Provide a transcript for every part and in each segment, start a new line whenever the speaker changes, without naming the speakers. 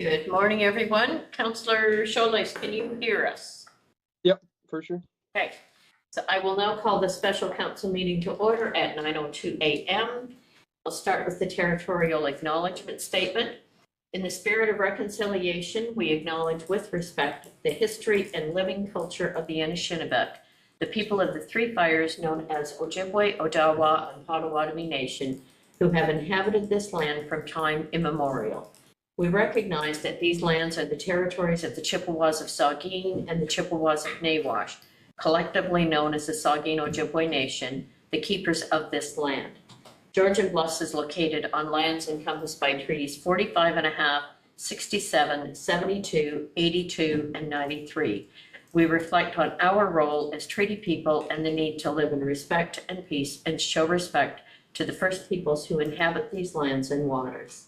Good morning, everyone. Councillor Sholes, can you hear us?
Yep, for sure.
Okay, so I will now call the special council meeting to order at 9:02 a.m. I'll start with the territorial acknowledgement statement. In the spirit of reconciliation, we acknowledge with respect the history and living culture of the Anishinaabe, the people of the Three Fires known as Ojibwe, Odawa, and Potawatomi Nation, who have inhabited this land from time immemorial. We recognize that these lands are the territories of the Chippewas of Saugeen and the Chippewas of Nawash, collectively known as the Saugeen Ojibwe Nation, the keepers of this land. Georgian Bluffs is located on lands encompassed by treaties 45.5, 67, 72, 82, and 93. We reflect on our role as treaty people and the need to live in respect and peace and show respect to the First Peoples who inhabit these lands and waters.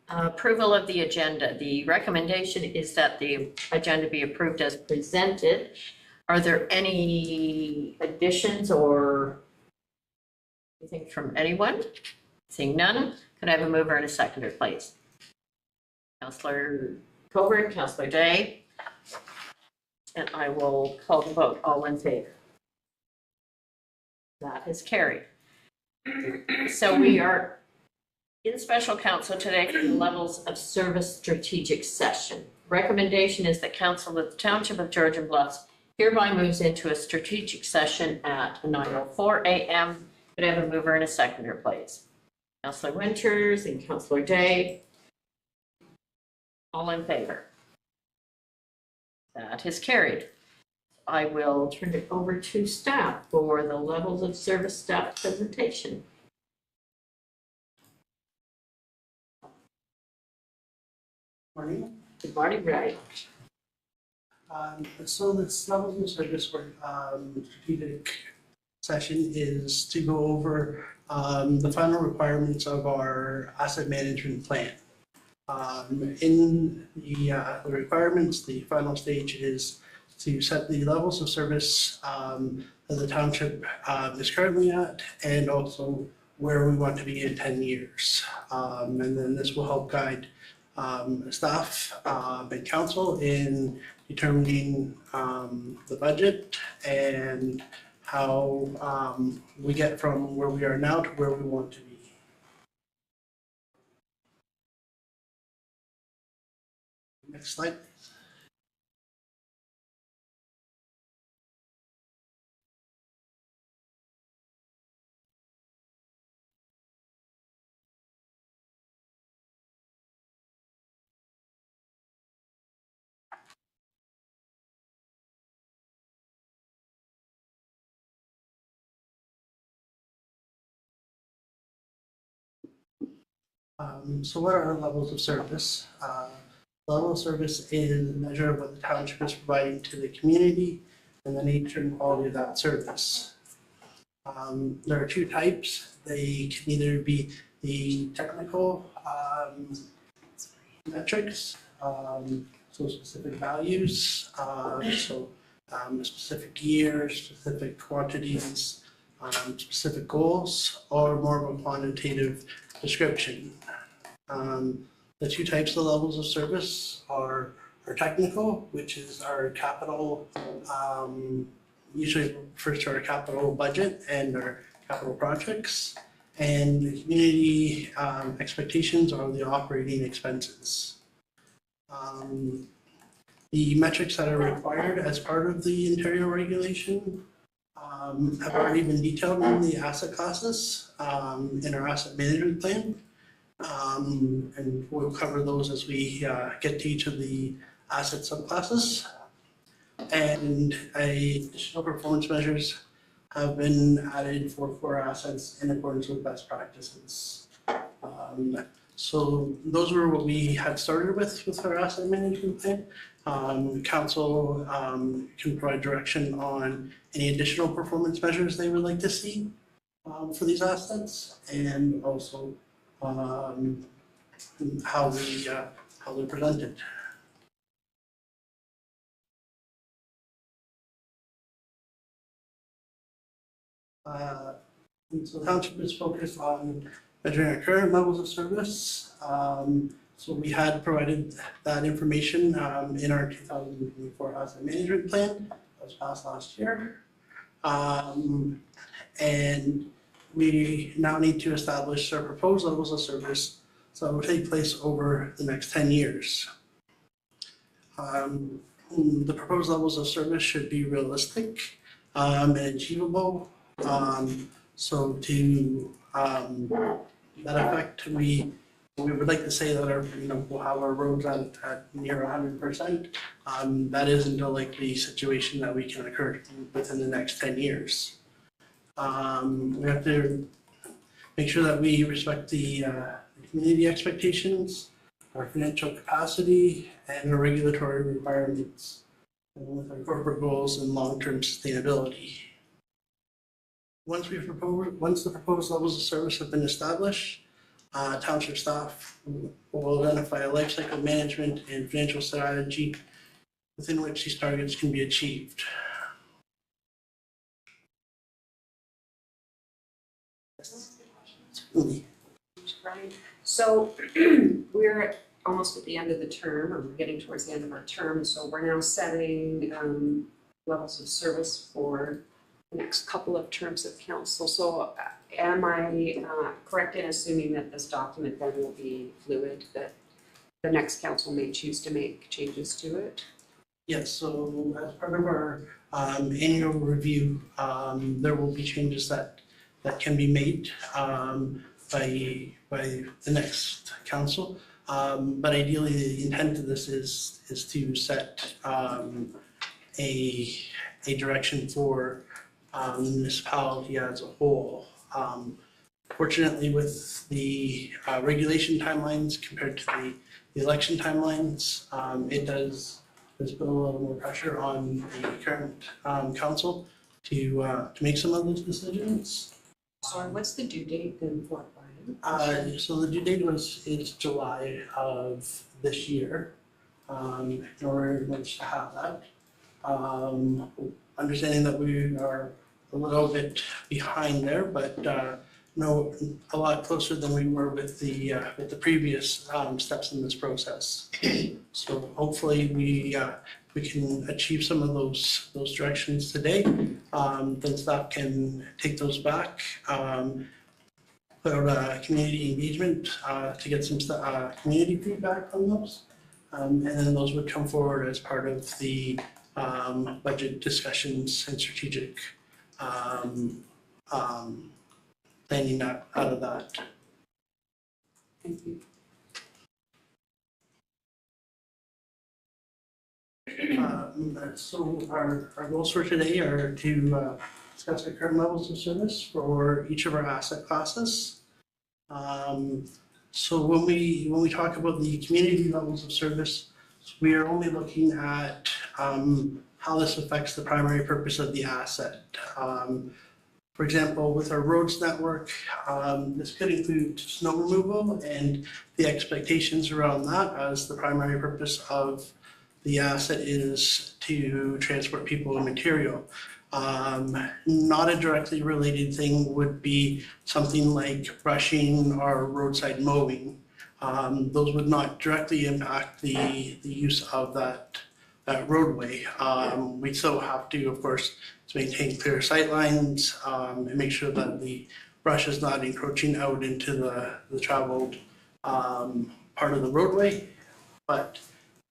Approval of the agenda. The recommendation is that the agenda be approved as presented. Are there any additions or anything from anyone? Seeing none, could I have a mover and a seconder, please? Councillor Coburn, Councillor Day, and I will call the vote. All in favor? That is carried. So we are in special council today for the levels of service strategic session. Recommendation is that council of the Township of Georgian Bluffs hereby moves into a strategic session at 9:04 a.m. Could I have a mover and a seconder, please? Councillor Winters and Councillor Day. All in favor? That is carried. I will turn it over to staff for the levels of service staff presentation.
Morning.
Good morning, Ray.
So this levels of service work strategic session is to go over the final requirements of our asset management plan. In the requirements, the final stage is to set the levels of service that the township is currently at, and also where we want to be in 10 years. And then this will help guide staff and council in determining the budget and how we get from where we are now to where we want to be. Next slide. So what are our levels of service? Level of service is a measure of what the township is providing to the community and the nature and quality of that service. There are two types. They can either be the technical metrics, so specific values, specific years, specific quantities, specific goals, or more of a quantitative description. The two types of levels of service are technical, which is our capital, usually refers to our capital budget and our capital projects, and the community expectations are the operating expenses. The metrics that are required as part of the Ontario regulation have already been detailed in the asset classes in our asset management plan. And we'll cover those as we get to each of the asset subclasses. And additional performance measures have been added for core assets in accordance with best practices. So those were what we had started with our asset management plan. Council can provide direction on any additional performance measures they would like to see for these assets, and also how they're presented. So the township is focused on measuring our current levels of service. So we had provided that information in our 2024 asset management plan that was passed last year. And we now need to establish our proposed levels of service so that will take place over the next 10 years. The proposed levels of service should be realistic and achievable. So to that effect, we would like to say that we'll have our roads at near 100%. That isn't a likely situation that we can occur within the next 10 years. We have to make sure that we respect the community expectations, our financial capacity, and our regulatory requirements, and with our corporate goals and long-term sustainability. Once the proposed levels of service have been established, township staff will identify a life cycle management and financial strategy within which these targets can be achieved.
Right. So we're almost at the end of the term, or we're getting towards the end of our term, so we're now setting levels of service for the next couple of terms of council. So am I correct in assuming that this document then will be fluid, that the next council may choose to make changes to it?
Yes, so as part of our annual review, there will be changes that can be made by the next council. But ideally, the intent of this is to set a direction for the municipality as a whole. Fortunately, with the regulation timelines compared to the election timelines, it does put a little more pressure on the current council to make some of those decisions.
Sorry, what's the due date then for it, Brian?
So the due date is July of this year, in order to have that. Understanding that we are a little bit behind there, but no, a lot closer than we were with the previous steps in this process. So hopefully we can achieve some of those directions today. Then staff can take those back, put out community engagement to get some community feedback from those, and then those would come forward as part of the budget discussions and strategic planning out of that.
Thank you.
So our goals for today are to discuss our current levels of service for each of our asset classes. So when we talk about the community levels of service, we are only looking at how this affects the primary purpose of the asset. For example, with our roads network, this could include snow removal and the expectations around that, as the primary purpose of the asset is to transport people and material. Not a directly related thing would be something like brushing or roadside mowing. Those would not directly impact the use of that roadway. We still have to, of course, to maintain clear sight lines and make sure that the brush is not encroaching out into the traveled part of the roadway. But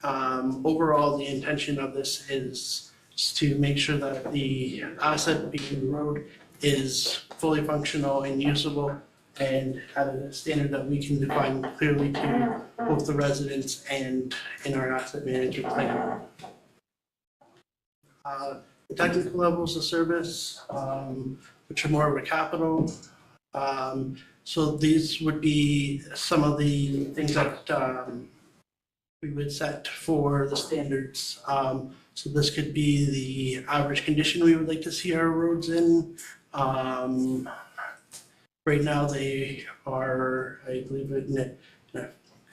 overall, the intention of this is to make sure that the asset being the road is fully functional and usable and at a standard that we can define clearly to both the residents and in our asset management plan. The technical levels of service, which are more of a capital. So these would be some of the things that we would set for the standards. So this could be the average condition we would like to see our roads in. Right now they are, I believe,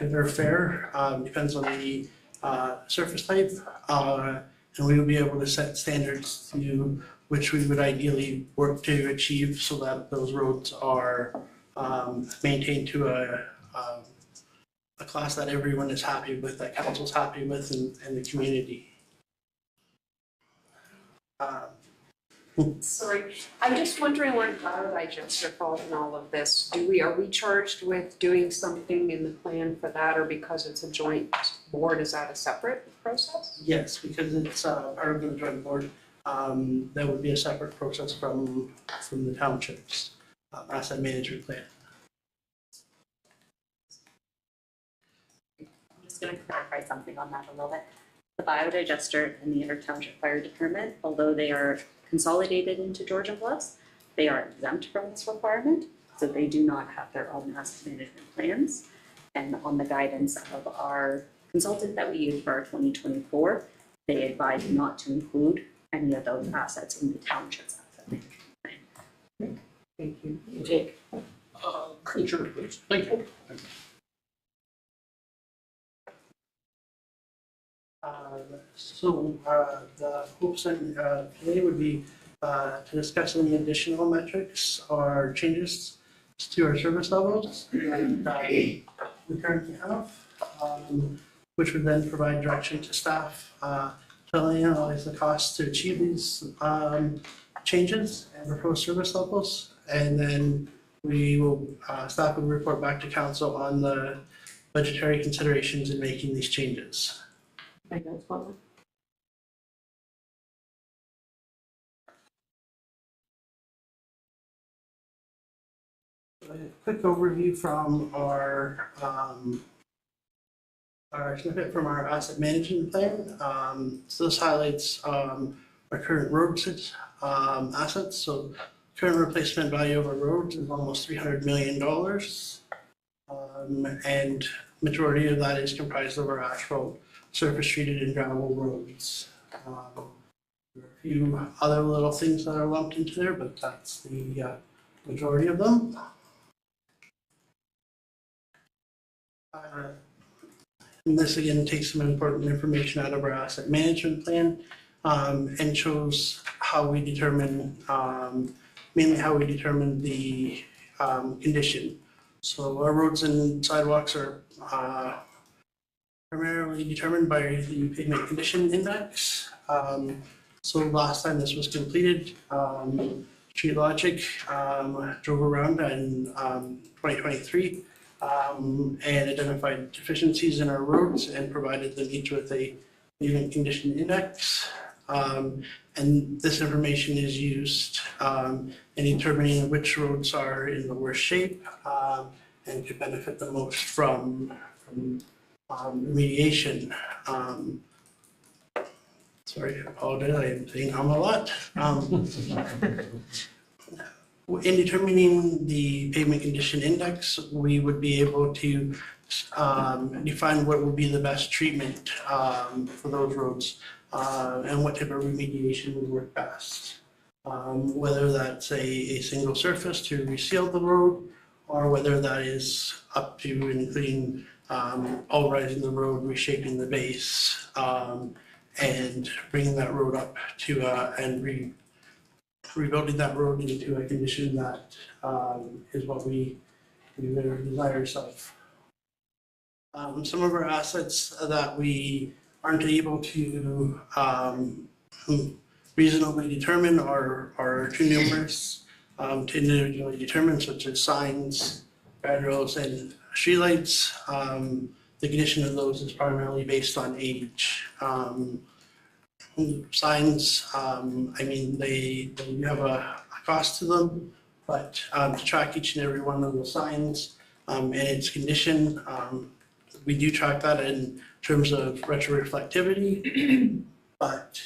they're fair, depends on the surface type. And we would be able to set standards to which we would ideally work to achieve so that those roads are maintained to a class that everyone is happy with, that council's happy with, and the community.
Sorry, I'm just wondering where biodigester falls in all of this. Are we charged with doing something in the plan for that, or because it's a joint board, is that a separate process?
Yes, because it's part of the joint board, that would be a separate process from the township's asset management plan.
I'm just going to clarify something on that a little bit. The biodigester and the inter-township fire deterrent, although they are consolidated into Georgian Bluffs, they are exempt from this requirement, so they do not have their own asset management plans. And on the guidance of our consultant that we used for our 2024, they advise not to include any of those assets in the township's asset management plan.
Thank you.
Jake?
Sure, please. Thank you.
The hopes and today would be to discuss any additional metrics or changes to our service levels that we currently have, which would then provide direction to staff to analyze the costs to achieve these changes and proposed service levels. And then we will, staff will report back to council on the budgetary considerations in making these changes.
I guess one.
A quick overview from our snippet from our asset management plan. So this highlights our current road assets. So current replacement value of our roads is almost $300 million. And majority of that is comprised of our asphalt, surface treated and gravel roads. There are a few other little things that are lumped into there, but that's the majority of them. And this again takes some important information out of our asset management plan and shows how we determine, mainly how we determine the condition. So our roads and sidewalks are primarily determined by the pavement condition index. So last time this was completed, StreetLogic drove around in 2023 and identified deficiencies in our roads and provided them each with a pavement condition index. And this information is used in determining which roads are in the worst shape and could benefit the most from remediation. Sorry, I apologize, I am saying a lot. In determining the pavement condition index, we would be able to define what would be the best treatment for those roads and what type of remediation would work best. Whether that's a single surface to reseal the road, or whether that is up to and including pulverizing the road, reshaping the base, and bringing that road up to and rebuilding that road into a condition that is what we are desirous of. Some of our assets that we aren't able to reasonably determine are too numerous to individually determine, such as signs, guardrails, and streetlights. The condition of those is primarily based on age. Signs, I mean, they have a cost to them, but to track each and every one of those signs and its condition, we do track that in terms of retroreflectivity, but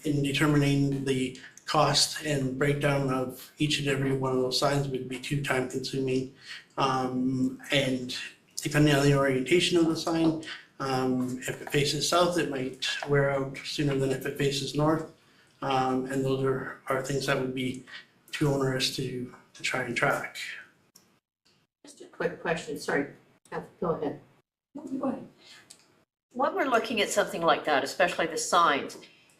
in determining the cost and breakdown of each and every one of those signs would be too time consuming. And depending on the orientation of the sign, if it faces south, it might wear out sooner than if it faces north. And those are things that would be too onerous to try and track.
Just a quick question, sorry, go ahead.
Go ahead.
When we're looking at something like that, especially the signs,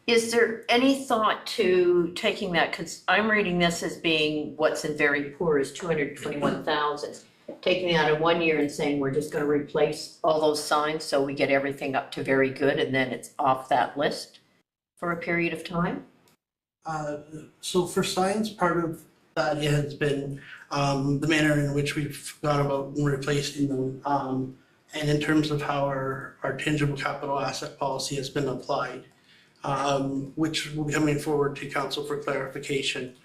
is there any thought to taking that, because I'm reading this as being what's in very poor is 221,000. taking that in 1 year and saying we're just gonna replace all those signs so we get everything up to very good and then it's off that list for a period of time?
So for signs, part of that has been the manner in which we've gone about replacing them. And in terms of how our tangible capital asset policy has been applied, which will be coming forward to council for clarification.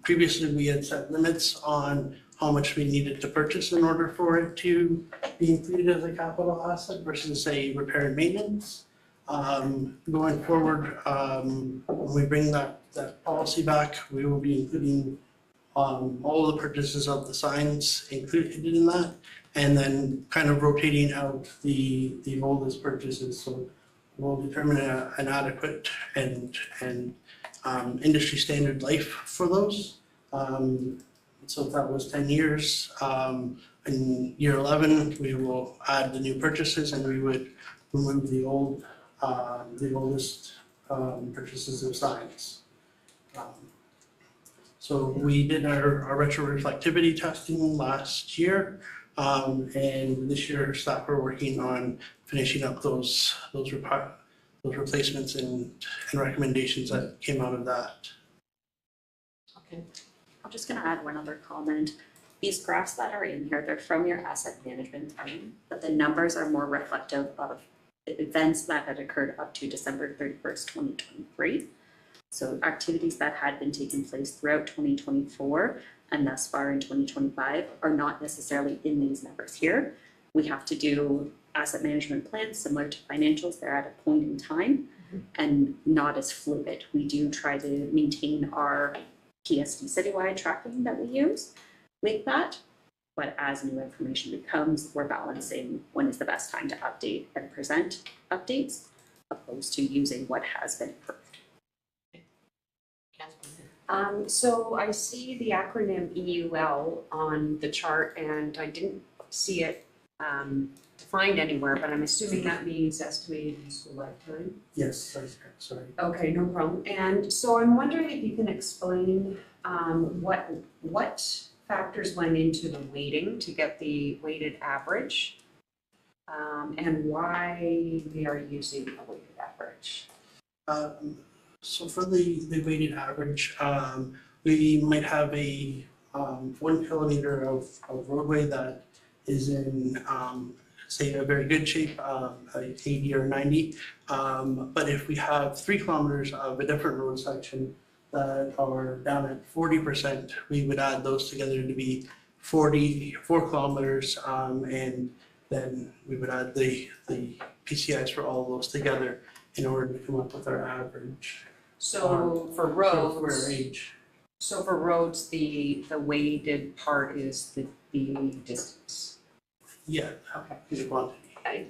Previously, we had set limits on how much we needed to purchase in order for it to be included as a capital asset versus say repair and maintenance. Going forward, when we bring that policy back, we will be including all of the purchases of the signs included in that, and then kind of rotating out the oldest purchases. So we'll determine an adequate and industry standard life for those. So if that was 10 years, in year 11, we will add the new purchases and we would remove the oldest purchases of signs. So we did our retroreflectivity testing last year, and this year staff are working on finishing up those replacements and recommendations that came out of that.
Okay.
I'm just gonna add one other comment. These graphs that are in here, they're from your asset management plan, but the numbers are more reflective of the events that had occurred up to December 31st, 2023. So activities that had been taking place throughout 2024 and thus far in 2025 are not necessarily in these numbers here. We have to do asset management plans similar to financials. They're at a point in time and not as fluid. We do try to maintain our PSD citywide tracking that we use with that. But as new information becomes, we're balancing when is the best time to update and present updates opposed to using what has been approved.
So I see the acronym EUL on the chart and I didn't see it defined anywhere, but I'm assuming that means estimated useful lifetime.
Yes, sorry.
Okay, no problem. And so I'm wondering if you can explain what factors went into the weighting to get the weighted average, and why we are using a weighted average.
So for the weighted average, we might have a 1 kilometer of roadway that is in say a very good shape, 80 or 90. But if we have 3 kilometers of a different road section that are down at 40%, we would add those together to be 44 kilometers, and then we would add the PCIs for all of those together in order to come up with our average.
So for
For
roads,
age.
so for roads, the weighted part is the distance.
Yeah,
Okay.
is a quantity.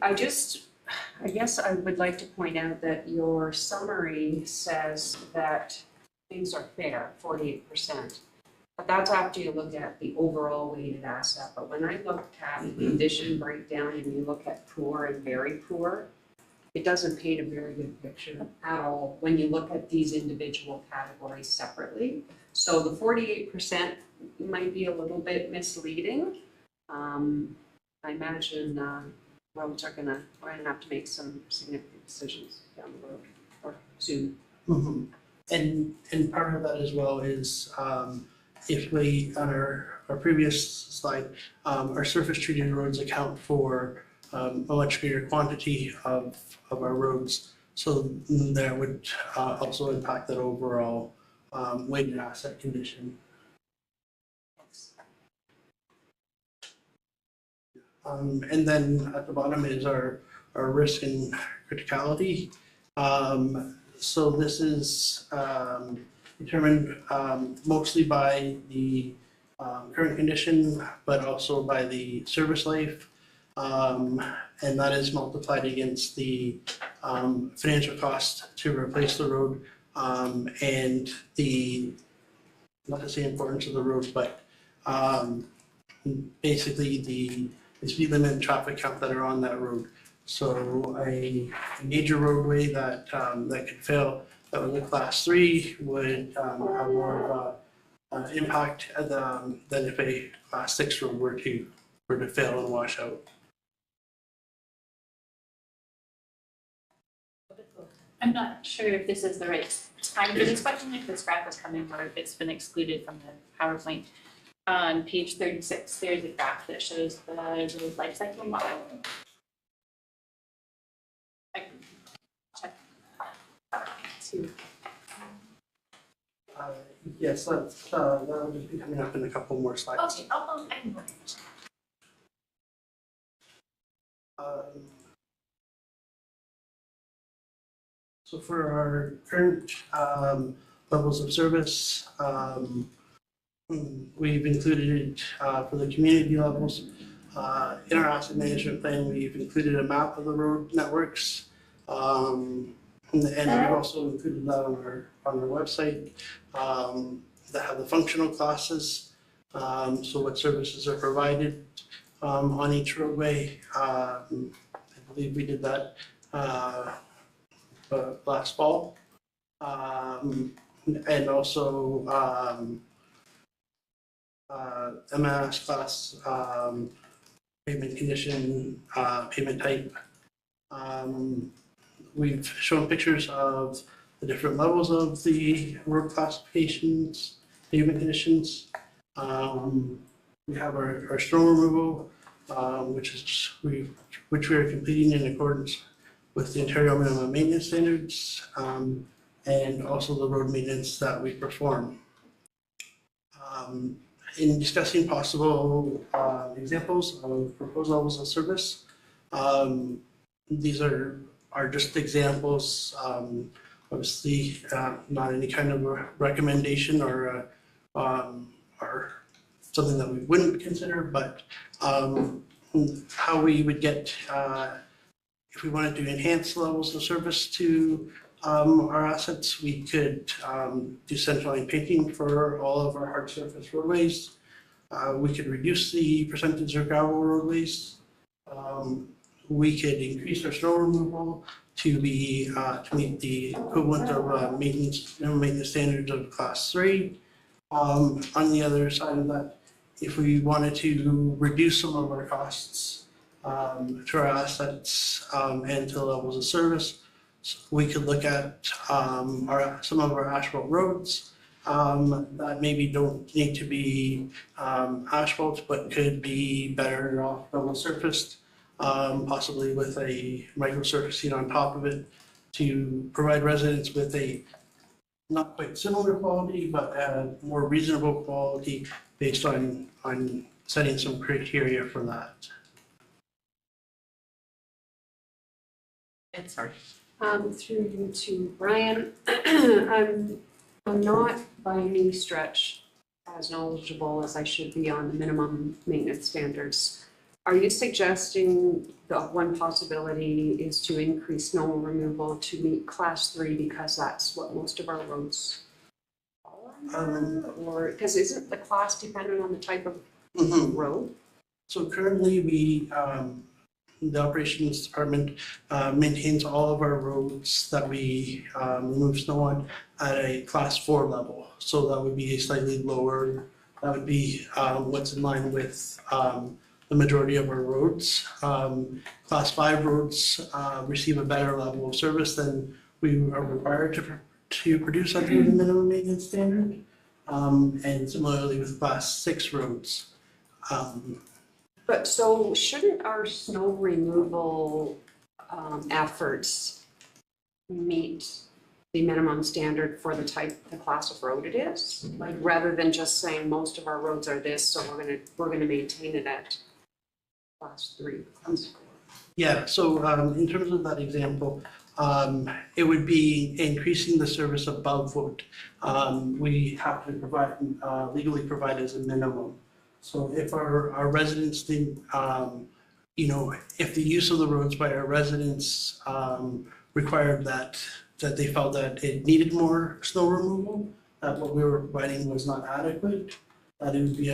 I guess I would like to point out that your summary says that things are fair, 48%. But that's after you look at the overall weighted asset. But when I looked at the condition breakdown and you look at poor and very poor, it doesn't paint a very good picture at all when you look at these individual categories separately. So the 48% might be a little bit misleading. I imagine roads we're gonna have to make some significant decisions down the road or soon.
Mm-hmm. And part of that as well is if we, on our previous slide, our surface treated roads account for a much greater quantity of our roads. So that would also impact that overall weighted asset condition. And then at the bottom is our risk and criticality. So this is determined mostly by the current condition, but also by the service life. And that is multiplied against the financial cost to replace the road, and the, not to say importance of the road, but basically the speed limit and traffic count that are on that road. So a major roadway that that could fail, that was a class 3, would have more of a impact than if a class 6 road were to fail and wash out.
I'm not sure if this is the right time for this question, if this graph is coming or if it's been excluded from the PowerPoint. On page 36, there's a graph that shows the road life cycle model. I can check too.
Yes, that'll just be coming up in a couple more slides.
Okay, I can look.
So for our current levels of service, we've included for the community levels. In our asset management plan, we've included a map of the road networks. And we've also included that on our website that have the functional classes. So what services are provided on each roadway. I believe we did that last fall. And also MS class, payment condition, payment type. We've shown pictures of the different levels of the road classifications, pavement conditions. We have our snow removal, which we are completing in accordance with the Ontario minimum maintenance standards, and also the road maintenance that we perform. In discussing possible examples of proposed levels of service, these are just examples, obviously not any kind of recommendation or something that we wouldn't consider, but how we would get, if we wanted to enhance levels of service to our assets, we could do central line painting for all of our hard surface roadways. We could reduce the percentage of gravel roadways. We could increase our snow removal to meet the equivalent of maintenance standards of class 3. On the other side of that, if we wanted to reduce some of our costs to our assets and to the levels of service, we could look at some of our asphalt roads that maybe don't need to be asphalt, but could be better off level surfaced, possibly with a microsurfacing on top of it to provide residents with a not quite similar quality, but a more reasonable quality based on setting some criteria for that.
And sorry.
Through you to Brian, I'm not by any stretch as knowledgeable as I should be on the minimum maintenance standards. Are you suggesting that one possibility is to increase snow removal to meet class 3 because that's what most of our roads fall under? Or, because isn't the class dependent on the type of road?
So currently the operations department maintains all of our roads that we remove snow on at a class 4 level. So that would be a slightly lower, that would be what's in line with the majority of our roads. Class 5 roads receive a better level of service than we are required to produce under the minimum maintenance standard. And similarly with class 6 roads.
But so shouldn't our snow removal efforts meet the minimum standard for the class of road it is? Like rather than just saying most of our roads are this, so we're gonna maintain it at class 3, class 4.
Yeah, so in terms of that example, it would be increasing the service above what we have to provide, legally provide as a minimum. So if our residents didn't, if the use of the roads by our residents required that they felt that it needed more snow removal, that what we were providing was not adequate, that it would be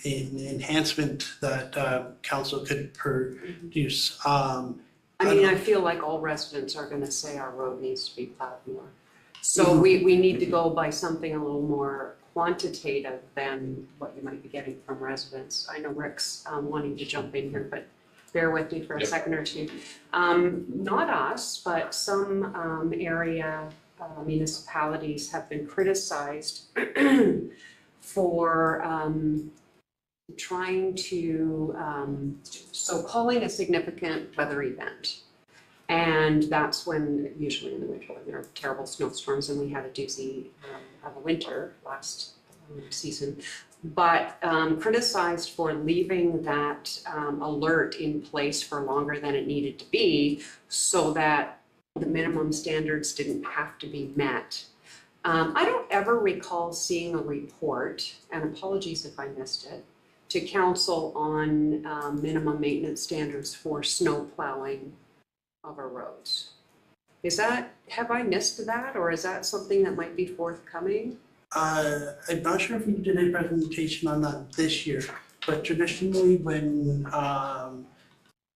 an enhancement that council could produce.
I mean, I feel like all residents are gonna say our road needs to be plowed more. So we need to go by something a little more quantitative than what you might be getting from residents. I know Rick's wanting to jump in here, but bear with me for a
Yep.
second or two. Not us, but some area municipalities have been criticized for trying to, so calling a significant weather event. And that's when, usually in the winter, when there are terrible snowstorms, and we had a doozy of a winter last season. But criticized for leaving that alert in place for longer than it needed to be, so that the minimum standards didn't have to be met. I don't ever recall seeing a report, and apologies if I missed it, to council on minimum maintenance standards for snow plowing of our roads. Is that, have I missed that, or is that something that might be forthcoming?
I'm not sure if we did a presentation on that this year, but traditionally when I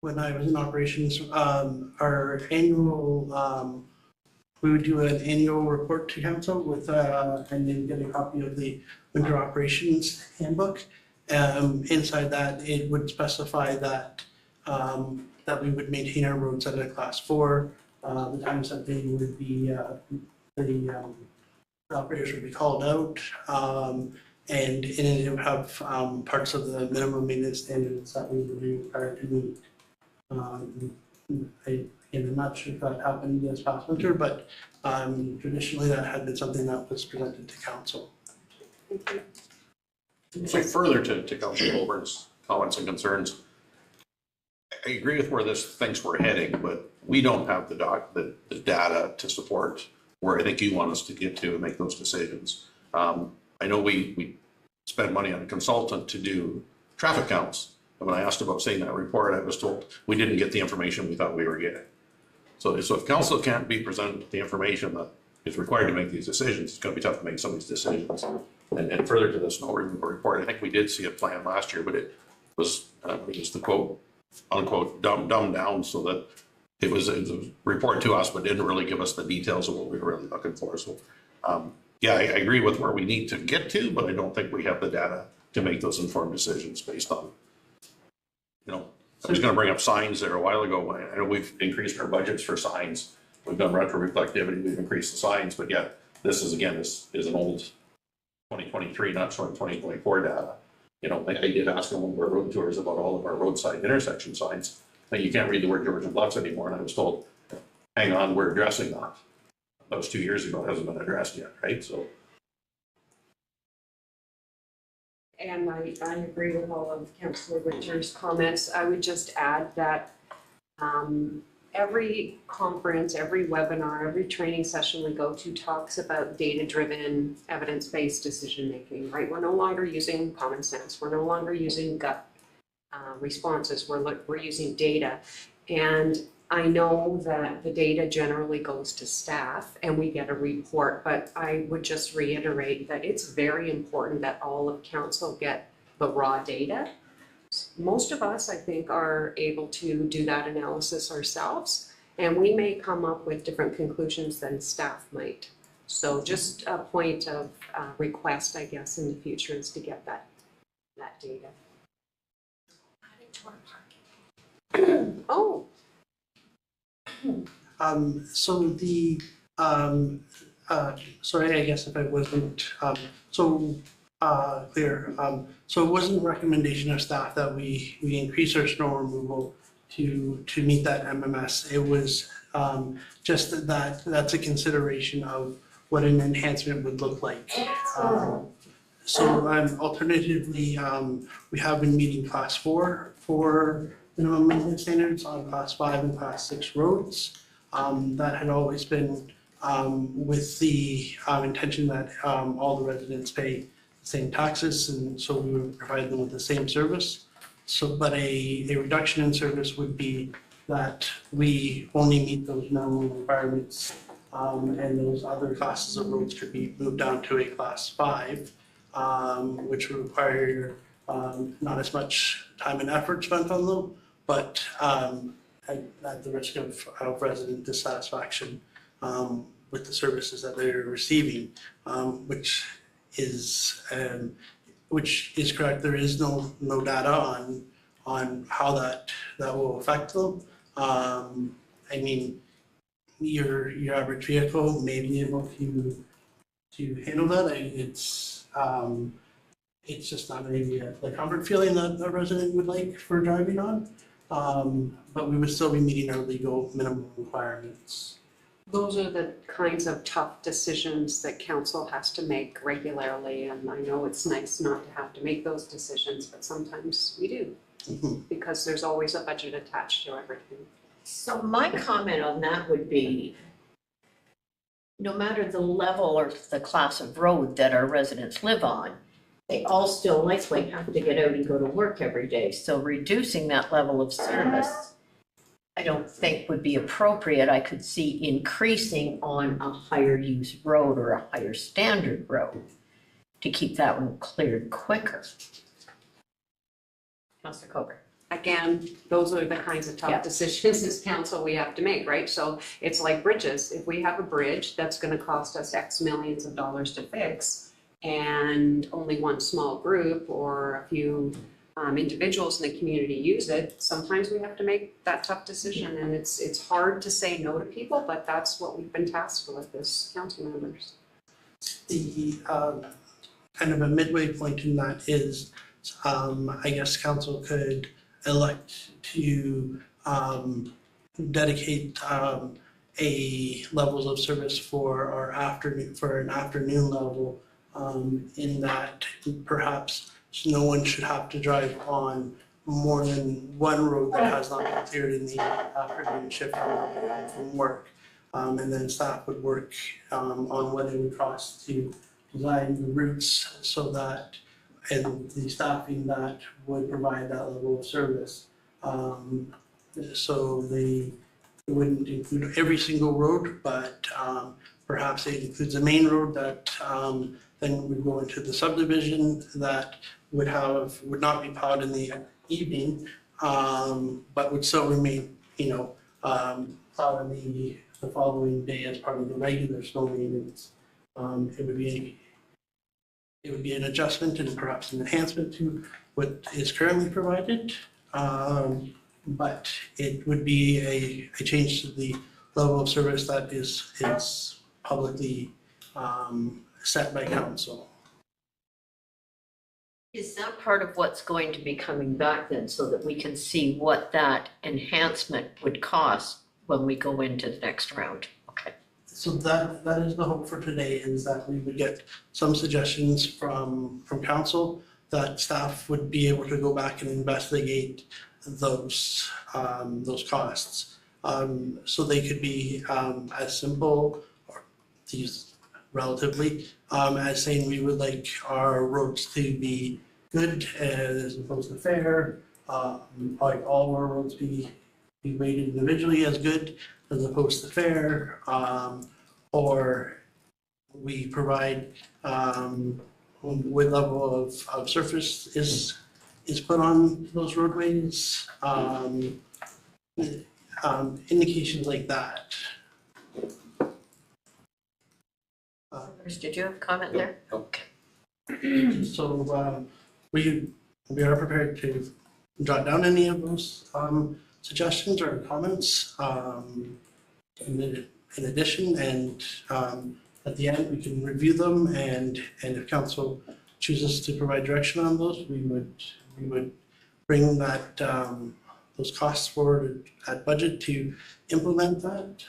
was in operations, our annual, we would do an annual report to council with, and then get a copy of the winter operations handbook. Inside that, it would specify that, that we would maintain our roads at a class 4, the times that they would be, the operators would be called out, and it would have parts of the minimum maintenance standards that we would be required to meet. I'm not sure if that happened this past winter, but traditionally that had been something that was presented to council.
So further to Councilor Colburn's comments and concerns, I agree with where this thinks we're heading, but we don't have the data to support where I think you want us to get to and make those decisions. I know we spend money on a consultant to do traffic counts. And when I asked about seeing that report, I was told we didn't get the information we thought we were getting. So if council can't be presented with the information that is required to make these decisions, it's going to be tough to make some of these decisions. And further to the snow removal report, I think we did see a plan last year, but it was the quote unquote dumbed down so that it was a report to us, but didn't really give us the details of what we were really looking for. So yeah, I agree with where we need to get to, but I don't think we have the data to make those informed decisions based on, you know, I was going to bring up signs there a while ago. I know we've increased our budgets for signs. We've done retroreflectivity, we've increased the signs, but yet this is, again, this is an old 2023, not showing 2024 data. You know, I did ask on one of our road tours about all of our roadside intersection signs. Like, you can't read the word Georgian Bluffs anymore, and I was told, hang on, we're addressing that. That was 2 years ago, it hasn't been addressed yet, right? So.
And I agree with all of Councillor Winter's comments. I would just add that every conference, every webinar, every training session we go to talks about data-driven, evidence-based decision-making, right? We're no longer using common sense. We're no longer using gut responses. We're using data. And I know that the data generally goes to staff and we get a report, but I would just reiterate that it's very important that all of council get the raw data. Most of us, I think, are able to do that analysis ourselves, and we may come up with different conclusions than staff might. So just a point of request, I guess, in the future is to get that data. Oh.
So the, sorry, I guess if I wasn't, clear. So it wasn't a recommendation of staff that we increase our snow removal to meet that MMS. It was just that's a consideration of what an enhancement would look like. So alternatively, we have been meeting class 4 for minimum maintenance standards on class 5 and class 6 roads. That had always been with the intention that all the residents pay the same taxes, and so we would provide them with the same service. So, but a reduction in service would be that we only meet those minimum requirements, and those other classes of roads could be moved down to a class 5, which would require not as much time and effort spent on them, but at the risk of resident dissatisfaction with the services that they're receiving, which which is correct, there is no data on how that will affect them. I mean, your average vehicle may be able to handle that. It's just not maybe the comfort feeling that a resident would like for driving on. But we would still be meeting our legal minimum requirements.
Those are the kinds of tough decisions that council has to make regularly, and I know it's nice not to have to make those decisions, but sometimes we do,
Mhm.
because there's always a budget attached to everything.
So my comment on that would be, no matter the level or the class of road that our residents live on, they all still likely have to get out and go to work every day. So reducing that level of service, I don't think would be appropriate. I could see increasing on a higher use road or a higher standard road to keep that one cleared quicker. Councillor Coker.
Again, those are the kinds of
Yeah.
tough decisions as council we have to make, right? So it's like bridges. If we have a bridge that's gonna cost us X millions of dollars to fix, and only one small group or a few individuals in the community use it, sometimes we have to make that tough decision. And it's hard to say no to people, but that's what we've been tasked with as council members.
The kind of a midway point in that is, I guess council could elect to dedicate a levels of service for an afternoon level, in that perhaps no one should have to drive on more than one road that has not been cleared in the afternoon shift from work. And then staff would work on what it would cost to design the routes so that, and the staffing that would provide that level of service. So it wouldn't include every single road, but perhaps it includes a main road that then would go into the subdivision that would not be plowed in the evening, but would still remain, plowed in the following day as part of the regular snow maintenance. It would be an adjustment and perhaps an enhancement to what is currently provided. But it would be a change to the level of service that is publicly set by council.
Is that part of what's going to be coming back then, so that we can see what that enhancement would cost when we go into the next round? Okay.
So that is the hope for today, is that we would get some suggestions from council, that staff would be able to go back and investigate those costs. So they could be as simple, or these relatively, as saying we would like our roads to be good as opposed to fair, like all our roads be rated individually as good as opposed to fair, or we provide what level of surface is put on those roadways, indications like that.
Bruce, did you have a comment there?
Okay.
So we are prepared to jot down any of those suggestions or comments in addition, and at the end we can review them, and if council chooses to provide direction on those, we would bring that those costs forward at budget to implement that.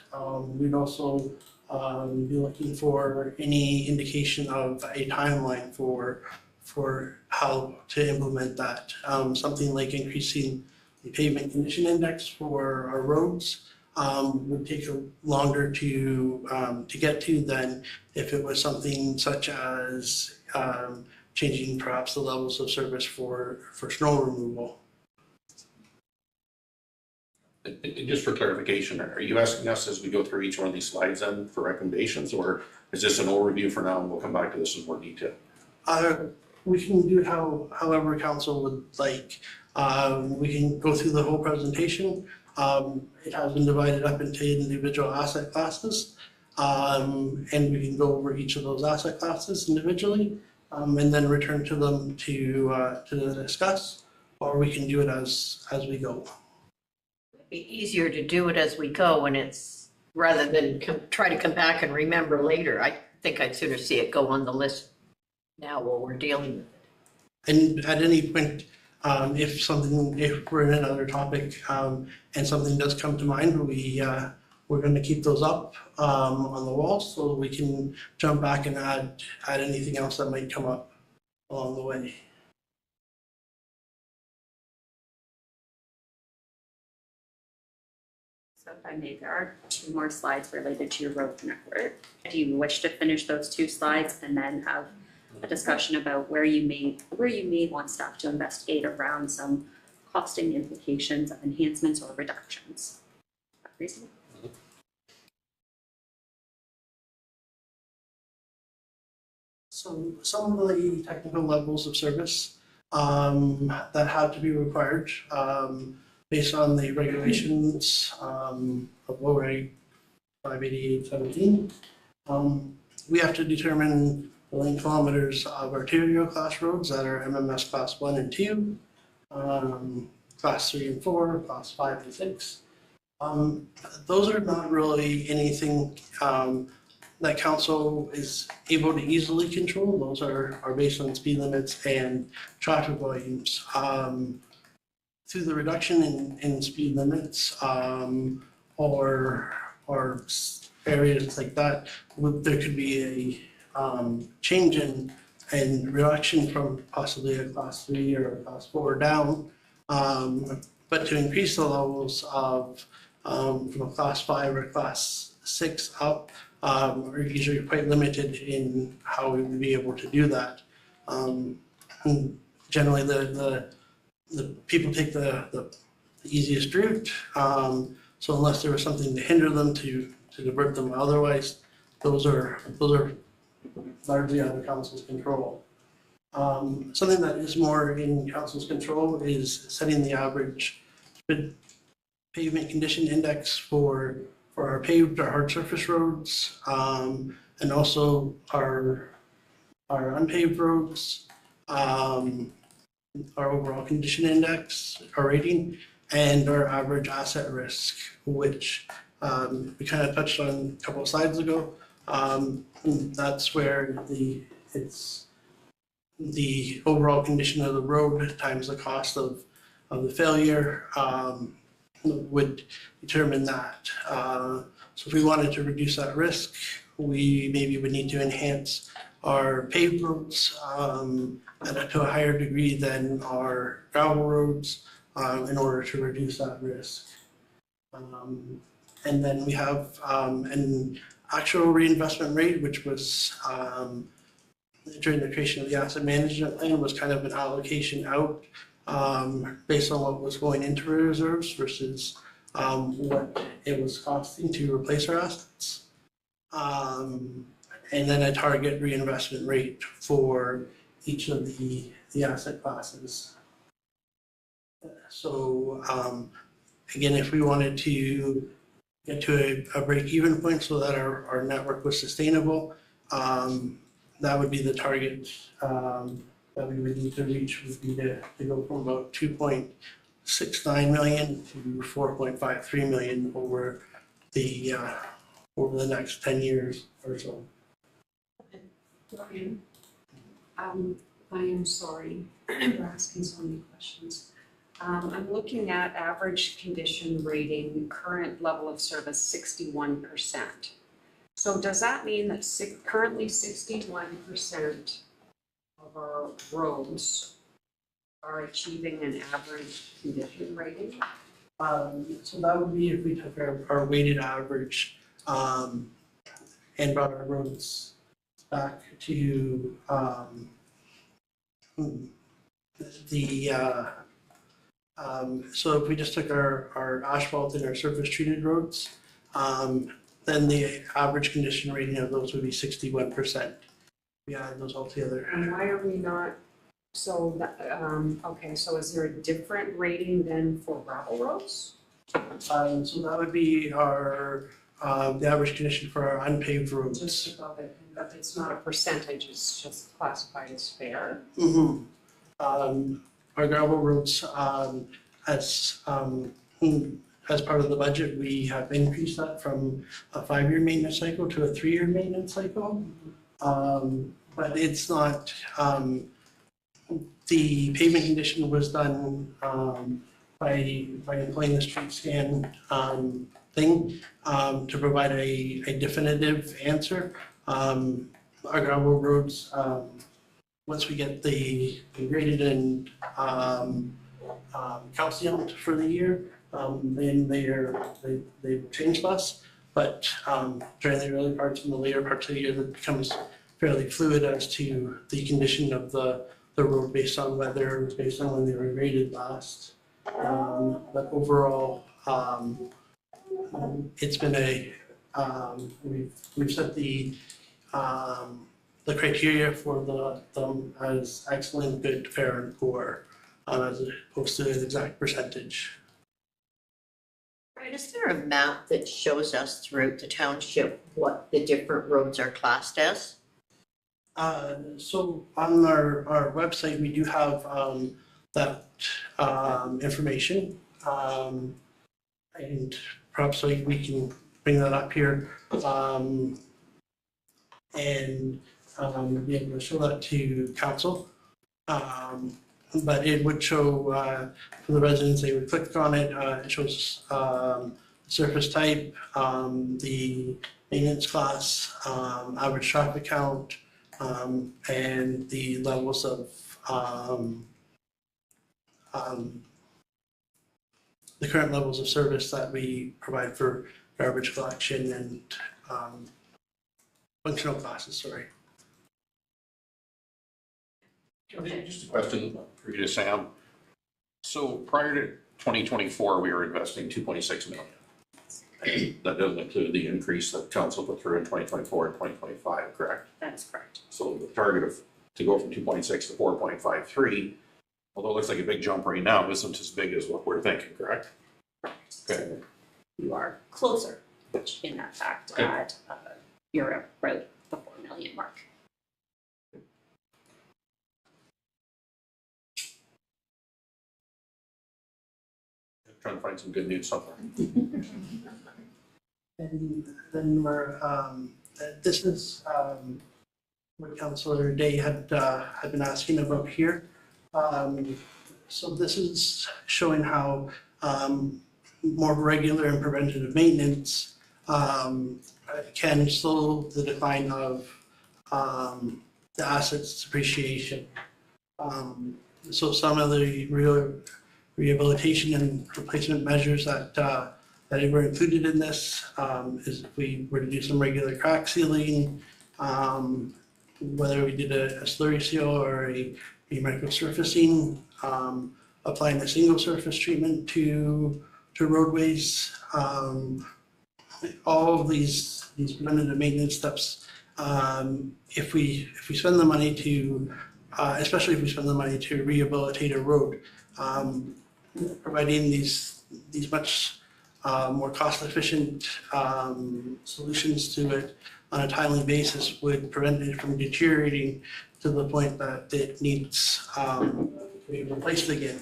We'd also be looking for any indication of a timeline for how to implement that. Something like increasing the pavement condition index for our roads would take longer to get to than if it was something such as changing perhaps the levels of service for snow removal.
And just for clarification, are you asking us as we go through each one of these slides then for recommendations, or is this an overview for now and we'll come back to this in more detail?
We can do however council would like. We can go through the whole presentation. It has been divided up into individual asset classes, and we can go over each of those asset classes individually and then return to them to discuss, or we can do it as we go.
It'd be easier to do it as we go and it's, rather than try to come back and remember later. I think I'd sooner see it go on the list now while we're dealing with it.
And at any point, if we're in another topic, and something does come to mind, we're gonna keep those up, on the wall so we can jump back and add anything else that might come up along the way.
So if I may, there are 2 more slides related to your road network. Do you wish to finish those 2 slides and then have a discussion about where you may want staff to investigate around some costing implications of enhancements or reductions? Is that reasonable?
So some of the technical levels of service that have to be required based on the regulations of ORA 588-17. We have to determine the lane kilometers of arterial class roads that are MMS class 1 and 2, class 3 and 4, class 5 and 6. Those are not really anything that council is able to easily control. Those are based on speed limits and traffic volumes. Through the reduction in speed limits or areas like that, there could be a change in reduction from possibly a class 3 or a class 4 down, but to increase the levels of from a class 5 or class 6 up, are usually quite limited in how we would be able to do that. And generally, the people take the easiest route. So unless there was something to hinder them to divert them, otherwise, those are largely out of council's control. Something that is more in council's control is setting the average pavement condition index for our paved or hard surface roads, and also our unpaved roads, our overall condition index, our rating, and our average asset risk, which we kind of touched on a couple of slides ago. That's where it's the overall condition of the road times the cost of the failure would determine that. So if we wanted to reduce that risk, we maybe would need to enhance our paved roads to a higher degree than our gravel roads in order to reduce that risk. And then we have an actual reinvestment rate, which was during the creation of the asset management plan, was kind of an allocation out based on what was going into reserves versus what it was costing to replace our assets. And then a target reinvestment rate for each of the asset classes. So again, if we wanted to get to a break-even point so that our network was sustainable, that would be the target that we would need to reach, would be to go from about 2.69 million to 4.53 million over the next 10 years or so.
Brian, I am sorry for asking so many questions. I'm looking at average condition rating, current level of service 61%. So does that mean that currently 61% of our roads are achieving an average condition rating?
So that would be if we took our weighted average and brought our roads back to so if we just took our asphalt and our surface treated roads, then the average condition rating of those would be 61%. We add those all together.
And why are we not, so that, okay, so is there a different rating than for gravel roads?
So that would be our the average condition for our unpaved roads.
Just above it. But it's not a percentage, it's just classified as fair.
Our gravel roads, as part of the budget, we have increased that from a 5-year maintenance cycle to a 3-year maintenance cycle. But it's not, the pavement condition was done, by employing the street scan, thing, to provide a definitive answer. Our gravel roads, once we get the graded and, calciumed for the year, then they change less. But, during the early parts and the later parts of the year, it becomes fairly fluid as to the condition of the road based on weather, based on when they were graded last. But overall, it's been we've set the criteria for them as excellent, good, fair, and poor, as opposed to an exact percentage.
Right, is there a map that shows us throughout the township what the different roads are classed as?
So on our website, we do have that information. And perhaps we can bring that up here. And be able to show that to council. But it would show for the residents, they would click on it, it shows surface type, the maintenance class, average traffic count, and the levels of the current levels of service that we provide for garbage collection and functional classes, sorry.
Just a question for you to Sam. So prior to 2024, we were investing 2.6 million. That doesn't include the increase that council put through in 2024 and 2025, correct?
That is correct.
So the target of to go from 2.6 to 4.53, although it looks like a big jump right now, isn't as big as what we're thinking, correct? Okay.
You are closer in that fact
Okay.
at, you're about the 4 million mark.
Trying to find some good news somewhere.
And then we're, this is what Councillor Day had been asking about here. So this is showing how more regular and preventative maintenance can slow the decline of the asset's depreciation. So some of the rehabilitation and replacement measures that were included in this is if we were to do some regular crack sealing, whether we did a slurry seal or a microsurfacing, applying a single surface treatment to roadways, all of these preventative maintenance steps, if we spend the money to, especially if we spend the money to rehabilitate a road, providing these much more cost-efficient solutions to it on a timely basis would prevent it from deteriorating to the point that it needs to be replaced again.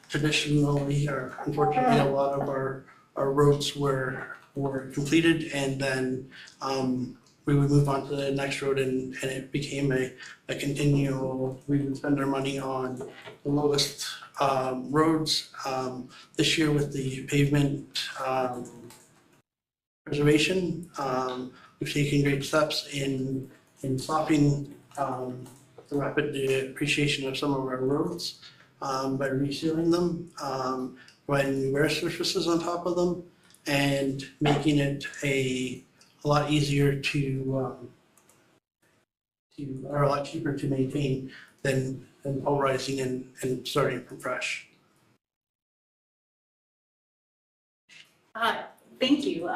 Traditionally, or unfortunately, a lot of our roads were completed and then we would move on to the next road and it became a continual, we would spend our money on the lowest roads. This year with the pavement preservation, we've taken great steps in stopping the rapid depreciation of some of our roads by resealing them, providing new wear surfaces on top of them, and making it a lot easier or a lot cheaper to maintain than pulverizing and starting from fresh.
Thank you.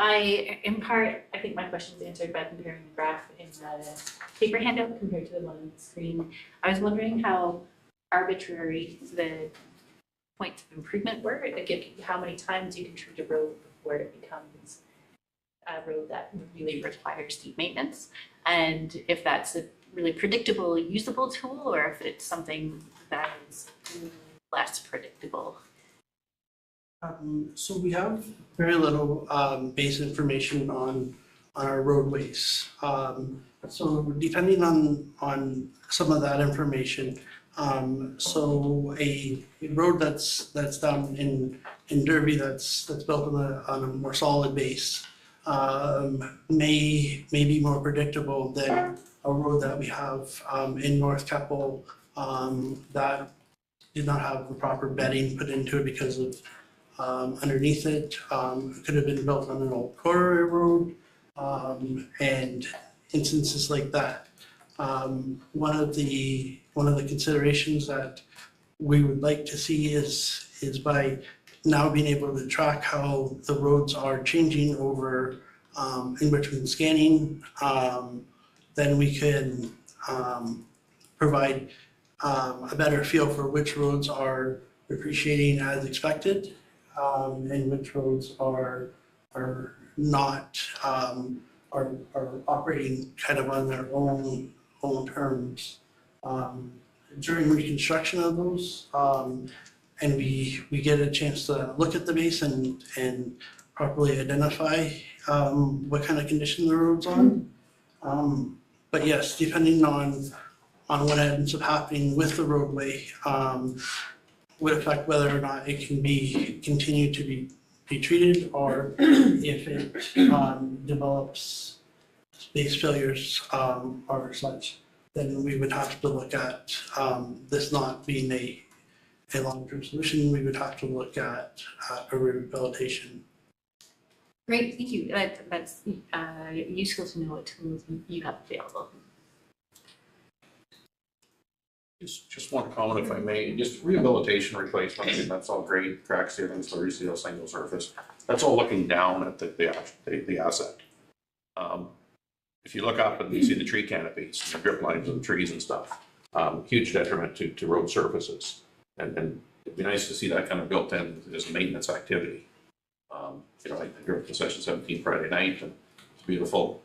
In part, I think my question is answered by comparing the graph in the paper handout compared to the one on the screen. I was wondering how arbitrary the points of improvement were, like how many times you can treat a road before it becomes a road that really requires deep maintenance. And if that's a really predictable, usable tool, or if it's something that is less predictable.
So we have very little base information on our roadways. So depending on some of that information, so a road that's down in Derby that's built on a more solid base may be more predictable than a road that we have in North Keppel that did not have the proper bedding put into it because of underneath it. It could have been built on an old corduroy road, and instances like that. One of the considerations that we would like to see is by now being able to track how the roads are changing over in between scanning, then we can provide a better feel for which roads are depreciating as expected, and which roads are not, are operating kind of on their own terms. During reconstruction of those, and we get a chance to look at the base and properly identify what kind of condition the road's on. But yes, depending on what ends up happening with the roadway, would affect whether or not it can be continued to be treated, or if it develops base failures or such, then we would have to look at this not being a long-term solution. We would have to look at a rehabilitation.
Great, thank you. That's useful to know what tools you have available.
Just one comment if I may, just rehabilitation replacement, I mean, that's all great, crack sealing, slurry seal, single surface. That's all looking down at the asset. If you look up and you see the tree canopies, the drip lines of the trees and stuff, huge detriment to road surfaces. And it'd be nice to see that kind of built in as a maintenance activity. You know, I drove to Session 17 Friday night, and it's a beautiful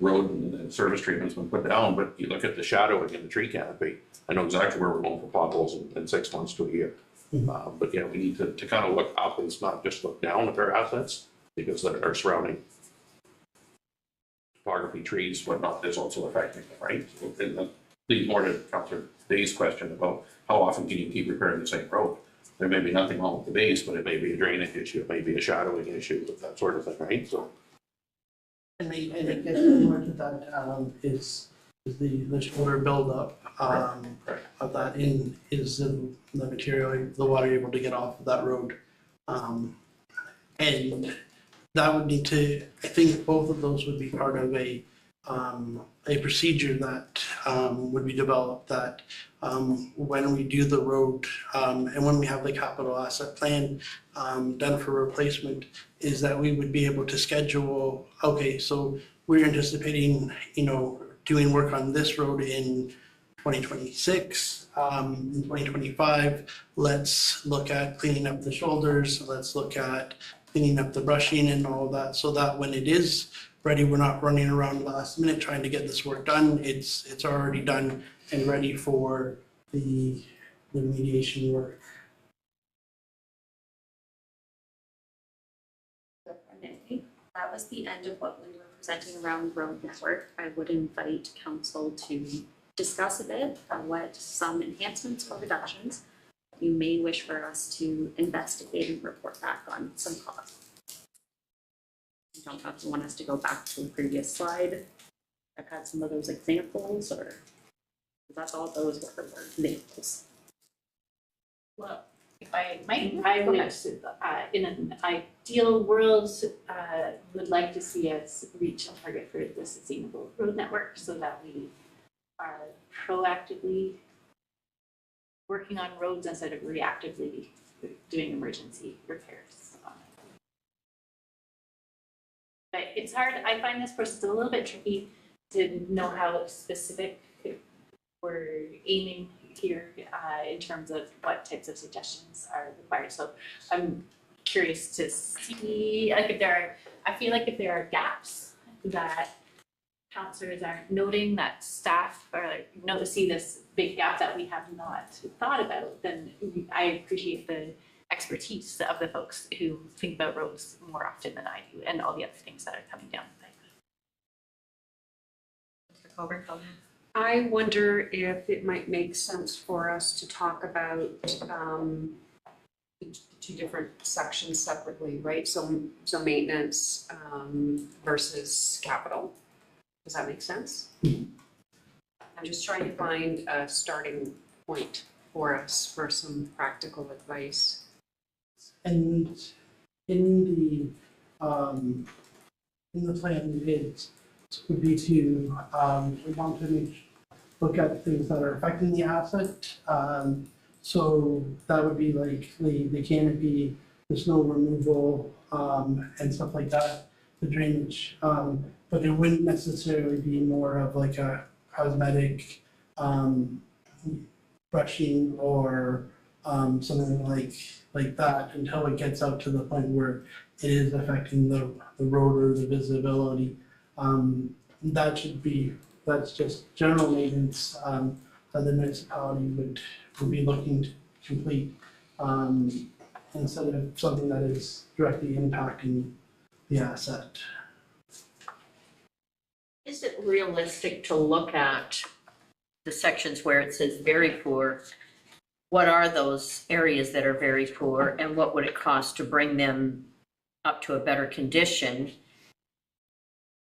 road, and service treatment's been put down, but you look at the shadowing in the tree canopy, I know exactly where we're going for potholes in 6 months to a year. But yeah, we need to kind of look up and not just look down at our assets, because our surrounding topography, trees, whatnot is also affecting it, right? And that leads more to Councillor Day's question about how often can you keep repairing the same road? There may be nothing wrong with the base, but it may be a drainage issue, it may be a shadowing issue, that sort of thing, right? So.
And I guess similar to that is the shoulder buildup of that is the material, the water able to get off of that road. And that would need to, I think both of those would be part of a procedure that would be developed, that when we do the road and when we have the capital asset plan done for replacement, is that we would be able to schedule, okay, so we're anticipating, doing work on this road in 2026, in 2025, let's look at cleaning up the shoulders, let's look at cleaning up the brushing and all of that, so that when it is ready, we're not running around last minute trying to get this work done. It's already done and ready for the remediation work.
That was the end of what we were presenting around road network. I would invite council to discuss a bit on what some enhancements or reductions you may wish for us to investigate and report back on some costs. I don't know if you want us to go back to the previous slide. I've had some of those examples, or that's all those were examples.
Well, if I might, I would, in an ideal world, would like to see us reach a target for the sustainable road network so that we are proactively working on roads instead of reactively doing emergency repairs. But it's hard, I find this process a little bit tricky to know how specific we're aiming here in terms of what types of suggestions are required. So I'm curious to see, like, if there I feel like if there are gaps that counselors are noting, that staff are noticing this big gap that we have not thought about, then I appreciate the expertise of the folks who think about roads more often than I do and all the other things that are coming down the pipe.
I wonder if it might make sense for us to talk about the two different sections separately, right? So maintenance versus capital. Does that make sense? I'm just trying to find a starting point for us for some practical advice.
And in the plan is would be to we want to look at things that are affecting the asset. So that would be like the canopy, the snow removal, and stuff like that, the drainage. But it wouldn't necessarily be more of like a cosmetic brushing or something like that until it gets out to the point where it is affecting the road or the visibility. That's just general maintenance that the municipality would be looking to complete instead of something that is directly impacting the asset.
Is it realistic to look at the sections where it says very poor? What are those areas that are very poor and what would it cost to bring them up to a better condition?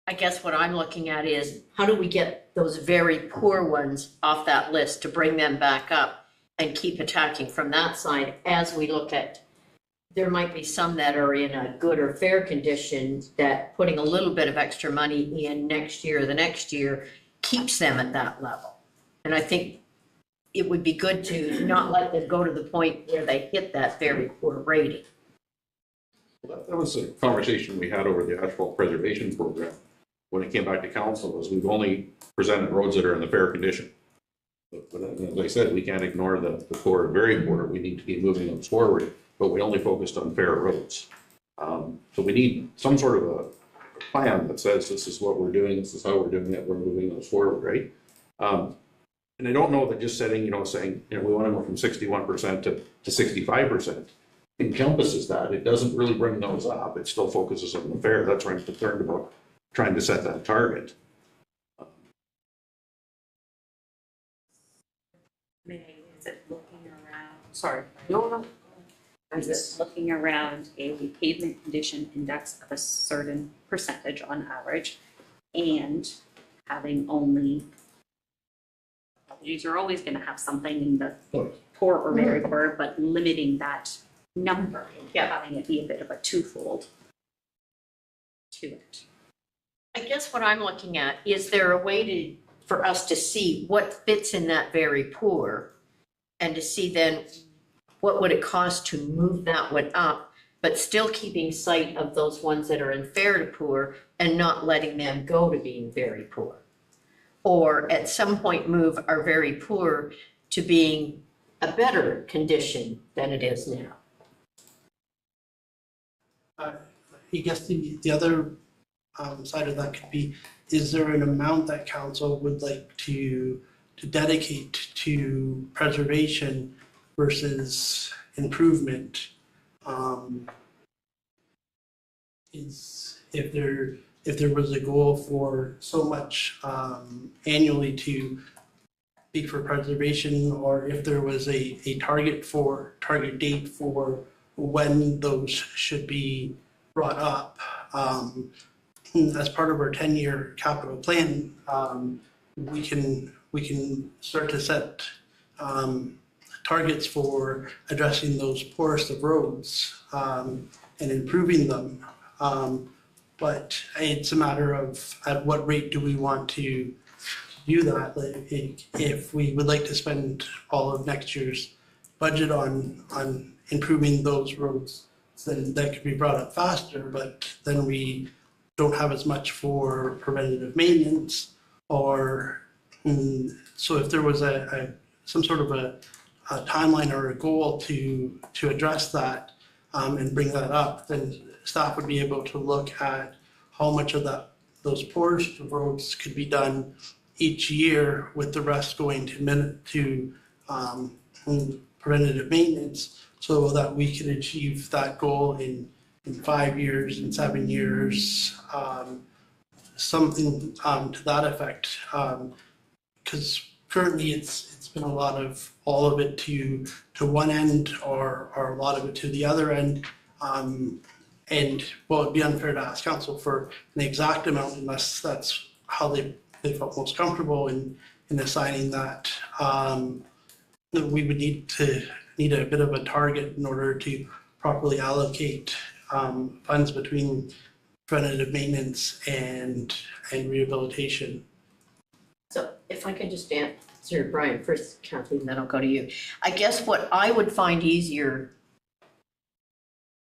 I guess what I'm looking at is how do we get those very poor ones off that list to bring them back up and keep attacking from that side as we look at, there might be some that are in a good or fair condition that putting a little bit of extra money in next year or the next year keeps them at that level. And I think it would be good to not let them go to the point where they hit that very poor rating.
That was a conversation we had over the asphalt preservation program. When it came back to council, was we've only presented roads that are in the fair condition. But as I said, we can't ignore the poor and very poor. We need to keep moving those forward, but we only focused on fair roads. So we need some sort of a plan that says this is what we're doing, this is how we're doing it, we're moving those forward, right? And I don't know that just saying, we want to go from 61% to 65% encompasses that. It doesn't really bring those up. It still focuses on the fair. That's why I'm concerned about trying to set that target.
Is it looking around?
Sorry, no.
Is it looking around a pavement condition index of a certain percentage on average and having only, you're always going to have something in the poor or very poor, but limiting that number, having it be a bit of a twofold to it.
I guess what I'm looking at, is there a way for us to see what fits in that very poor and to see then what would it cost to move that one up, but still keeping sight of those ones that are in fair to poor and not letting them go to being very poor? Or at some point move our very poor to being a better condition than it is now?
I guess the other side of that could be, is there an amount that council would like to dedicate to preservation versus improvement? Is if there was a goal for so much annually to be for preservation, or if there was a target date for when those should be brought up. As part of our 10-year capital plan, we can start to set targets for addressing those poorest of roads and improving them. But it's a matter of at what rate do we want to do that. If we would like to spend all of next year's budget on improving those roads, then that could be brought up faster, but then we don't have as much for preventative maintenance. Or so if there was some sort of a timeline or a goal to address that and bring that up, then staff would be able to look at how much of those portions of roads could be done each year, with the rest going to preventative maintenance, so that we can achieve that goal in 5 years, in 7 years, something to that effect. Because currently it's been a lot of all of it to one end, or a lot of it to the other end. And well, it'd be unfair to ask council for an exact amount unless that's how they felt most comfortable in assigning that. That we would need a bit of a target in order to properly allocate funds between preventative maintenance and rehabilitation.
So if I could just answer Brian first, Kathleen, then I'll go to you. I guess what I would find easier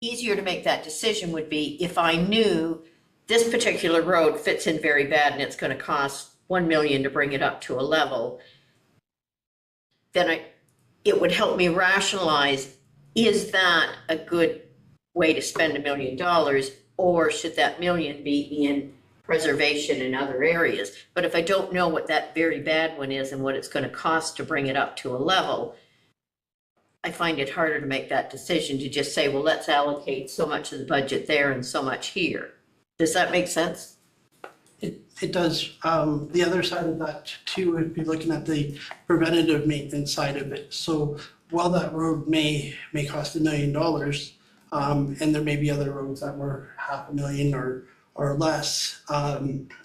to make that decision would be if I knew this particular road fits in very bad and it's going to cost $1 million to bring it up to a level, then it would help me rationalize, is that a good way to spend $1 million, or should that $1 million be in preservation in other areas? But if I don't know what that very bad one is and what it's going to cost to bring it up to a level, I find it harder to make that decision to just say, well, let's allocate so much of the budget there and so much here. Does that make sense?
It does. The other side of that too would be looking at the preventative maintenance side of it. So while that road may cost $1 million, and there may be other roads that were $500,000 or less,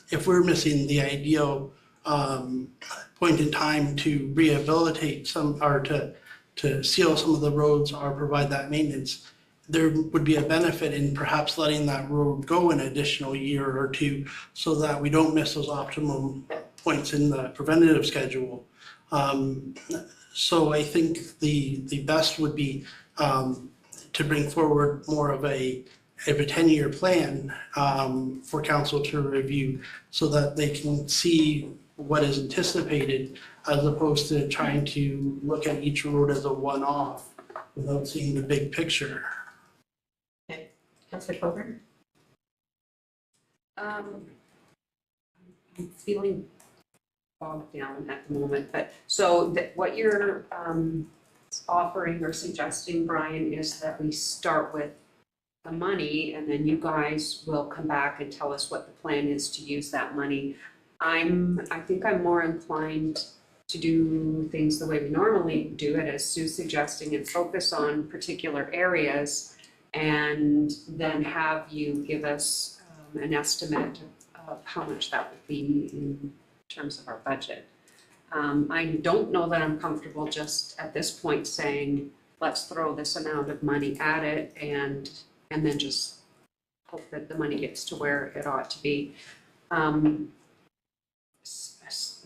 if we're missing the ideal point in time to rehabilitate some, or to seal some of the roads or provide that maintenance, there would be a benefit in perhaps letting that road go an additional year or two, so that we don't miss those optimum points in the preventative schedule. So I think the best would be to bring forward more of a 10-year plan for council to review, so that they can see what is anticipated, as opposed to trying to look at each road as a one-off without seeing the big picture.
Okay, Councillor Coburn?
I'm feeling bogged down at the moment, but so what you're offering or suggesting, Brian, is that we start with the money, and then you guys will come back and tell us what the plan is to use that money. I think I'm more inclined to do things the way we normally do it, as Sue's suggesting, and focus on particular areas, and then have you give us an estimate of how much that would be in terms of our budget. I don't know that I'm comfortable just at this point saying, let's throw this amount of money at it and then just hope that the money gets to where it ought to be.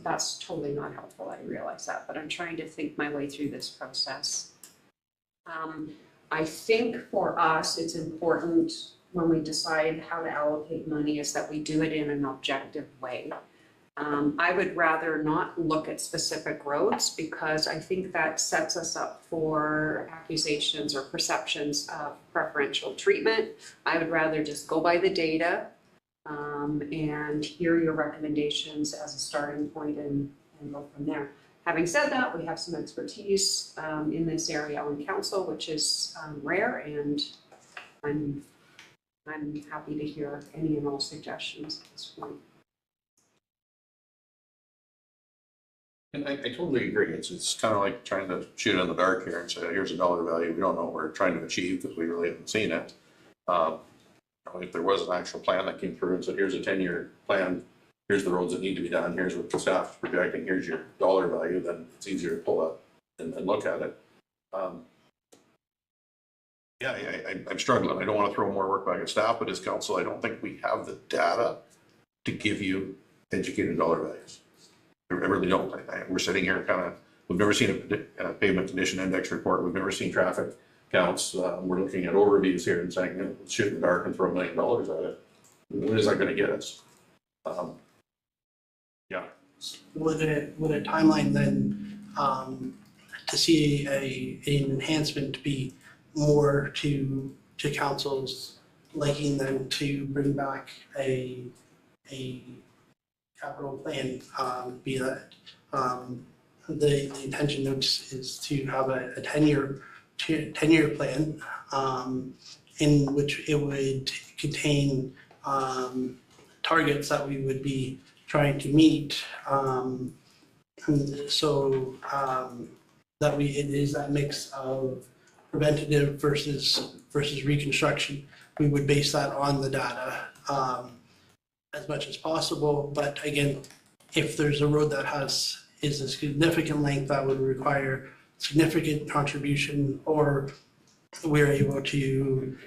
That's totally not helpful, I realize that, but I'm trying to think my way through this process. I think for us, it's important when we decide how to allocate money is that we do it in an objective way. I would rather not look at specific roads, because I think that sets us up for accusations or perceptions of preferential treatment. I would rather just go by the data and hear your recommendations as a starting point and go from there. Having said that, we have some expertise in this area on council, which is rare, and I'm happy to hear any and all suggestions at this point.
And I totally agree. It's kind of like trying to shoot in the dark here and say, here's a dollar value. We don't know what we're trying to achieve because we really haven't seen it. If there was an actual plan that came through and said, here's a 10-year plan, here's the roads that need to be done, here's what the staff is projecting, here's your dollar value, then it's easier to pull up and look at it. I'm struggling. I don't want to throw more work back at staff, but as council, I don't think we have the data to give you educated dollar values. I really don't. We're sitting here we've never seen a pavement condition index report. We've never seen traffic counts. We're looking at overviews here and saying, let's shoot in the dark and throw $1 million at it. What is that going to get us?
Would a timeline then to see an enhancement be more to council's liking them to bring back a capital plan, be that, the intention is to have a 10-year plan, in which it would contain, targets that we would be trying to meet, and so, it is that mix of preventative versus reconstruction. We would base that on the data, as much as possible, but again, if there's a road that is a significant length that would require significant contribution, or we're able to,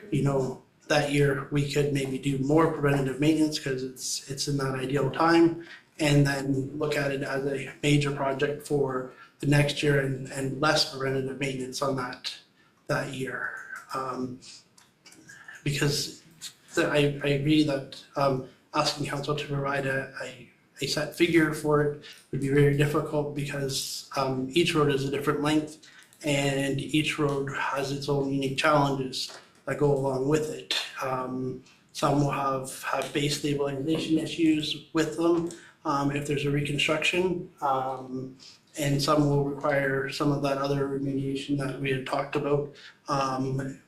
that year, we could maybe do more preventative maintenance because it's in that ideal time, and then look at it as a major project for the next year and less preventative maintenance on that year. Because I agree that, asking council to provide a set figure for it would be very difficult because, each road is a different length and each road has its own unique challenges that go along with it. Some will have base stabilization issues with them, if there's a reconstruction. And some will require some of that other remediation that we had talked about,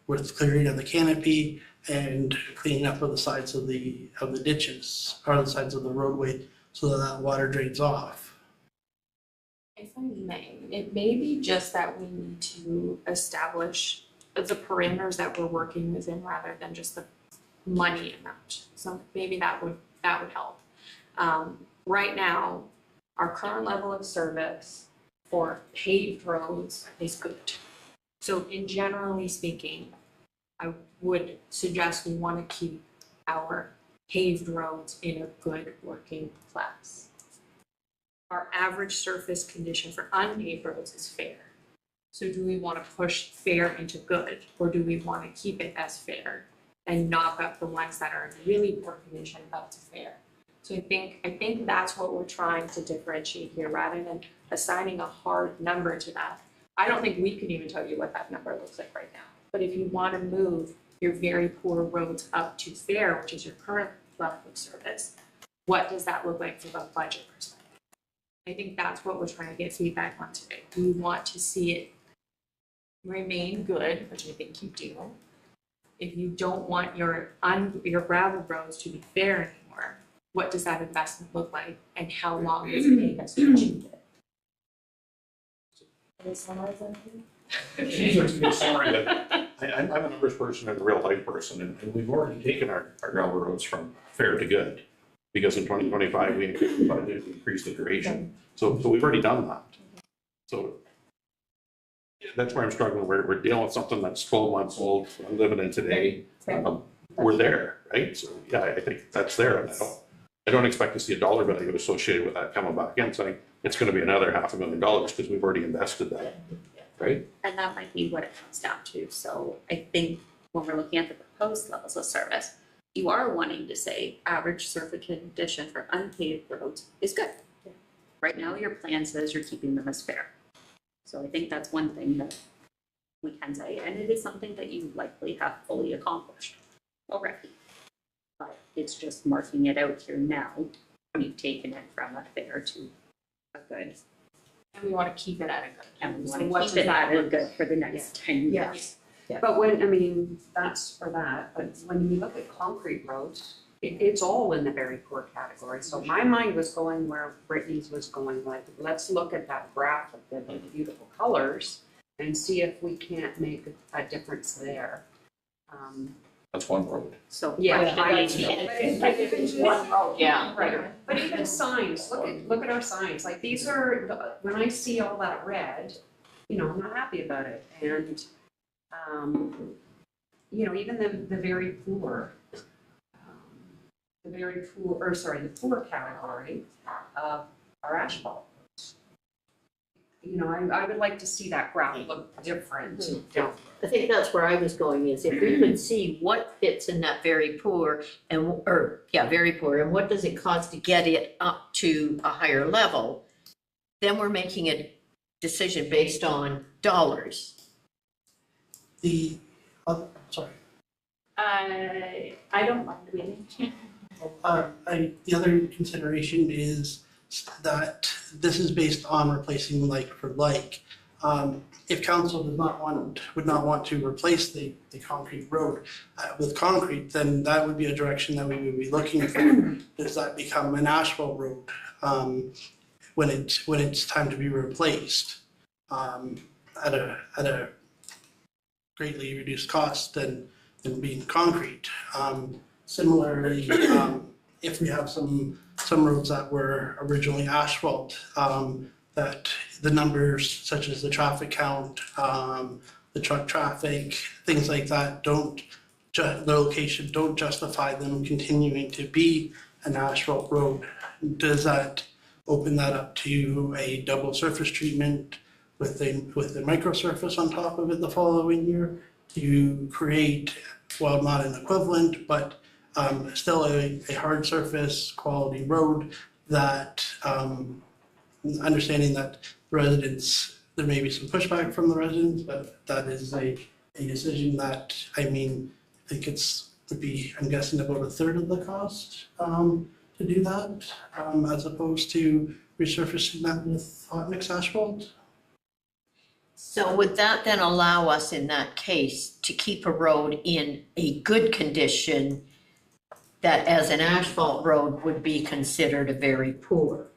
with clearing of the canopy and cleaning up of the sides of the ditches, or the sides of the roadway, so that water drains off.
If I may, it may be just that we need to establish the parameters that we're working within rather than just the money amount. So maybe that would help. Right now, our current level of service for paved roads is good. So in generally speaking, I would suggest we want to keep our paved roads in a good working class. Our average surface condition for unpaved roads is fair. So do we want to push fair into good, or do we want to keep it as fair and knock up the ones that are in really poor condition up to fair? So I think that's what we're trying to differentiate here, rather than assigning a hard number to that. I don't think we can even tell you what that number looks like right now. But if you want to move your very poor roads up to fair, which is your current level of service, what does that look like from a budget perspective? I think that's what we're trying to get feedback on today. We want to see it remain good, which I think you do. If you don't want your gravel roads to be fair anymore, what does that investment look like, and how long does it take us to achieve it?
Sorry, that I'm a numbers person and a real life person, and we've already taken our gravel roads from fair to good. Because in 2025, we increased the budget, increased the duration. So we've already done that. So that's where I'm struggling. We're dealing with something that's 12 months old, I'm living in today. We're there, right? So yeah, I think that's there. And I don't expect to see a dollar value associated with that coming back in, saying it's going to be another $500,000 because we've already invested that, right?
And that might be what it comes down to. So I think when we're looking at the proposed levels of service, you are wanting to say average surface condition for unpaved roads is good.
Yeah.
Right now, your plan says you're keeping them as fair. So I think that's one thing that we can say, and it is something that you likely have fully accomplished already. But it's just marking it out here now. We've taken it from a fair to a good,
And we want to keep it at a good.
and we
So
want
what
to keep
does
it
that
at a
look
good for the next 10
Yeah.
years.
But that's for that, but when you look at concrete roads, it's all in the very poor category. So my mind was going where Brittany's was going, like, let's look at that graph of the beautiful colors and see if we can't make a difference there.
That's one road.
So.
Yeah,
right,
I
right.
mean, but even just-
Yeah.
Right, but even signs, look at our signs, like these are, when I see all that red, I'm not happy about it, and even the very poor, the poor category of our asphalt. I would like to see that graph look different.
I think that's where I was going, is if we could see what fits in that very poor very poor, and what does it cost to get it up to a higher level, then we're making a decision based on dollars.
Sorry.
I don't mind waiting.
The other consideration is that this is based on replacing like for like. If council would not want to replace the concrete road with concrete, then that would be a direction that we would be looking for. Does that become an asphalt road, when it's time to be replaced, at a greatly reduced cost than being concrete. Similarly, if we have some roads that were originally asphalt, that the numbers such as the traffic count, the truck traffic, things like that the location don't justify them continuing to be an asphalt road. Does that open that up to a double surface treatment with a microsurface on top of it the following year to create, well, not an equivalent, but still a hard surface quality road that, understanding that residents, there may be some pushback from the residents, but that is a decision that, I think would be, I'm guessing, about a third of the cost to do that, as opposed to resurfacing that with hot mix asphalt.
So would that then allow us in that case to keep a road in a good condition that as an asphalt road would be considered a very poor?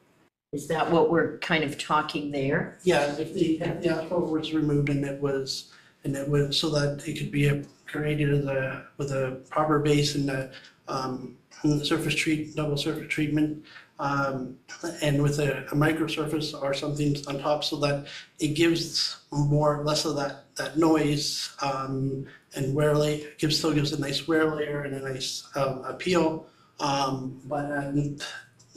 Is that what we're kind of talking there?
Yeah, if the asphalt was removed and it was so that it could be created with a proper base and the double surface treatment, and with a microsurface or something on top so that it gives less of that noise, and still gives a nice wear layer and a nice appeal, but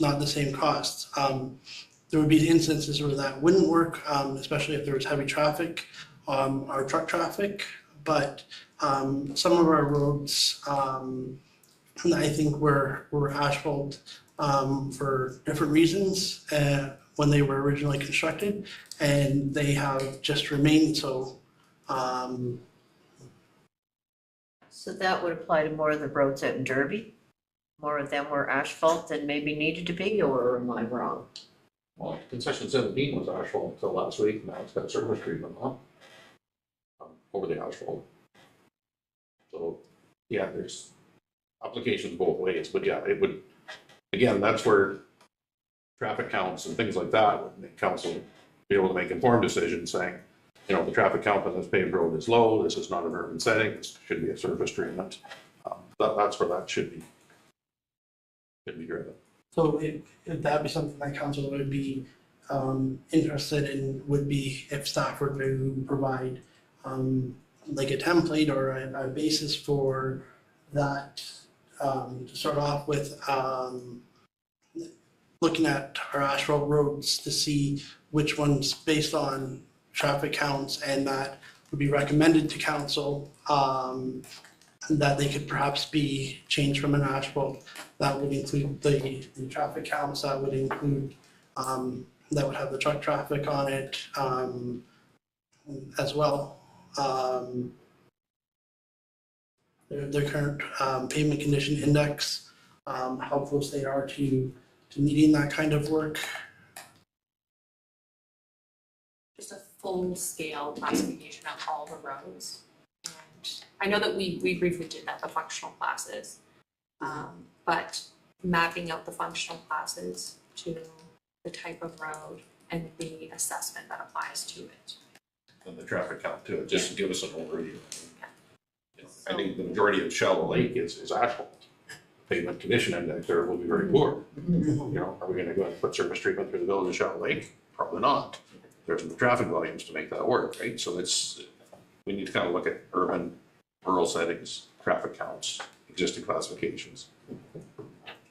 not the same cost. There would be instances where that wouldn't work, especially if there was heavy traffic, or truck traffic, but some of our roads, I think were asphalt for different reasons when they were originally constructed, and they have just remained so.
So that would apply to more of the roads out in Derby? More of them were asphalt than maybe needed to be, or am I wrong?
Well, concession 17 was asphalt until last week, now it's got surface treatment on over the asphalt. So, yeah, there's applications both ways, but yeah, it would, again, that's where traffic counts and things like that would make council be able to make informed decisions saying, the traffic count on this paved road is low, this is not an urban setting, this should be a surface treatment. That's where that should be driven.
So if that'd be something that council would be interested in, would be if staff were to provide like a template or a basis for that, to start off with, looking at our asphalt roads to see which ones based on traffic counts and that would be recommended to council, that they could perhaps be changed from an asphalt. That would include the traffic counts, that would include, that would have the truck traffic on it, as well. Their current pavement condition index, how close they are to meeting that kind of work.
Just a full-scale classification of all the roads. And I know that we briefly did that, the functional classes. But mapping out the functional classes to the type of road and the assessment that applies to it.
And the traffic count too, just to give us an overview. I think the majority of Shallow Lake is asphalt. Pavement condition index there will be very poor. Are we gonna go and put surface treatment through the village of Shallow Lake? Probably not. There's the traffic volumes to make that work, right? So we need to kind of look at urban, rural settings, traffic counts, existing classifications.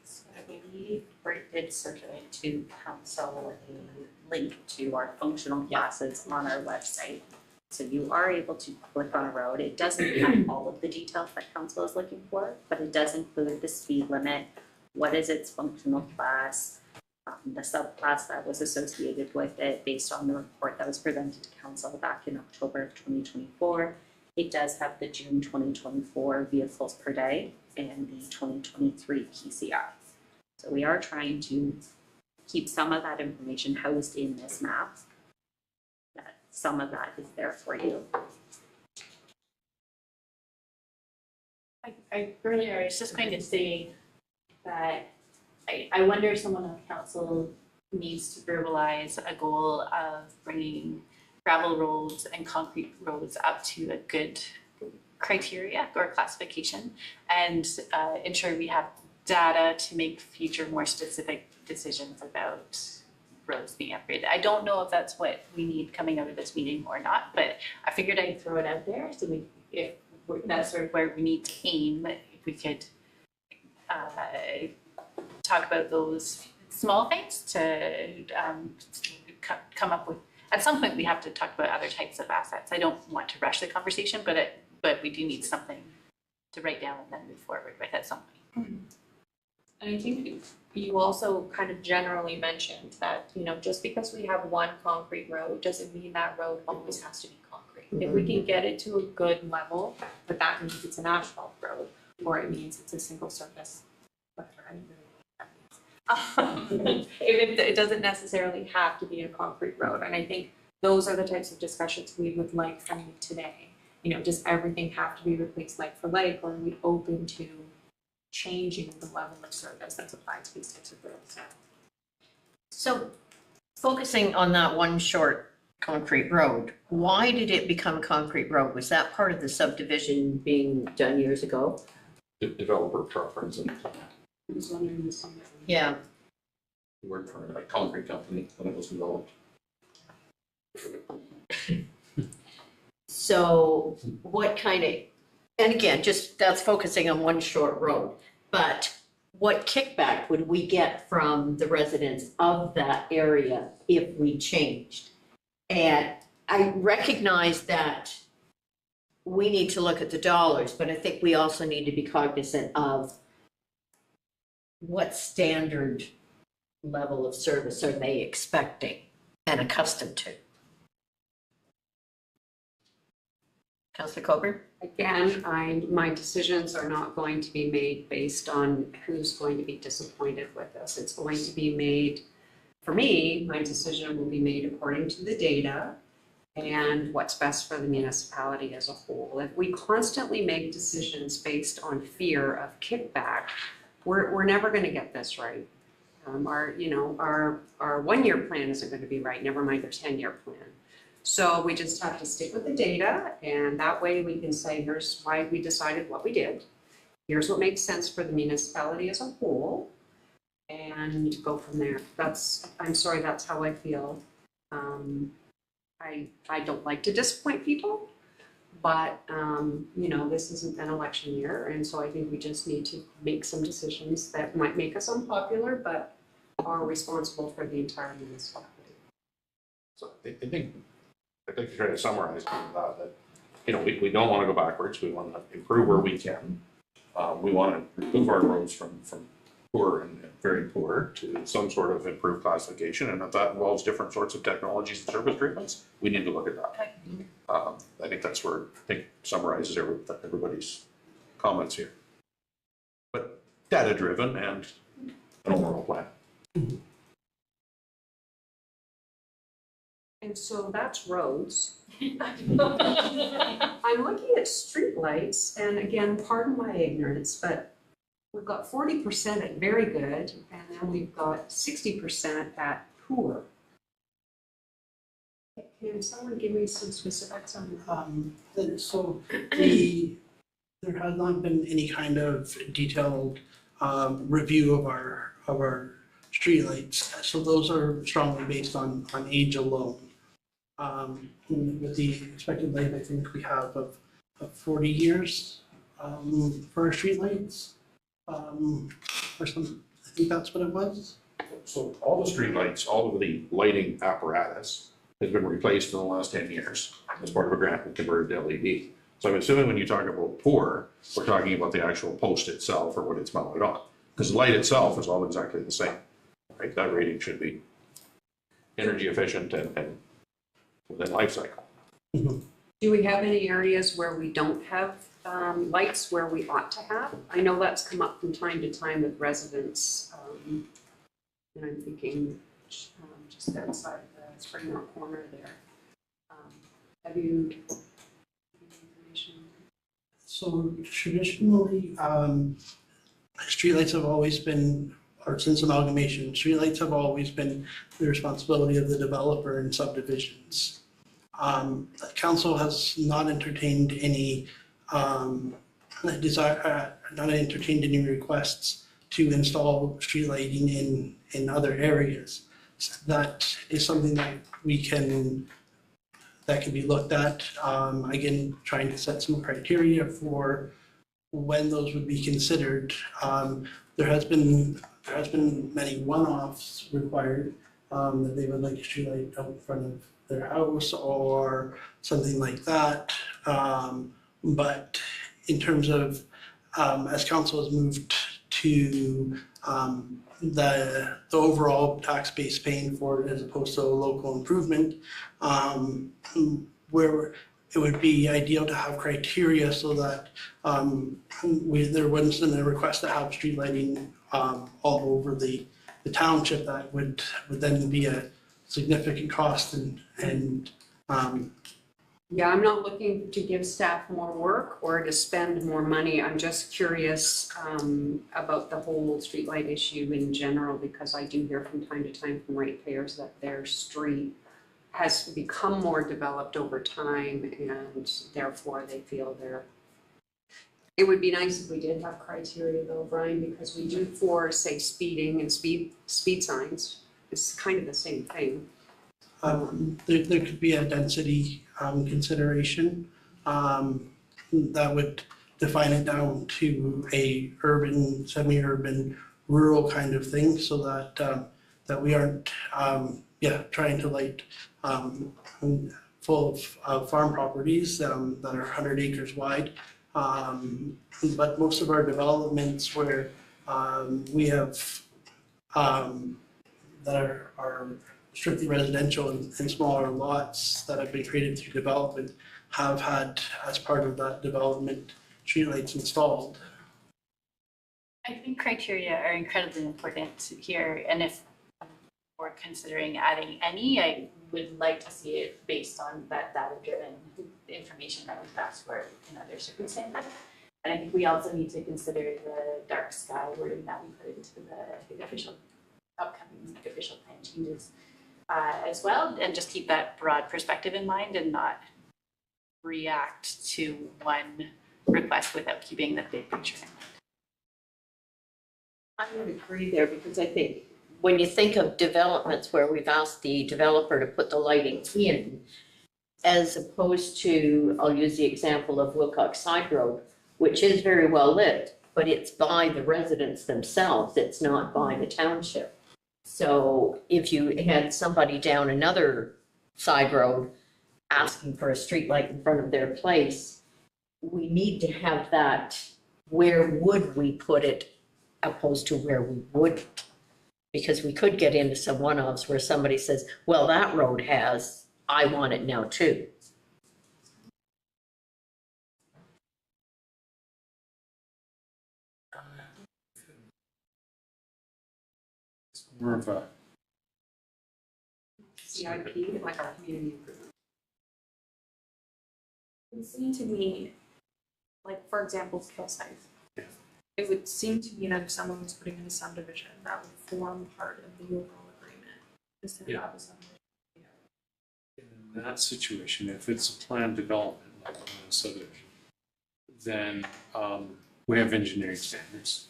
So I believe Brit did circulate to council a link to our functional classes on our website. So you are able to click on a road. It doesn't have all of the details that council is looking for, but it does include the speed limit, what is its functional class, the subclass that was associated with it based on the report that was presented to council back in October of 2024. It does have the June 2024 vehicles per day and the 2023 PCI. So we are trying to keep some of that information housed in this map. That some of that is there for you.
Earlier, I was just going to say that I wonder if someone on council needs to verbalize a goal of bringing gravel roads and concrete roads up to a good criteria or classification, and ensure we have data to make future more specific decisions about roads being upgraded. I don't know if that's what we need coming out of this meeting or not, but I figured I'd throw it out there, so that's sort of where we need to aim, if we could talk about those small things to come up with, at some point we have to talk about other types of assets. I don't want to rush the conversation, but we do need something to write down and then move forward with at some point.
And I think you also kind of generally mentioned that, just because we have one concrete road doesn't mean that road always has to be concrete. If we can get it to a good level, but that means it's an asphalt road, or it means it's a single surface, whatever, I don't really know what that means. It doesn't necessarily have to be a concrete road, and I think those are the types of discussions we would like from you today. Does everything have to be replaced like for like, or are we open to changing the level of service that's applied to these types of roads?
So focusing on that one short concrete road, why did it become a concrete road? Was that part of the subdivision being done years ago?
Developer preference, and
I was wondering the same.
Yeah.
we worked for a concrete company when it was developed.
So what kind of, and again, just that's focusing on one short road, but what kickback would we get from the residents of that area if we changed? And I recognize that we need to look at the dollars, but I think we also need to be cognizant of what standard level of service are they expecting and accustomed to? Councillor Coburn?
Again, my decisions are not going to be made based on who's going to be disappointed with us. It's going to be made, for me, my decision will be made according to the data and what's best for the municipality as a whole. If we constantly make decisions based on fear of kickback, we're never going to get this right. Our 1 year plan isn't going to be right, never mind their 10-year plan. So we just have to stick with the data, and that way we can say, here's why we decided what we did. Here's what makes sense for the municipality as a whole, and go from there. I'm sorry, that's how I feel. I don't like to disappoint people, but this isn't an election year, and so I think we just need to make some decisions that might make us unpopular, but are responsible for the entire municipality.
So I think you're trying to summarize that, we don't want to go backwards. We want to improve where we can. We want to remove our roads from poor and very poor to some sort of improved classification. And if that involves different sorts of technologies and service treatments, we need to look at that. I think that's where summarizes everybody's comments here. But data driven and an overall plan.
And so that's roads. I'm looking at streetlights, and again, pardon my ignorance, but we've got 40% at very good, and then we've got 60% at poor. Can someone give me some specifics on that?
So there has not been any kind of detailed review of our streetlights. So those are strongly based on age alone. With the expected life, I think we have of 40 years for our streetlights. Or some, I think that's what it was.
So all the streetlights, all of the lighting apparatus has been replaced in the last 10 years as part of a grant and converted to LED. So I'm assuming when you talk about poor, we're talking about the actual post itself or what it's mounted on. Because the light itself is all exactly the same, right? That rating should be energy efficient and within life cycle.
Mhm.
Do we have any areas where we don't have lights where we ought to have? I know that's come up from time to time with residents. And I'm thinking just outside the Spring Rock corner there. Have you information?
So traditionally, streetlights have always been, or since amalgamation, streetlights have always been the responsibility of the developer in subdivisions. The council has not entertained any not entertained any requests to install street lighting in other areas. So that is something that that can be looked at. Again, trying to set some criteria for when those would be considered. There has been many one-offs required, that they would like a street light out in front of their house or something like that. But in terms of, as council has moved to the overall tax base paying for it as opposed to a local improvement, where it would be ideal to have criteria so that there wasn't a request to have street lighting all over the township. That would then be a significant cost and
Yeah, I'm not looking to give staff more work or to spend more money. I'm just curious about the whole streetlight issue in general, because I do hear from time to time from ratepayers that their street has become more developed over time, and therefore they feel it would be nice if we did have criteria though, Brian, because we do for, say, speeding and speed signs. It's kind of the same thing.
there could be a density consideration that would define it down to a urban, semi-urban, rural kind of thing, so that we aren't trying to light full of farm properties that are 100 acres wide. But most of our developments where we have that are strictly residential and smaller lots that have been created through development have had, as part of that development, streetlights installed.
I think criteria are incredibly important here, and if we're considering adding any, I would like to see it based on that data-driven information that we've asked for in other circumstances. And I think we also need to consider the dark sky wording that we put into the upcoming official plan changes as well, and just keep that broad perspective in mind and not react to one request without keeping the big picture in mind.
I would agree there, because I think when you think of developments where we've asked the developer to put the lighting in, as opposed to, I'll use the example of Wilcox Side Road, which is very well lit, but it's by the residents themselves, it's not by the township. So if you had somebody down another side road asking for a street light in front of their place, we need to have that, where would we put it opposed to where we wouldn't? Because we could get into some one-offs where somebody says, well, that road has, I want it now too.
More of a,
CIP, like our community improvement.
It would seem to me, like, for example, Hillside.
Yeah.
It would seem to me that if someone was putting in a subdivision, that would form part of the overall agreement, is to
Yeah.
have a subdivision.
in that situation, if it's a planned development, like on a subdivision, then we have engineering standards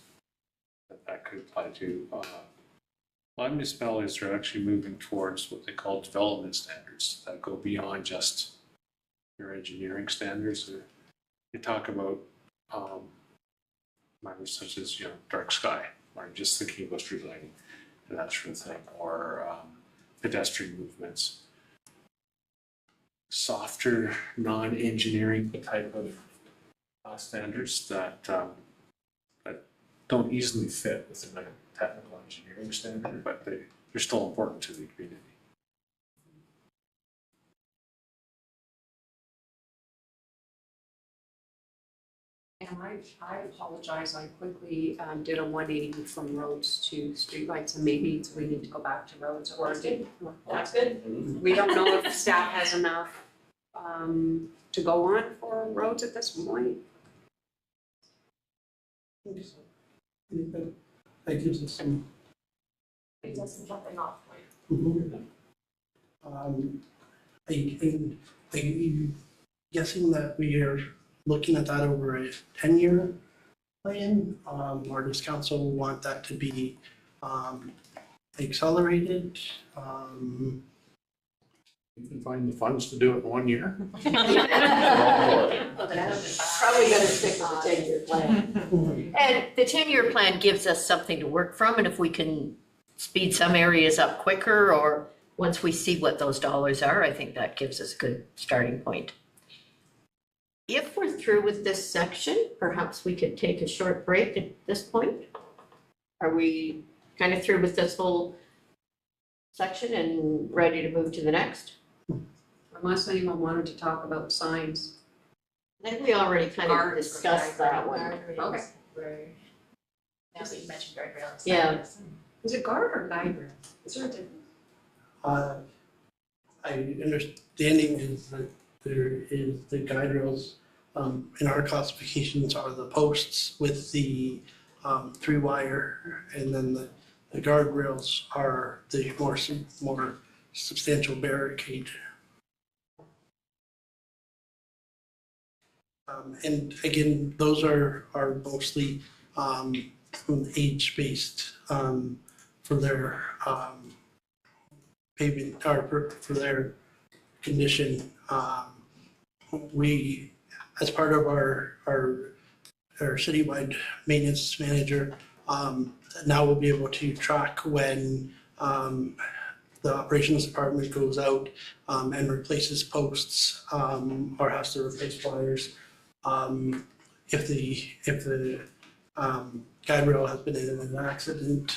that could apply to. A lot of municipalities are actually moving towards what they call development standards that go beyond just your engineering standards. They talk about matters such as, dark sky, or just thinking about street lighting and that sort of thing, or pedestrian movements. Softer, non-engineering type of standards that don't easily fit within a technical engineering standard, but they're still important to the community.
And I apologize, I quickly did a 180 from roads to streetlights, and maybe we need to go back to roads or.
That's good.
We don't know if staff has enough to go on for roads at this point.
I think so. That gives us some.
Just jumping off point.
Mhm. Are you guessing that we are looking at that over a 10-year plan? Or does council want that to be accelerated?
You can find the funds to do it in 1 year.
Probably gonna stick with the 10-year plan. And the 10-year plan gives us something to work from, and if we can speed some areas up quicker, or once we see what those dollars are, I think that gives us a good starting point. If we're through with this section, perhaps we could take a short break at this point. Are we kind of through with this whole section and ready to move to the next?
Unless anyone wanted to talk about signs.
I think we already kind of
Guardrails.
discussed that one.
Okay.
Now that you mentioned guardrails.
Yeah.
Is it guard or guide rail? Is there a difference?
I understanding is that there is the guide rails, in our classifications are the posts with the 3-wire, and then the guardrails are the more substantial barricade. And again, those are mostly age-based for their pavement, or for their condition. We, as part of our citywide maintenance manager, now we'll be able to track when the operations department goes out and replaces posts or has to replace wires. If the guide rail has been in an accident.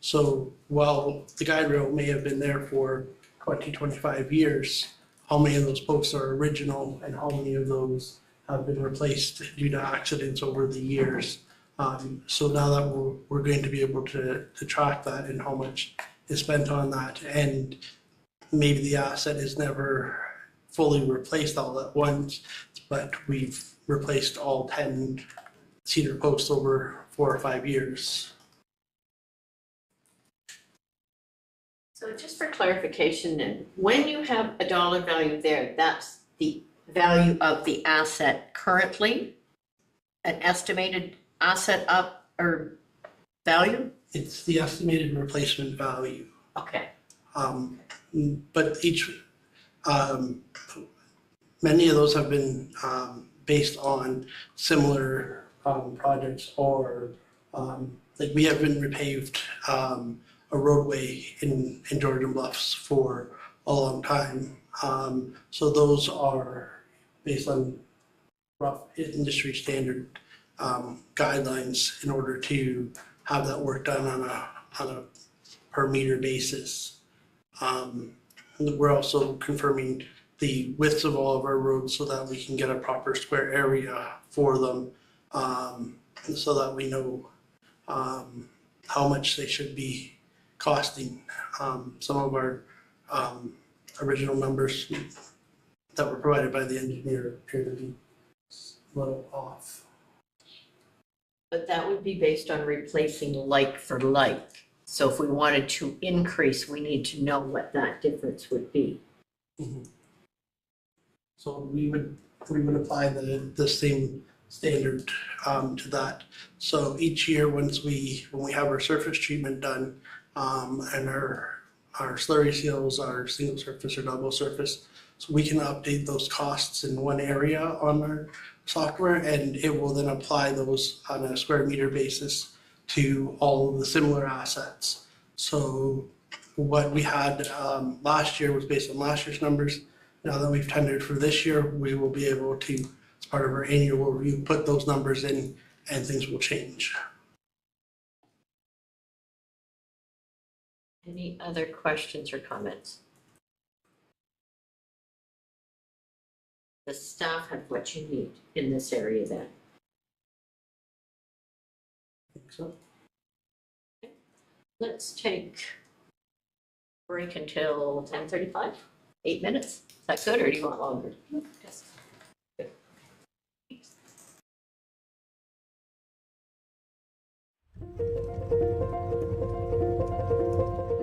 So while the guide rail may have been there for 20, 25 years, how many of those posts are original and how many of those have been replaced due to accidents over the years? So now that we're going to be able to track that and how much is spent on that, and maybe the asset is never fully replaced all at once, but we've replaced all 10 cedar posts over 4 or 5 years.
So just for clarification then, when you have a dollar value there, that's the value of the asset currently? An estimated asset up or value?
It's the estimated replacement value.
Okay.
But many of those have been based on similar projects, or like we have been repaved a roadway in Georgian Bluffs for a long time. So those are based on rough industry standard guidelines in order to have that work done on a per meter basis. We're also confirming the widths of all of our roads so that we can get a proper square area for them, so that we know how much they should be costing. Some of our original numbers that were provided by the engineer appear to be a little off.
But that would be based on replacing like for like. So if we wanted to increase, we need to know what that difference would be.
Mhm. So we would apply the same standard to that. So each year, when we have our surface treatment done, and our slurry seals are single surface or double surface, so we can update those costs in one area on our software, and it will then apply those on a square meter basis to all of the similar assets. So what we had last year was based on last year's numbers. Now that we've tendered for this year, we will be able to, as part of our annual review, put those numbers in and things will change.
Any other questions or comments? The staff have what you need in this area then.
so.
Let's take break until 10:35, 8 minutes. Is that good, or do you want longer? Yes. Good.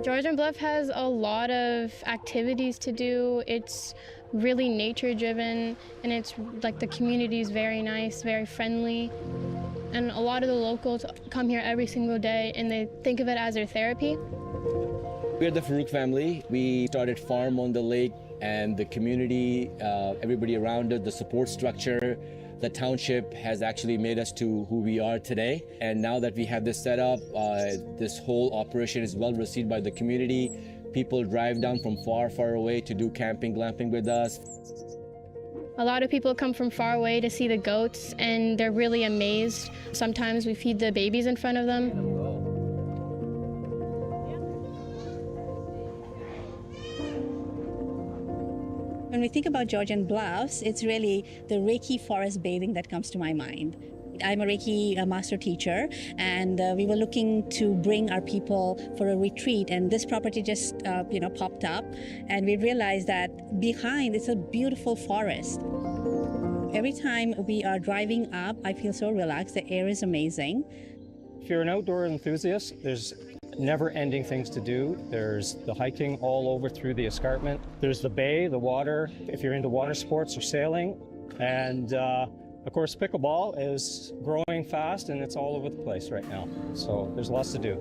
Georgian Bluff has a lot of activities to do. It's really nature driven, and it's like the community is very nice, very friendly. And a lot of the locals come here every single day and they think of it as their therapy.
We're the Farouk family. We started Farm on the Lake, and the community, everybody around it, the support structure, the township has actually made us to who we are today. And now that we have this set up, this whole operation is well received by the community. People drive down from far, far away to do camping, glamping with us.
A lot of people come from far away to see the goats, and they're really amazed. Sometimes we feed the babies in front of them.
When we think about Georgian Bluffs, it's really the Reiki forest bathing that comes to my mind. I'm a Reiki master teacher, and we were looking to bring our people for a retreat, and this property just popped up, and we realized that behind it's a beautiful forest. Every time we are driving up, I feel so relaxed. The air is amazing.
If you're an outdoor enthusiast, there's never-ending things to do. There's the hiking all over through the escarpment. There's the bay, the water, if you're into water sports or sailing. And of course, pickleball is growing fast and it's all over the place right now. So there's lots to do.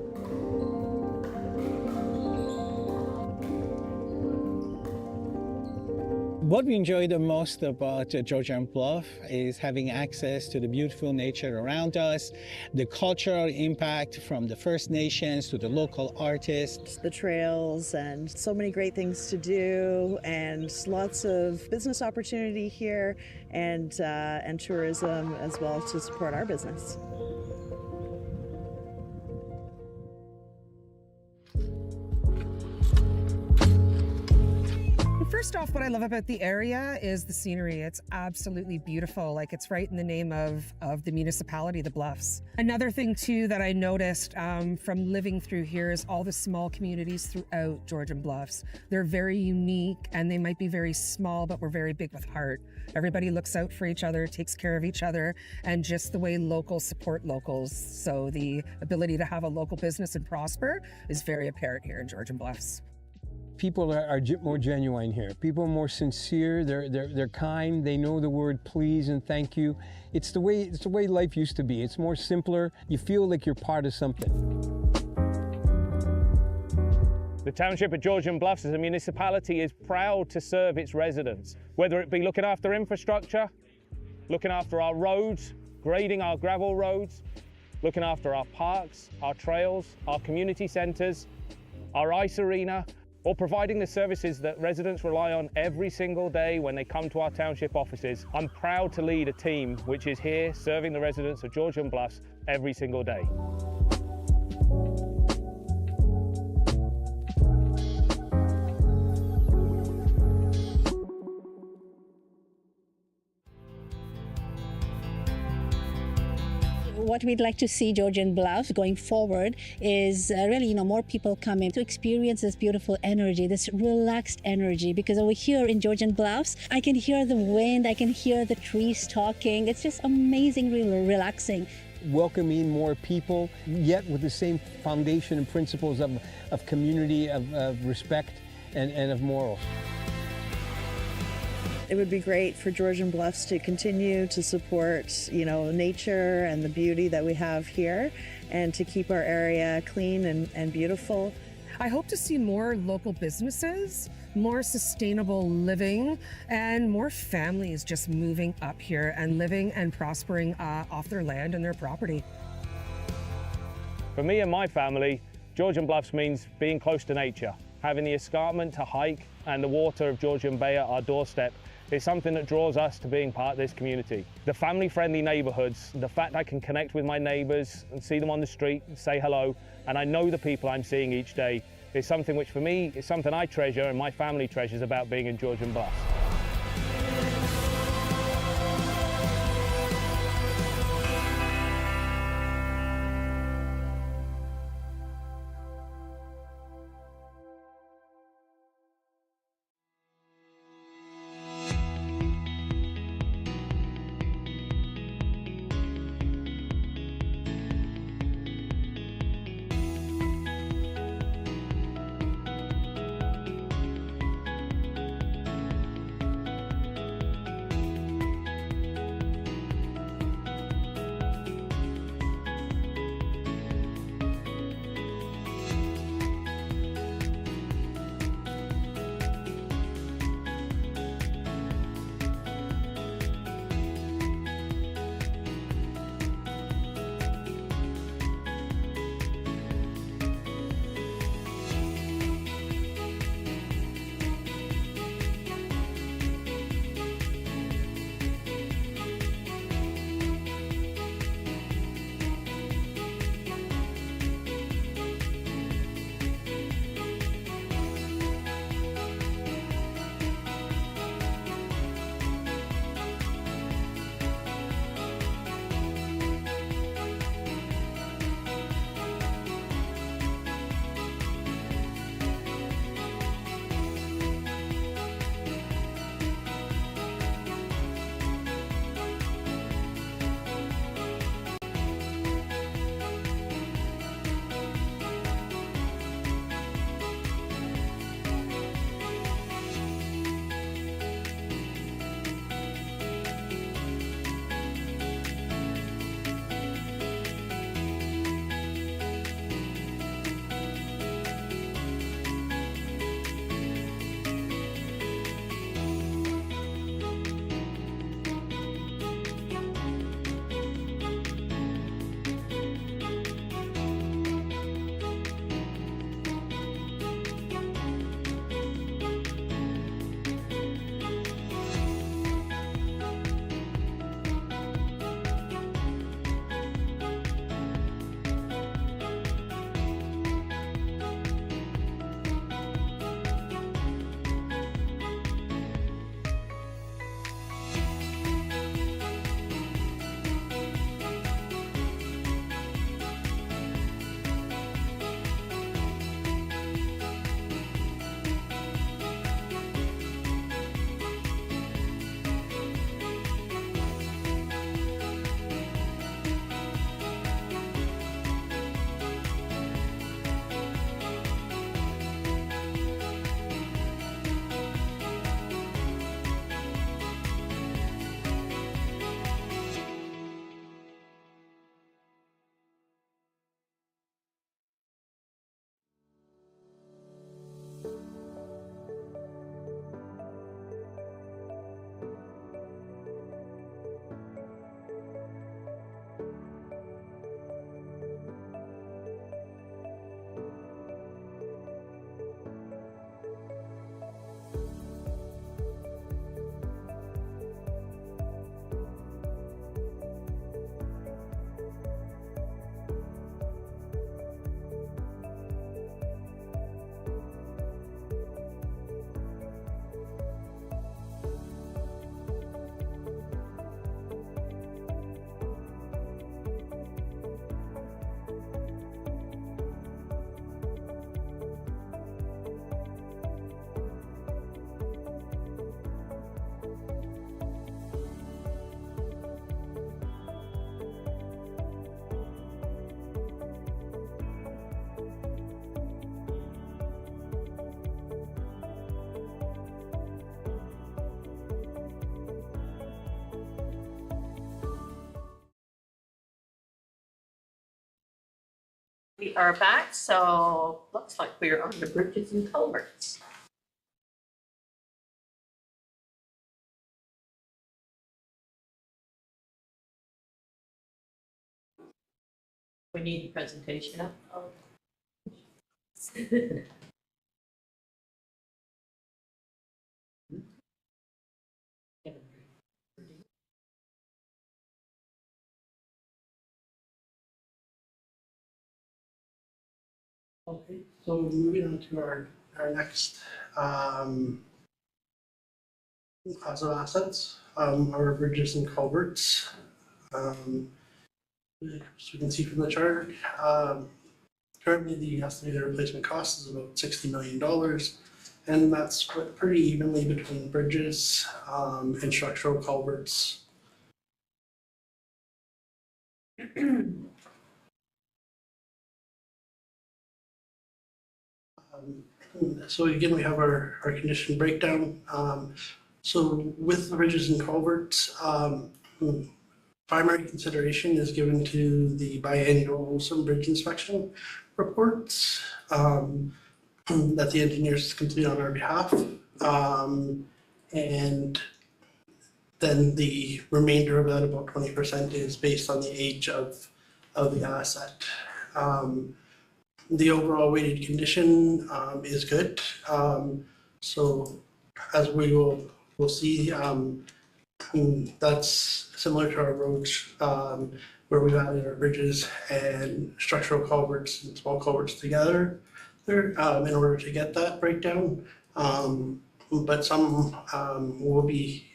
What we enjoy the most about Georgian Bluff is having access to the beautiful nature around us, the cultural impact from the First Nations to the local artists.
The trails and so many great things to do, and lots of business opportunity here, and tourism as well to support our business.
First off, what I love about the area is the scenery. It's absolutely beautiful. Like, it's right in the name of the municipality, the Bluffs. Another thing too that I noticed from living through here is all the small communities throughout Georgian Bluffs. They're very unique, and they might be very small, but we're very big with heart. Everybody looks out for each other, takes care of each other, and just the way locals support locals. So the ability to have a local business and prosper is very apparent here in Georgian Bluffs.
People are more genuine here. People are more sincere. They're kind. They know the word please and thank you. It's the way life used to be. It's more simpler. You feel like you're part of something.
The township of Georgian Bluffs as a municipality is proud to serve its residents, whether it be looking after infrastructure, looking after our roads, grading our gravel roads, looking after our parks, our trails, our community centres, our ice arena, or providing the services that residents rely on every single day when they come to our township offices. I'm proud to lead a team which is here serving the residents of Georgian Bluffs every single day.
What we'd like to see Georgian Bluffs going forward is really, more people coming to experience this beautiful energy, this relaxed energy, because over here in Georgian Bluffs, I can hear the wind, I can hear the trees talking. It's just amazingly relaxing.
Welcoming more people, yet with the same foundation and principles of community, of respect, and of morals.
It would be great for Georgian Bluffs to continue to support, nature and the beauty that we have here, and to keep our area clean and beautiful.
I hope to see more local businesses, more sustainable living, and more families just moving up here and living and prospering off their land and their property.
For me and my family, Georgian Bluffs means being close to nature. Having the escarpment to hike and the water of Georgian Bay at our doorstep is something that draws us to being part of this community. The family-friendly neighbourhoods, the fact I can connect with my neighbours and see them on the street and say hello, and I know the people I'm seeing each day, is something which for me is something I treasure and my family treasures about being in Georgian Bluffs.
We are back, so looks like we are on the bridges and culverts. We need the presentation up.
Okay, so moving on to our next class of assets, our bridges and culverts. As you can see from the chart, currently the estimated replacement cost is about $60 million, and that's split pretty evenly between bridges and structural culverts. So again, we have our condition breakdown. So with the bridges and culverts, primary consideration is given to the biannual OSIM bridge inspection reports that the engineers complete on our behalf. And then the remainder of that, about 20%, is based on the age of the asset. The overall weighted condition is good. So as we'll see, that's similar to our roads where we've added our bridges and structural culverts and small culverts together there in order to get that breakdown. But some will be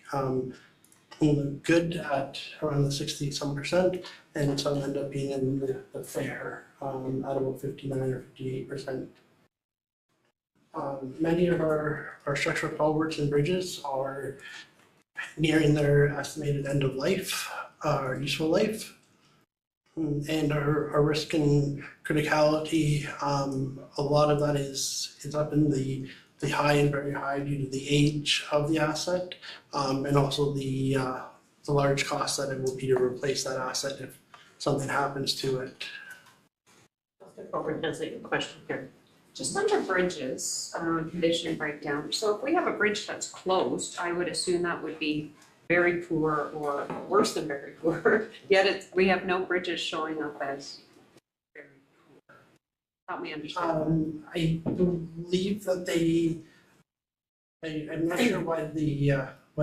good at around the 60-some%, and some end up being in the fair at about 59 or 58%. Many of our structural culverts and bridges are nearing their estimated end of life, useful life, and our risk and criticality, a lot of that is up in the high and very high due to the age of the asset, and also the large cost that it will be to replace that asset if something happens to it.
Over has a question here.
Just under bridges, condition breakdown, so if we have a bridge that's closed, I would assume that would be very poor or worse than very poor, yet we have no bridges showing up as very poor. Help me understand.
I believe that I'm not sure why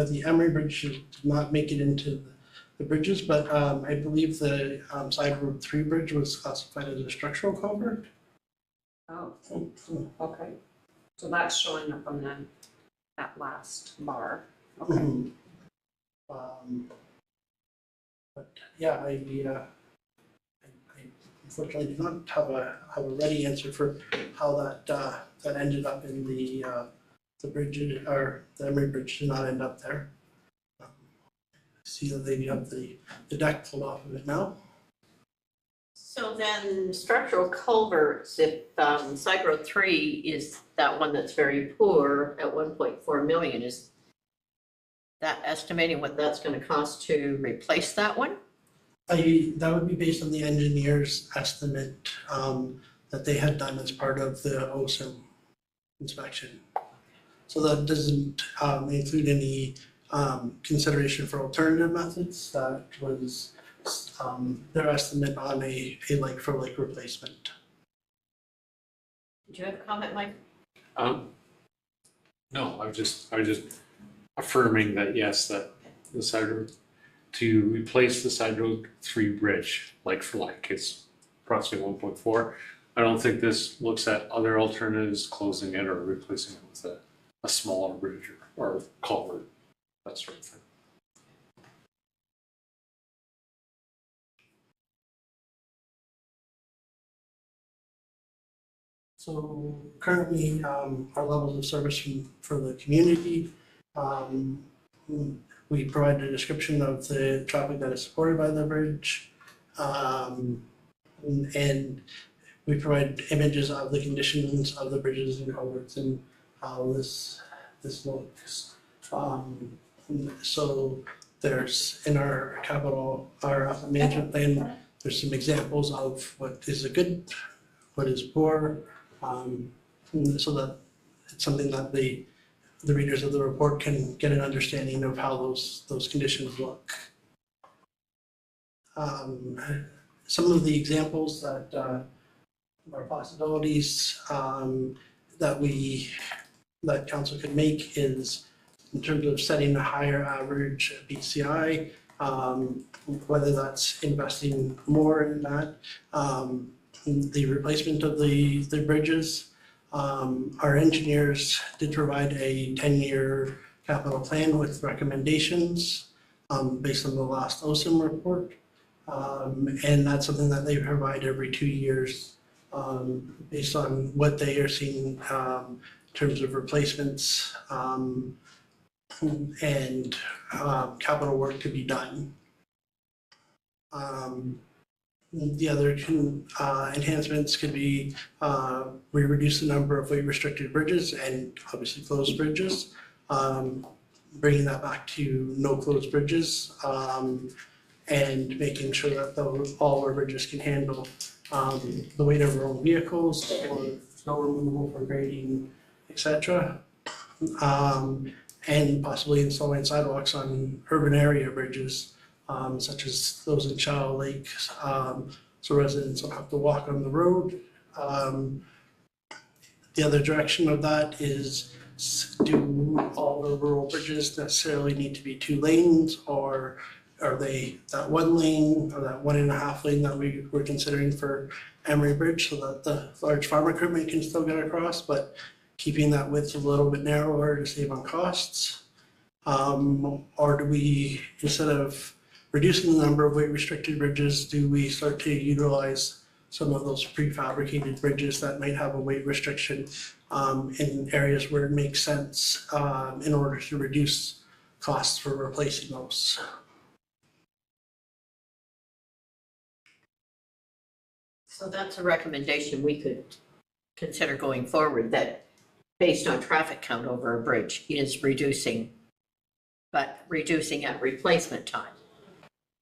the Emery Bridge did not make it into the bridges, but I believe the Side Road 3 bridge was classified as a structural culvert.
Oh, okay. So that's showing up on that last bar. Okay.
But yeah, I unfortunately do not have a ready answer for how that ended up in the bridge, or the Emery Bridge did not end up there. See that they have the deck pulled off of it now.
So then structural culverts, if Side Road 3 is that one that's very poor at 1.4 million, is that estimating what that's going to cost to replace that one?
That would be based on the engineer's estimate that they had done as part of the OSIM inspection. So that doesn't include any consideration for alternative methods. That was their estimate on a like-for-like replacement.
Did you have a comment, Mike?
No, I was just affirming that yes, that the Side Road, to replace the Side Road 3 bridge, like for like, it's approximately 1.4. I don't think this looks at other alternatives, closing it or replacing it with a smaller bridge or culvert, that sort of thing.
So currently, our levels of service for the community, we provide a description of the traffic that is supported by the bridge, and we provide images of the conditions of the bridges and culverts and how this looks. So there's in our asset management plan, there's some examples of what is a good what is poor, so that it's something that the readers of the report can get an understanding of how those conditions look. Some of the examples that are possibilities that council could make is in terms of setting a higher average BCI, whether that's investing more in that, the replacement of the bridges. Our engineers did provide a 10-year capital plan with recommendations based on the last OSIM report. And that's something that they provide every 2 years based on what they are seeing in terms of replacements and capital work to be done. The other enhancements could be we reduce the number of weight restricted bridges and obviously closed bridges, bringing that back to no closed bridges, and making sure that all our bridges can handle the weight of our own vehicles or snow removal for grading, etc. And possibly installing sidewalks on urban area bridges, such as those in Shallow Lake, so residents don't have to walk on the road. The other direction of that is, do all the rural bridges necessarily need to be 2 lanes, or are they that 1 lane or that 1.5 lane that we were considering for Emery Bridge, so that the large farm equipment can still get across, but keeping that width a little bit narrower to save on costs? Or do we, instead of reducing the number of weight restricted bridges, do we start to utilize some of those prefabricated bridges that might have a weight restriction in areas where it makes sense in order to reduce costs for replacing those?
So that's a recommendation we could consider going forward, that based on traffic count over a bridge is reducing, but reducing at replacement time.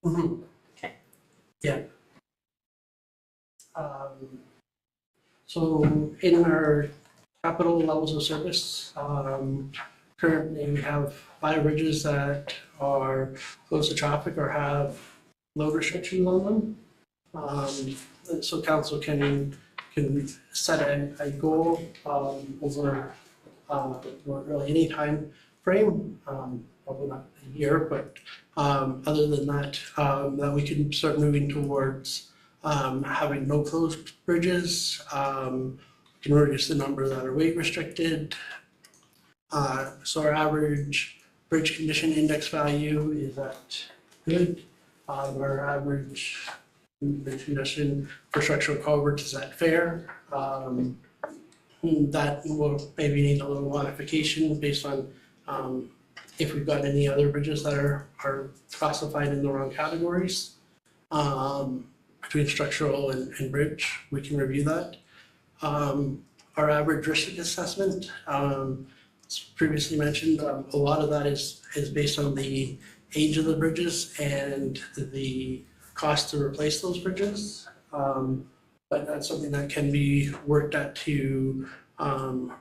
Mm-hmm.
Okay.
Yeah. So in our capital levels of service, currently we have 5 bridges that are closed to traffic or have load restrictions on them. So council can set a goal over really any time frame, probably not a year, but other than that, that we can start moving towards having no closed bridges, can reduce the number that are weight restricted. So our average bridge condition index value is at good. Our average bridge condition for structural culverts is at fair. That will maybe need a little modification based on if we've got any other bridges that are classified in the wrong categories. Between structural and bridge, we can review that. Our average risk assessment, as previously mentioned, a lot of that is based on the age of the bridges and the cost to replace those bridges. But that's something that can be worked at to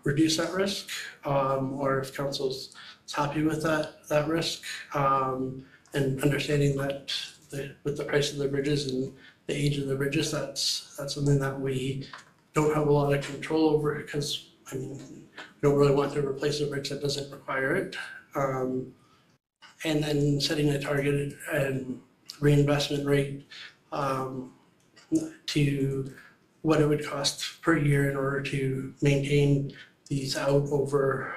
reduce that risk, or if council's happy with that risk, and understanding that with the price of the bridges and the age of the bridges, that's something that we don't have a lot of control over, because I mean, we don't really want to replace a bridge that doesn't require it. And then setting a targeted and reinvestment rate to what it would cost per year in order to maintain these out over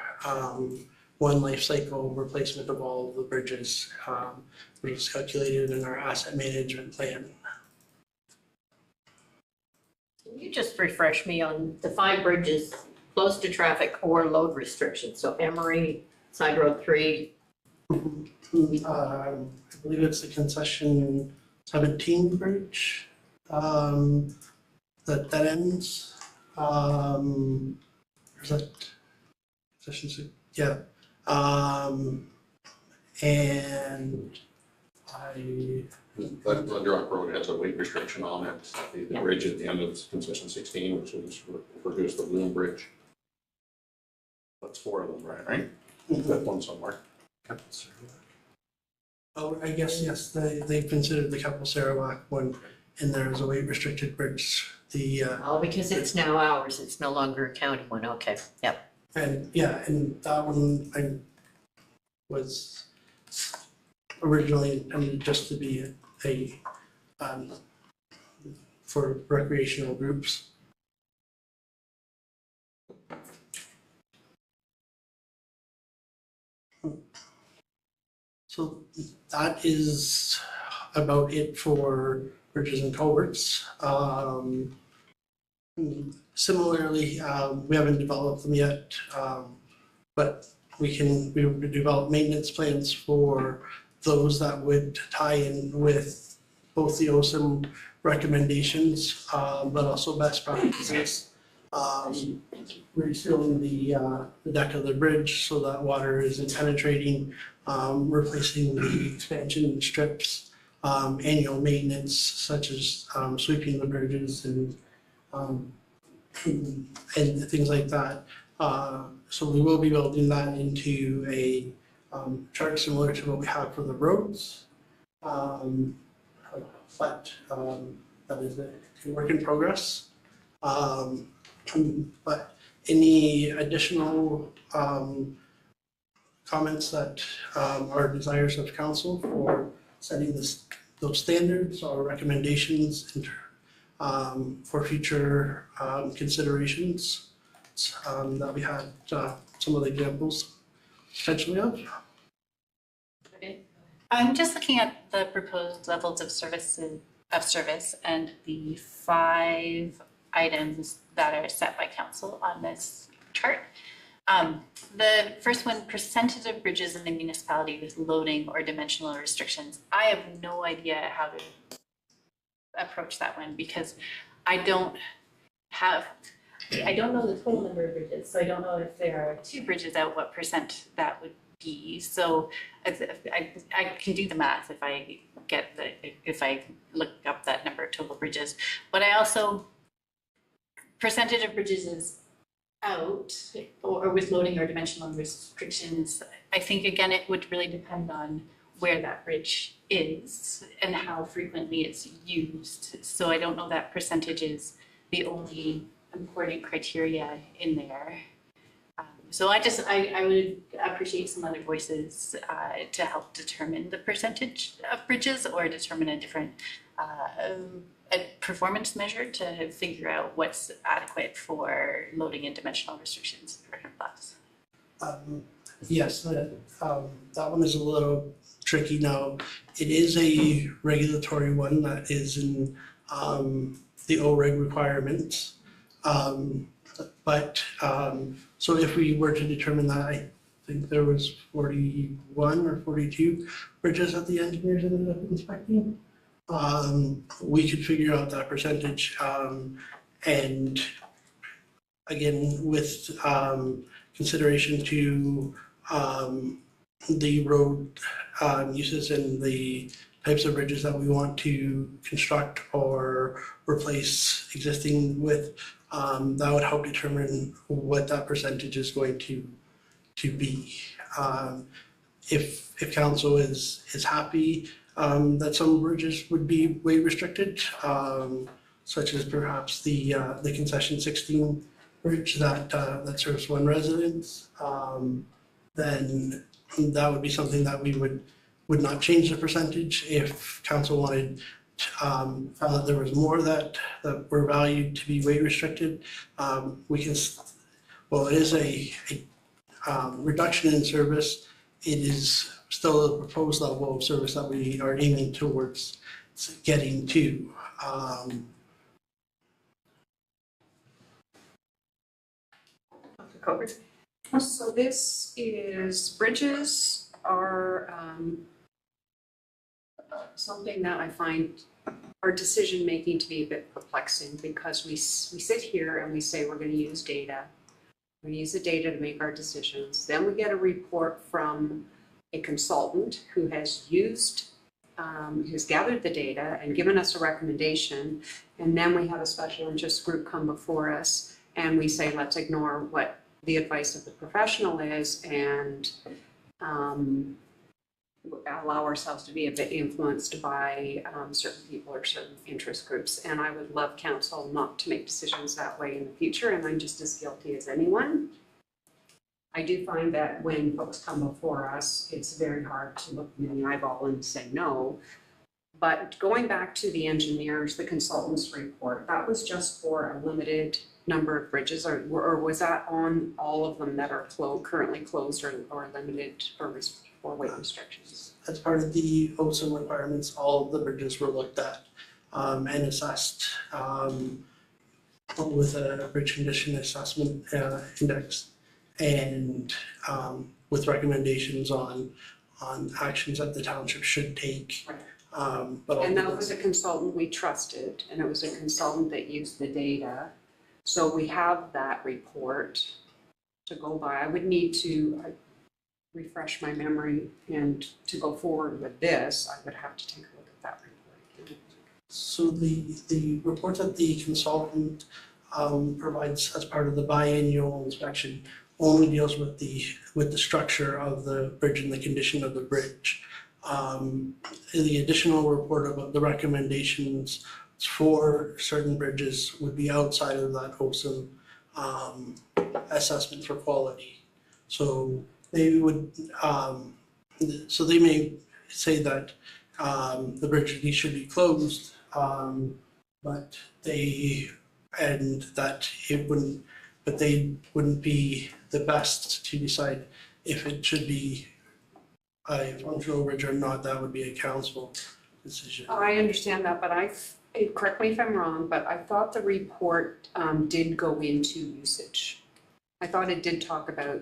one life cycle replacement of all of the bridges, which is calculated in our asset management plan.
Can you just refresh me on the 5 bridges close to traffic or load restrictions? So Emery, Side Road 3.
I believe it's the concession 17 bridge that ends. Is that concession 6? Yeah. And
That Glenrock Road has a weight restriction on it, the bridge at the end of concession 16, which is referred to as the Loon Bridge. That's 4 of them, right? That one somewhere.
Oh, I guess, yes, they considered the Capital Sarawak one in there as a weight restricted bridge.
Oh, because it's now ours, it's no longer a county one, okay, yep.
And yeah, and that one was originally intended just to be a for recreational groups. So that is about it for bridges and culverts. Similarly, we haven't developed them yet, but we would develop maintenance plans for those that would tie in with both the OSIM recommendations, but also best practices. Resealing the deck of the bridge so that water isn't penetrating, replacing the expansion strips, annual maintenance such as sweeping the bridges and things like that. So we will be building that into a chart similar to what we have for the roads. But that is a work in progress. But any additional comments that are desires of council for setting those standards or recommendations for future considerations that we had some of the examples potentially of?
I'm just looking at the proposed levels of service and the 5 items that are set by council on this chart. The first one, percentage of bridges in the municipality with loading or dimensional restrictions. I have no idea how to approach that one because I don't know the total number of bridges, so I don't know if there are 2 bridges out, what percent that would be. So I can do the math if I look up that number of total bridges. But I also, percentage of bridges is out or with loading or dimensional restrictions. I think again it would really depend on where that bridge is and how frequently it's used. So I don't know that percentage is the only important criteria in there. So I would appreciate some other voices to help determine the percentage of bridges or determine a different a performance measure to figure out what's adequate for loading and dimensional restrictions for class.
Yes, that one is a little tricky now. It is a regulatory one that is in the OREG requirements. So if we were to determine that, I think there was 41 or 42 bridges that the engineers ended up inspecting. We could figure out that percentage, and again, with consideration to the road uses and the types of bridges that we want to construct or replace existing with, that would help determine what that percentage is going to be. If council is happy that some bridges would be weight restricted, such as perhaps the concession 16 bridge that serves 1 residence, then that would be something that we would not change the percentage. If council wanted found that there was more that were valued to be weight restricted, we can, well, it is a reduction in service. It is still a proposed level of service that we are aiming towards getting to.
So this is, bridges are something that I find our decision-making to be a bit perplexing because we sit here and we say we're going to use data. We're going to use the data to make our decisions. Then we get a report from a consultant who has used has gathered the data and given us a recommendation, and then we have a special interest group come before us and we say, let's ignore what the advice of the professional is and allow ourselves to be a bit influenced by certain people or certain interest groups. And I would love council not to make decisions that way in the future, and I'm just as guilty as anyone. I do find that when folks come before us, it's very hard to look them in the eyeball and say no. But going back to the engineers, the consultants report, that was just for a limited number of bridges, or was that on all of them that are currently closed or limited for weight restrictions?
As part of the OSIM requirements, all of the bridges were looked at and assessed with a bridge condition assessment index, and with recommendations on actions that the township should take.
And that was a consultant we trusted, and it was a consultant that used the data. So we have that report to go by. I would need to refresh my memory, and to go forward with this, I would have to take a look at that report again.
So the report that the consultant provides as part of the biannual inspection only deals with the structure of the bridge and the condition of the bridge. The additional report about the recommendations for certain bridges would be outside of that OSIM assessment for quality. So they would, so they may say that the bridge should be closed, but they wouldn't be the best to decide if it should be a functional bridge or not. That would be a council decision.
I understand that, but correct me if I'm wrong, but I thought the report did go into usage. I thought it did talk about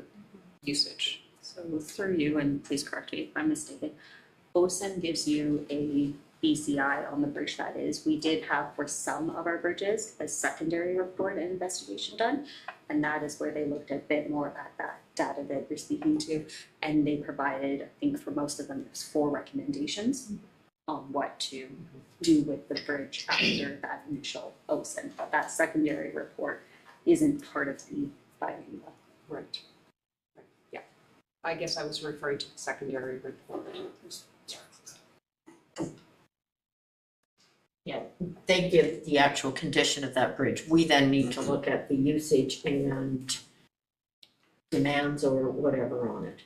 usage.
So through you, and please correct me if I'm mistaken, OSIM gives you a BCI on the bridge that is. We did have for some of our bridges a secondary report and investigation done, and that is where they looked a bit more at that data that you're speaking to, and they provided, I think for most of them, there's 4 recommendations on what to do with the bridge after that initial OSIM, but that secondary report isn't part of the biannual.
Right. Yeah. I guess I was referring to the secondary report.
Yeah, they give the actual condition of that bridge. We then need to look at the usage and demands or whatever on it.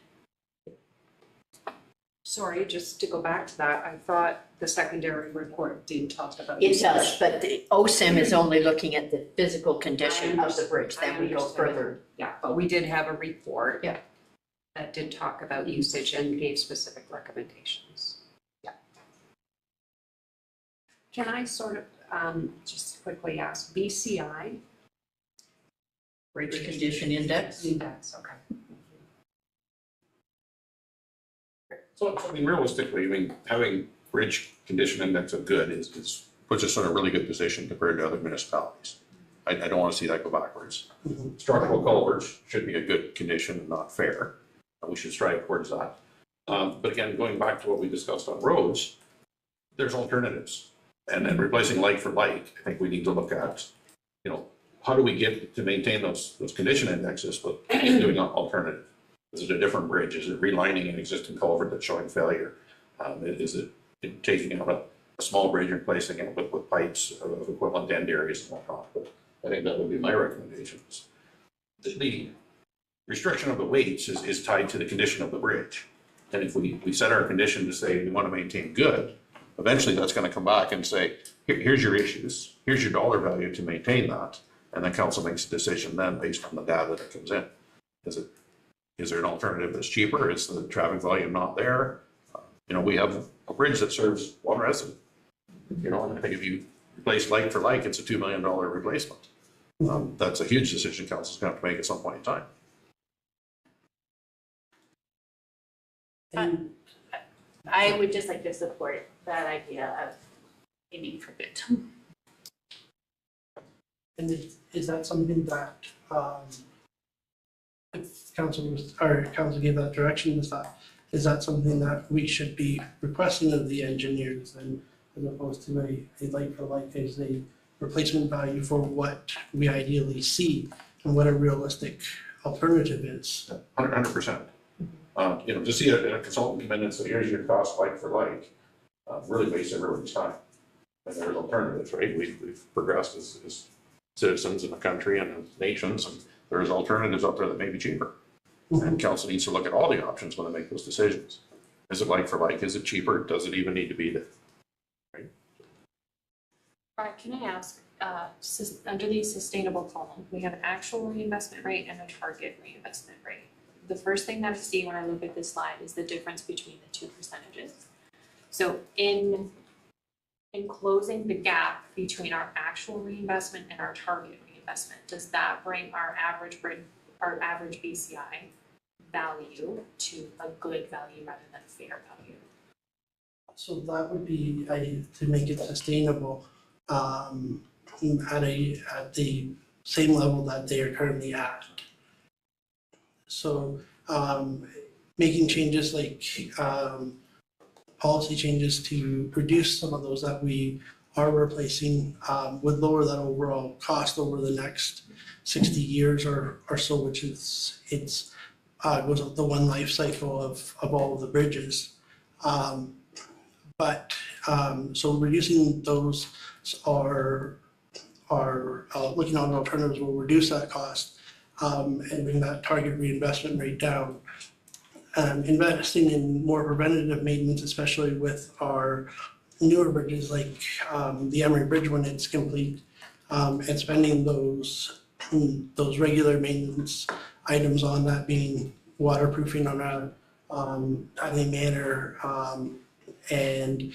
Sorry, just to go back to that, I thought the secondary report did talk about.
It does, but the OSIM is only looking at the physical condition of the bridge, then we go further.
Yeah, but we did have a report. Yeah. That did talk about usage and gave specific recommendations. Yeah. Can I sort of just quickly ask, BCI?
Bridge Condition Index?
Index, okay.
So, I mean, realistically, having bridge condition index of good puts us in a really good position compared to other municipalities. I don't want to see that go backwards. Structural culverts should be a good condition and not fair. We should strive towards that. But again, going back to what we discussed on roads, there's alternatives. And then replacing like for like, I think we need to look at, how do we get to maintain those condition indexes, but doing an alternative? Is it a different bridge? Is it relining an existing culvert that's showing failure? Is it taking out a small bridge and replacing it with pipes of equivalent end areas and whatnot? But I think that would be my recommendations. The restriction of the weights is tied to the condition of the bridge. And if we set our condition to say we want to maintain good, eventually that's going to come back and say, here's your issues, here's your dollar value to maintain that. And then council makes a decision then based on the data that comes in. Is there an alternative that's cheaper? Is the traffic volume not there? We have a bridge that serves one resident. And I think if you replace like for like, it's a $2 million replacement. That's a huge decision council's going to have to make at some point in time.
I would just like to support that idea of aiming for good.
And is that something that if council gave that direction, is is that something that we should be requesting of the engineers and as opposed to a like for like as a replacement value for what we ideally see and what a realistic alternative is?
100%. To see a consultant come in and say, here's your cost like for like, really wastes everybody's time. And there's alternatives, right? We've progressed as citizens in the country and as nations, and there's alternatives out there that may be cheaper. And council needs to look at all the options when they make those decisions. Is it like for like? Is it cheaper? Does it even need to be there?
Brian, can I ask, under the sustainable column, we have an actual reinvestment rate and a target reinvestment rate. The first thing that I see when I look at this slide is the difference between the two percentages. So in closing the gap between our actual reinvestment and our target reinvestment, does that bring our average BCI value to a good value rather than a fair value?
So that would be to make it sustainable at the same level that they are currently at. So making changes like policy changes to reduce some of those that we are replacing would lower that overall cost over the next 60 years or so, which is goes the one life cycle of all of the bridges. So reducing those are looking at alternatives will reduce that cost and bring that target reinvestment rate down. Investing in more preventative maintenance, especially with our newer bridges like the Emery Bridge when it's complete, and spending those regular maintenance items on that, being waterproofing on a timely manner and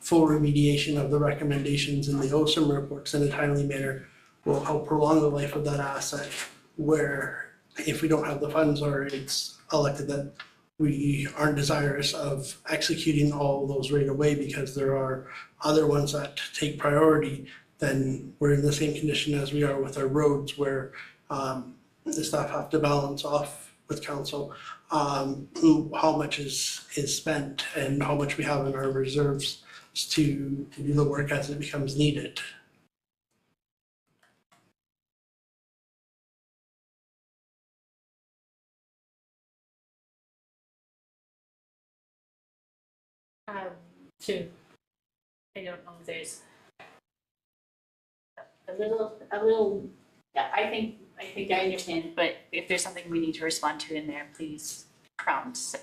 full remediation of the recommendations in the OSIM reports in a timely manner will help prolong the life of that asset, where if we don't have the funds or it's elected that we aren't desirous of executing all of those right away because there are other ones that take priority, then we're in the same condition as we are with our roads, where the staff have to balance off with council how much is spent and how much we have in our reserves to do the work as it becomes needed.
I don't know if there's a little, yeah, I think I understand, but if there's something we need to respond to in there, please prompt.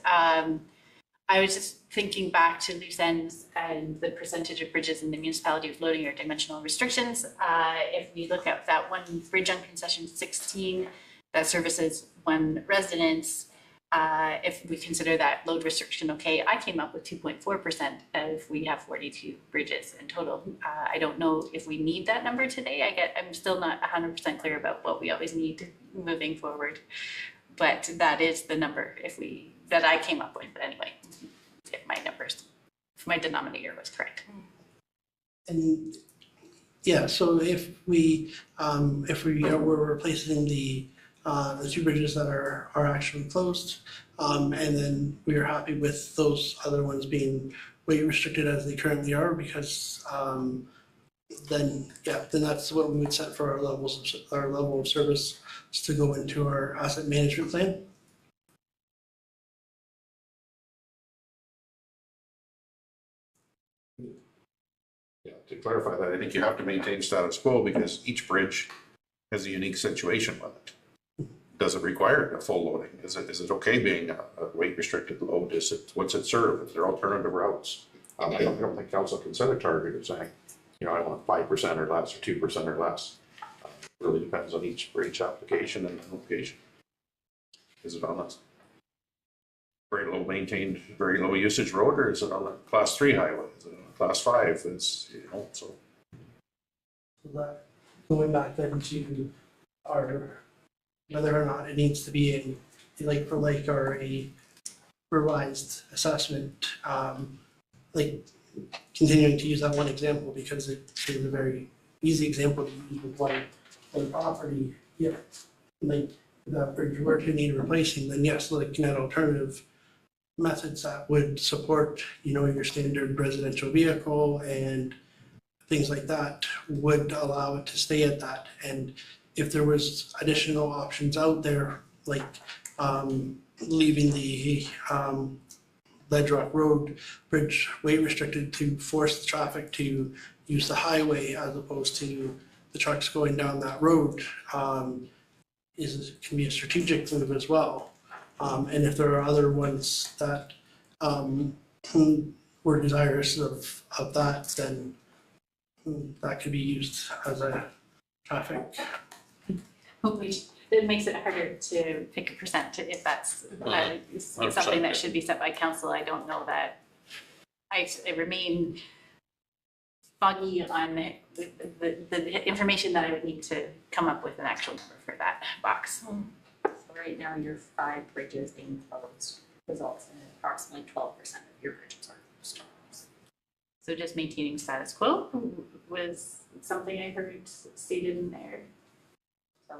I was just thinking back to loose ends and the percentage of bridges in the municipality with loading or dimensional restrictions. If we look at that one bridge on concession 16 that services one residence, if we consider that load restriction okay, I came up with 2.4% if we have 42 bridges in total. I don't know if we need that number today. I'm still not 100% clear about what we always need moving forward, but that is the number that I came up with anyway. If my denominator was correct.
And yeah, so if we were replacing the two bridges that are actually closed, and then we are happy with those other ones being weight restricted as they currently are, because then that's what we would set for our level of service to go into our asset management plan.
Yeah, to clarify that, I think you have to maintain status quo because each bridge has a unique situation with it. Does it require a full loading? Is it okay being a weight restricted load? What's it serve? Is there alternative routes? I don't think council can set a target of saying, I want 5% or less or 2% or less. It really depends on each application and location. Is it on a very low maintained, very low usage road, or is it on a class 3 highway? Is it on a class 5? It's, so.
So that, going back then to our, whether or not it needs to be a like for like or a revised assessment, like continuing to use that one example because it is a very easy example to use with one property. Yeah, like if that bridge were to need replacing, then yes, looking at alternative methods that would support, your standard residential vehicle and things like that would allow it to stay at that. And if there was additional options out there, like leaving the Ledge Rock Road Bridge weight restricted to force the traffic to use the highway as opposed to the trucks going down that road, can be a strategic move as well. And if there are other ones that were desirous of that, then that could be used as a traffic.
Which it makes it harder to pick a percent if that's something that should be set by council. I don't know that. I remain foggy on the information that I would need to come up with an actual number for that box.
So right now, your 5 bridges being closed results in approximately 12% of your bridges are closed.
So just maintaining status quo was something I heard stated in there.
So,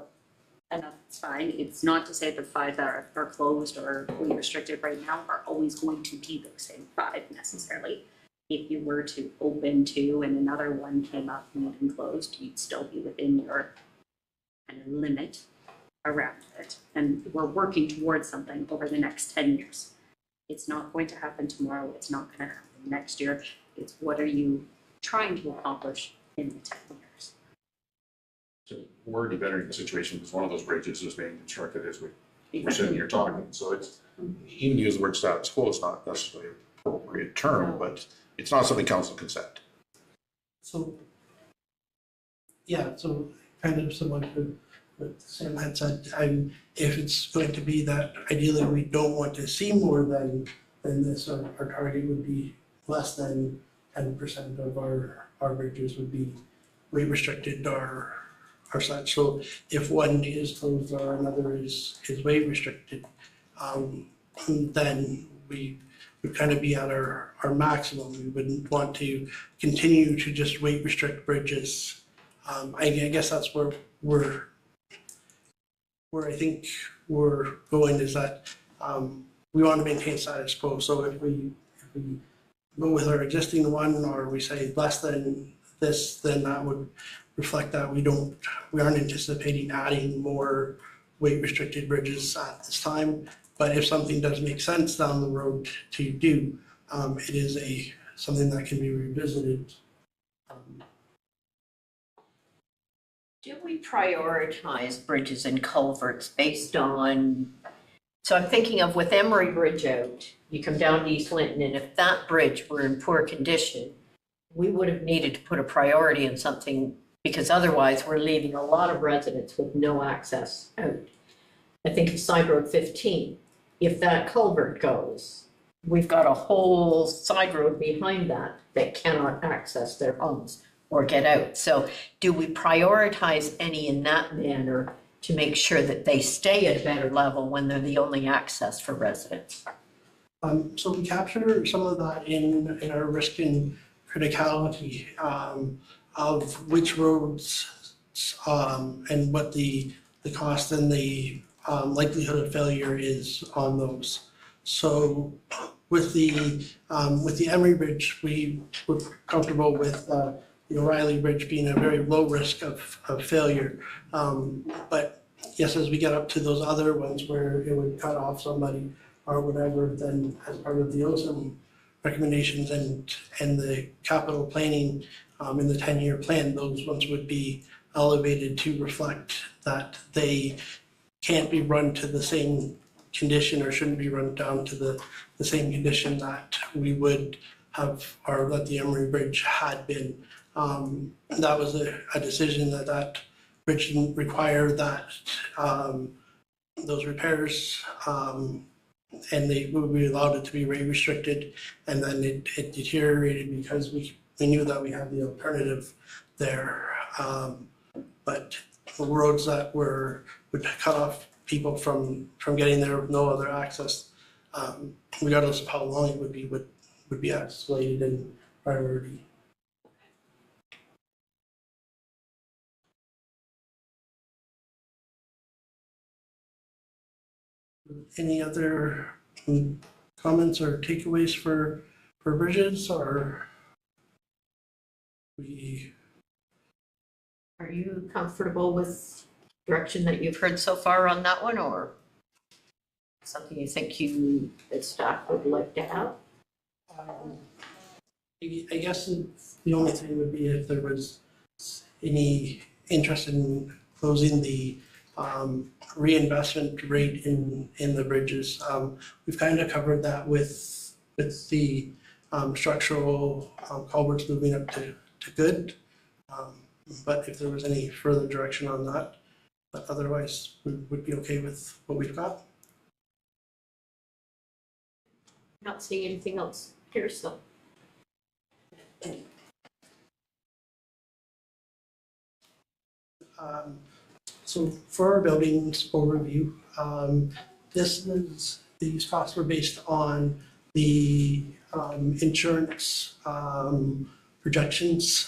and that's fine. It's not to say the 5 that are closed or restricted right now are always going to be the same 5 necessarily. If you were to open 2 and another one came up and you'd been closed, you'd still be within your kind of limit around it. And we're working towards something over the next 10 years. It's not going to happen tomorrow. It's not going to happen next year. It's what are you trying to accomplish in the 10 years?
So we're already better in the situation because one of those bridges is being constructed as we're sitting here talking. So it's, even use the word status quo is not necessarily an appropriate term, but it's not something council can set.
So, yeah, so kind of similar to what Sam had said, if it's going to be that ideally we don't want to see more than this, our target would be less than 10% of our bridges would be weight restricted or such. So if one is closed or another is weight restricted, then we would kind of be at our maximum. We wouldn't want to continue to just weight restrict bridges. I guess that's where I think we're going, is that we want to maintain status quo. So if we go with our existing one, or we say less than this, then that would reflect that we aren't anticipating adding more weight restricted bridges at this time. But if something does make sense down the road to do, it is something that can be revisited.
Do we prioritize bridges and culverts based on, so I'm thinking of with Emery Bridge out, you come down to East Linton, and if that bridge were in poor condition, we would have needed to put a priority in something, because otherwise we're leaving a lot of residents with no access out. I think of Side Road 15, if that culvert goes, we've got a whole side road behind that cannot access their homes or get out. So do we prioritize any in that manner to make sure that they stay at a better level when they're the only access for residents?
So we capture some of that in our risk and criticality of which roads and what the cost and the likelihood of failure is on those. So with the Emery Bridge, we were comfortable with the O'Reilly Bridge being a very low risk of failure. But yes, as we get up to those other ones where it would cut off somebody or whatever, then as part of the OSM recommendations and the capital planning in the 10-year plan, those ones would be elevated to reflect that they can't be run to the same condition or shouldn't be run down to the same condition that we would have, or that the Emery Bridge had been. That was a decision that bridge didn't require that those repairs, and they would be allowed it to be rate restricted, and then it deteriorated because we knew that we had the alternative there. But the roads that would cut off people from getting there with no other access, regardless of how long it would be escalated in priority. Any other comments or takeaways for bridges, or we?
Are you comfortable with direction that you've heard so far on that one, or something you think that staff would like to have?
I guess the only thing would be if there was any interest in closing the reinvestment rate in the bridges. We've kind of covered that with the structural culverts moving up to good. But if there was any further direction on that, but otherwise we would be okay with what we've got.
Not seeing anything else here, so.
So for our buildings overview, these costs were based on the insurance projections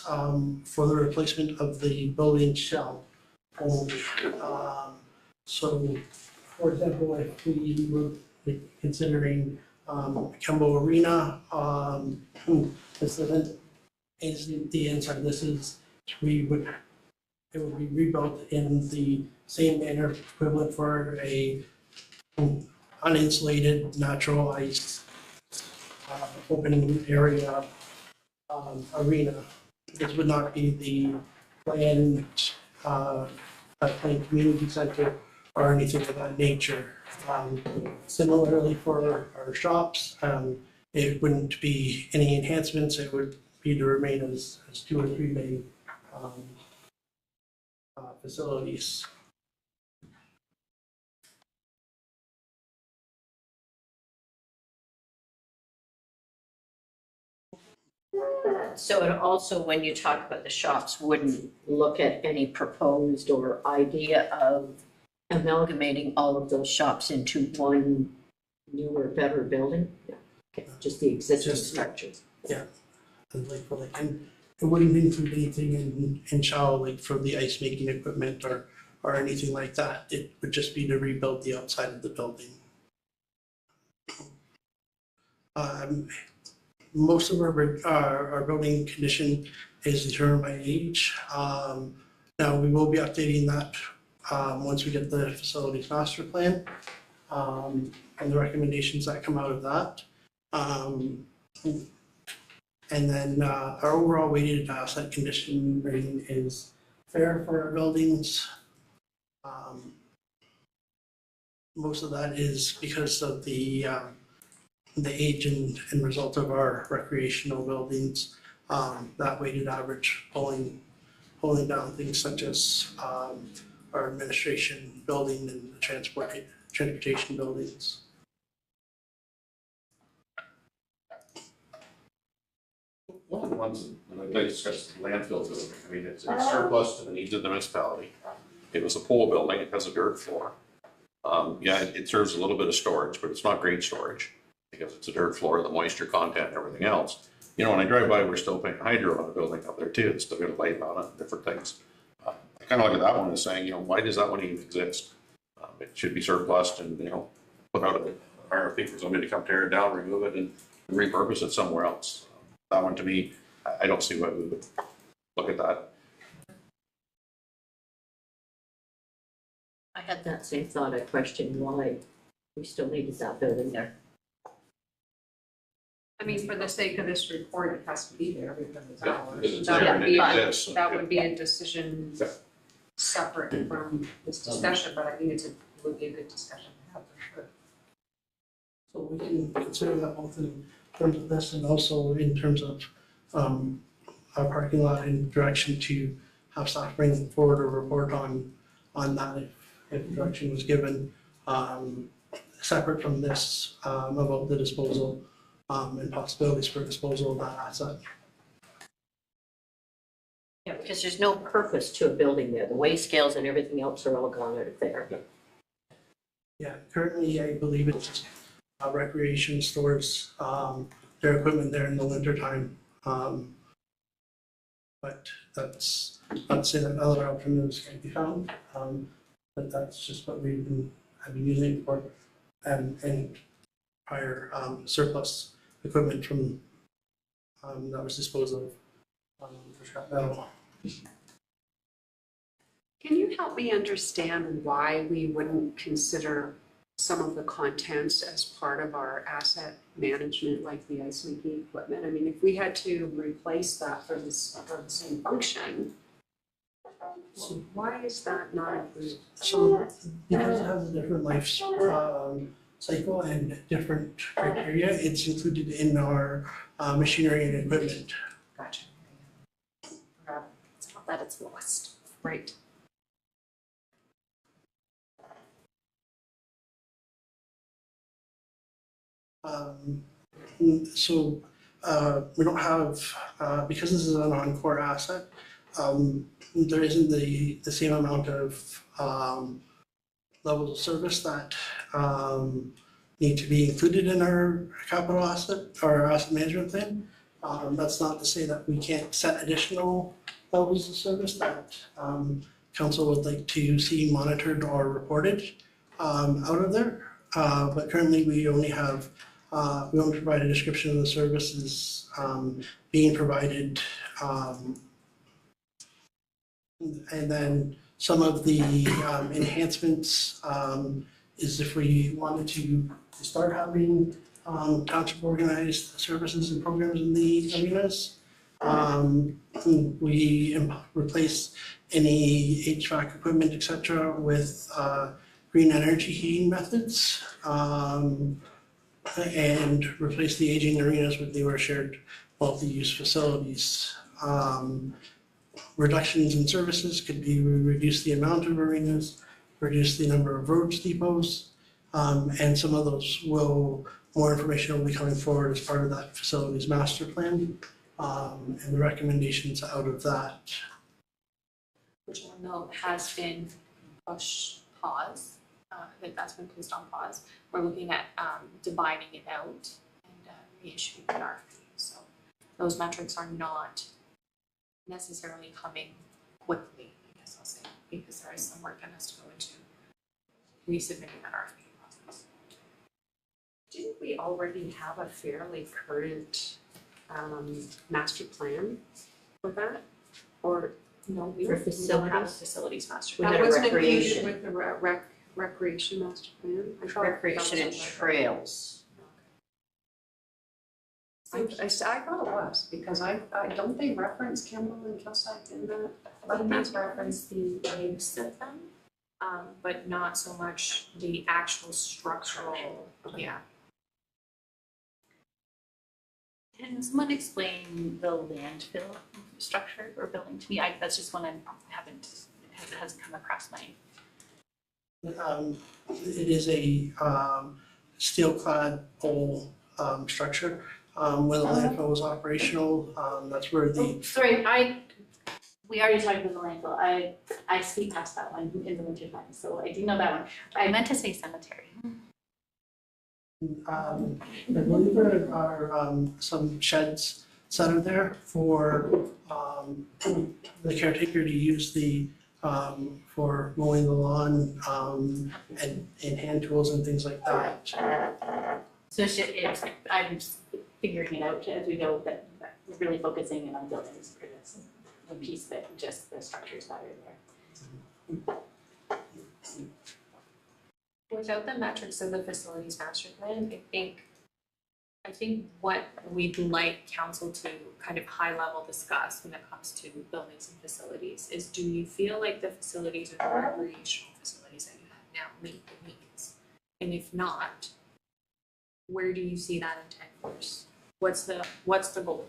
for the replacement of the building shell only. So, for example, if we were considering Kembo Arena, this isn't the inside. It would be rebuilt in the same manner equivalent for a uninsulated natural ice open area arena. This would not be the planned community center or anything of that nature. Similarly for our shops, it wouldn't be any enhancements. It would be to remain as 2 or 3 bay facilities.
So it also, when you talk about the shops, wouldn't look at any proposed or idea of amalgamating all of those shops into one newer, better building? Yeah. Okay, just the existing structures.
Yeah, and it wouldn't include anything in Shaw, like for the ice making equipment or anything like that. It would just be to rebuild the outside of the building. Most of our building condition is determined by age. Now we will be updating that once we get the facilities master plan and the recommendations that come out of that. And then our overall weighted asset condition rating is fair for our buildings. Most of that is because of the age and result of our recreational buildings. That weighted average pulling down things such as our administration building and the transportation buildings.
One of the ones that I discussed, the landfill building, I mean, it's surplus to the needs of the municipality. It was a pole building, it has a dirt floor. Yeah, it serves a little bit of storage, but it's not great storage because it's a dirt floor, the moisture content and everything else. You know, when I drive by, we're still paying hydro on a building up there too. It's still got a light on it, different things. I kind of look at that one as saying, you know, why does that one even exist? It should be surplused and, you know, put out an RFP for somebody to come tear it down, remove it and repurpose it somewhere else. That one to me, I don't see why we would look at that.
I had that same thought. I questioned why we still needed that building there.
I mean, for the sake of this report, it has to be there because it's
Yeah,
ours.
because it's
That
there
would
and
be-
it exists.
That would be a decision
Yeah.
separate from this discussion, but I think it would be a good discussion to have for sure.
So we can consider that both in terms of this and also in terms of our parking lot and direction to have staff bring forward a report on that if direction was given, separate from this, about the disposal and possibilities for disposal of that asset.
Yeah, because there's no purpose to a building there. The weigh scales and everything else are all gone out of there.
Yeah, currently I believe it's just recreation stores their equipment there in the winter time. But that's not to say that other alternatives can be found. But that's just what have been using for. And prior surplus equipment from that was disposed of for scrap metal.
Can you help me understand why we wouldn't consider some of the contents as part of our asset management, like the ice making equipment? I mean, if we had to replace that for the same function, why is that not included?
So because it has a different life cycle and different criteria, it's included in our machinery and equipment.
Gotcha. It's not that it's lost. Right.
So we don't have, because this is a non-core asset, there isn't the same amount of levels of service that need to be included in our capital asset or asset management plan. That's not to say that we can't set additional levels of service that council would like to see monitored or reported out of there. But currently we only have, we only provide a description of the services being provided. And then some of the enhancements is if we wanted to start having township organized services and programs in the arenas. We replace any HVAC equipment, etc., with green energy heating methods, and replace the aging arenas with newer shared multi-use facilities. Reductions in services could be we reduce the amount of arenas, reduce the number of roads depots, and some of those more information will be coming forward as part of that facilities master plan, and the recommendations out of that.
Which I know has been pause, that's been placed on pause. We're looking at dividing it out and reissuing an RFP. So those metrics are not necessarily coming quickly, I guess I'll say, because there is some work that has to go into resubmitting that RFP process.
Didn't we already have a fairly current master plan for that? Or
no, we
For
don't have a
facilities?
facilities master
We
plan.
had
that
a
wasn't included
recreation.
with the recreation master plan? I thought
Recreation
that
and
was-
trails.
I thought it was, because I don't they reference Kimball and Kilsyth in that?
These reference the use of them, but not so much the actual structural, yeah.
Can someone explain the landfill structure or building to me? That's just one I hasn't come across my.
It is a steel-clad pole structure. When the landfill was operational, that's where the
Sorry, we already talked about the landfill. I ski past that one in the winter time, so I do know that one. I meant to say cemetery.
I believe there are some sheds set are there for the caretaker to use for mowing the lawn and hand tools and things like that.
So I'm just figuring it out as we go, that we're really focusing in on buildings for this, the piece that just the structures that are there.
Without the metrics of the facilities master plan, I think what we'd like council to kind of high level discuss when it comes to buildings and facilities is, do you feel like the facilities or the recreational facilities that you have now meet the needs? And if not, where do you see that in 10 years? What's the goal?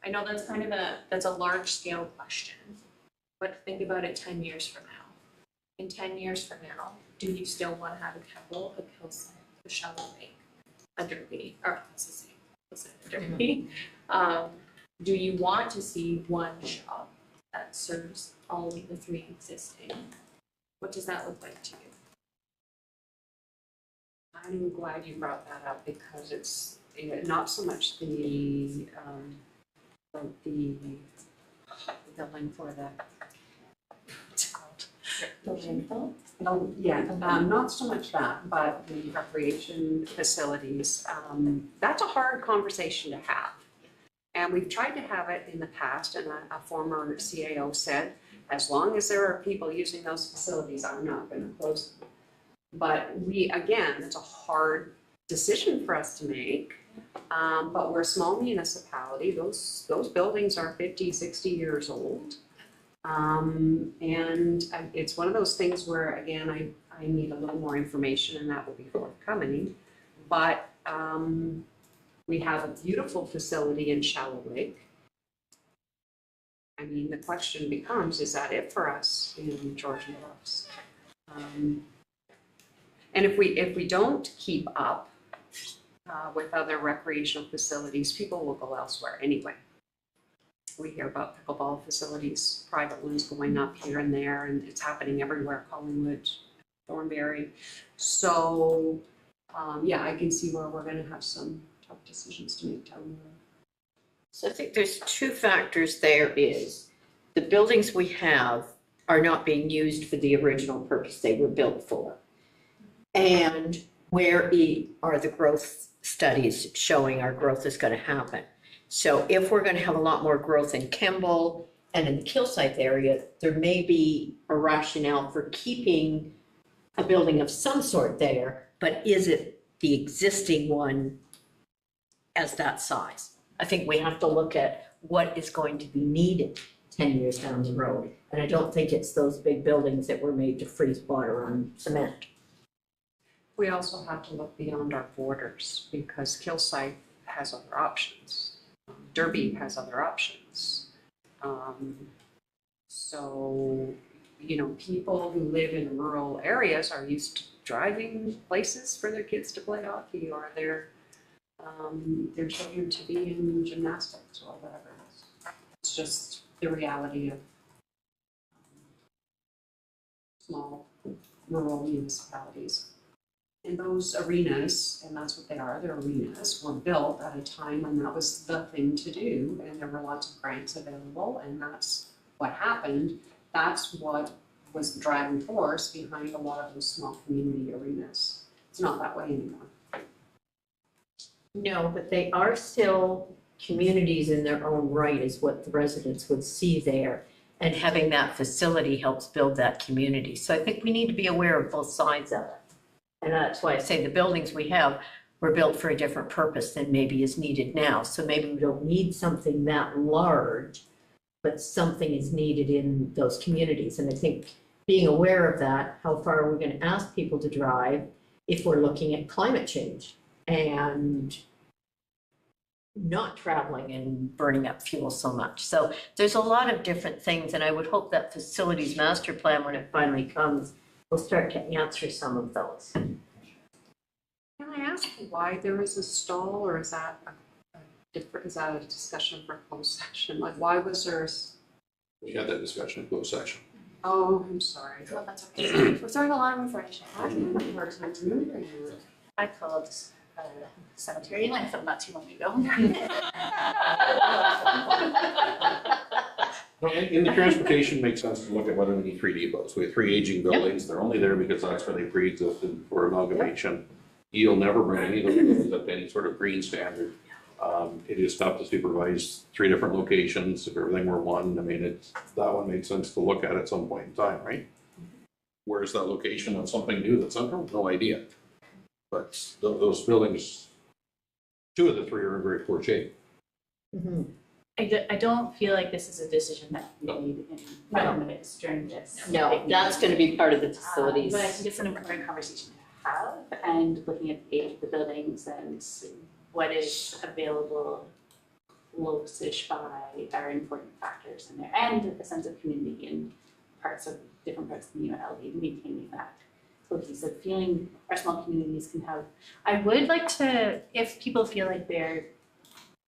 I know that's kind of that's a large scale question, but think about it 10 years from now. In 10 years from now, do you still want to have a Kimball, a Kilsyth, a Shallow Lake, a Derby, or that's the same, let's say a Derby? Do you want to see one shop that serves all of the three existing? What does that look like to you?
I'm glad you brought that up, because it's not so much the building for the, what's it called? The landfill? No, yeah, not so much that, but the recreation facilities, that's a hard conversation to have. And we've tried to have it in the past, and a former CAO said, as long as there are people using those facilities, I'm not gonna close them. But again, it's a hard decision for us to make. But we're a small municipality, those buildings are 50, 60 years old. And it's one of those things where, again, I need a little more information, and that will be forthcoming. But we have a beautiful facility in Shallow Lake. I mean, the question becomes, is that it for us in Georgian Bluffs? And if we don't keep up with other recreational facilities, people will go elsewhere anyway. We hear about pickleball facilities, private ones going up here and there, and it's happening everywhere, Collingwood, Thornbury. So, yeah, I can see where we're gonna have some tough decisions to make down the road.
So I think there's two factors there is the buildings we have are not being used for the original purpose they were built for. And where are the growth studies showing our growth is going to happen? So if we're going to have a lot more growth in Kemble and in the Kilsyth area, there may be a rationale for keeping a building of some sort there, but is it the existing one as that size? I think we have to look at what is going to be needed 10 years down the road. And I don't think it's those big buildings that were made to freeze water on cement.
We also have to look beyond our borders, because Kilsyth has other options. Derby has other options. So, you know, people who live in rural areas are used to driving places for their kids to play hockey, or their children to be in gymnastics or whatever it is. It's just the reality of small rural municipalities. And those arenas, and that's what they are, they're arenas, were built at a time when that was the thing to do, and there were lots of grants available, and that's what happened. That's what was the driving force behind a lot of those small community arenas. It's not that way anymore.
No, but they are still communities in their own right is what the residents would see there. And having that facility helps build that community. So I think we need to be aware of both sides of it. And that's why I say the buildings we have were built for a different purpose than maybe is needed now. So maybe we don't need something that large, but something is needed in those communities. And I think being aware of that, how far are we going to ask people to drive if we're looking at climate change and not traveling and burning up fuel so much. So there's a lot of different things, and I would hope that facilities master plan, when it finally comes, will start to answer some of those.
Can I ask why there is a stall, or is that is that a discussion for closed session? Like, why was there
We had that discussion in closed session.
Oh, I'm sorry.
Well, that's okay. We're throwing a lot of information.
I called
cemetery landfill not too long ago.
No, in the transportation makes sense to look at whether we need 3 depots. We have 3 aging buildings. They're only there because that's where they pre-existed for amalgamation. You'll never bring any of those buildings up to any sort of green standard. It is tough to supervise 3 different locations. If everything were one, I mean, that one made sense to look at some point in time, right? Where's that location of something new that's under? No idea. But those buildings, 2 of the 3 are in very poor shape.
Mm-hmm.
I don't feel like this is a decision that we made in 5 minutes during this.
No, that's going to be part of the facilities.
But I think it's an important conversation to have, and looking at the age of the buildings and what is available close-ish by are important factors in there, and a sense of community in different parts of the UNL, maintaining that cohesive feeling our small communities can have. I would like to, if people feel like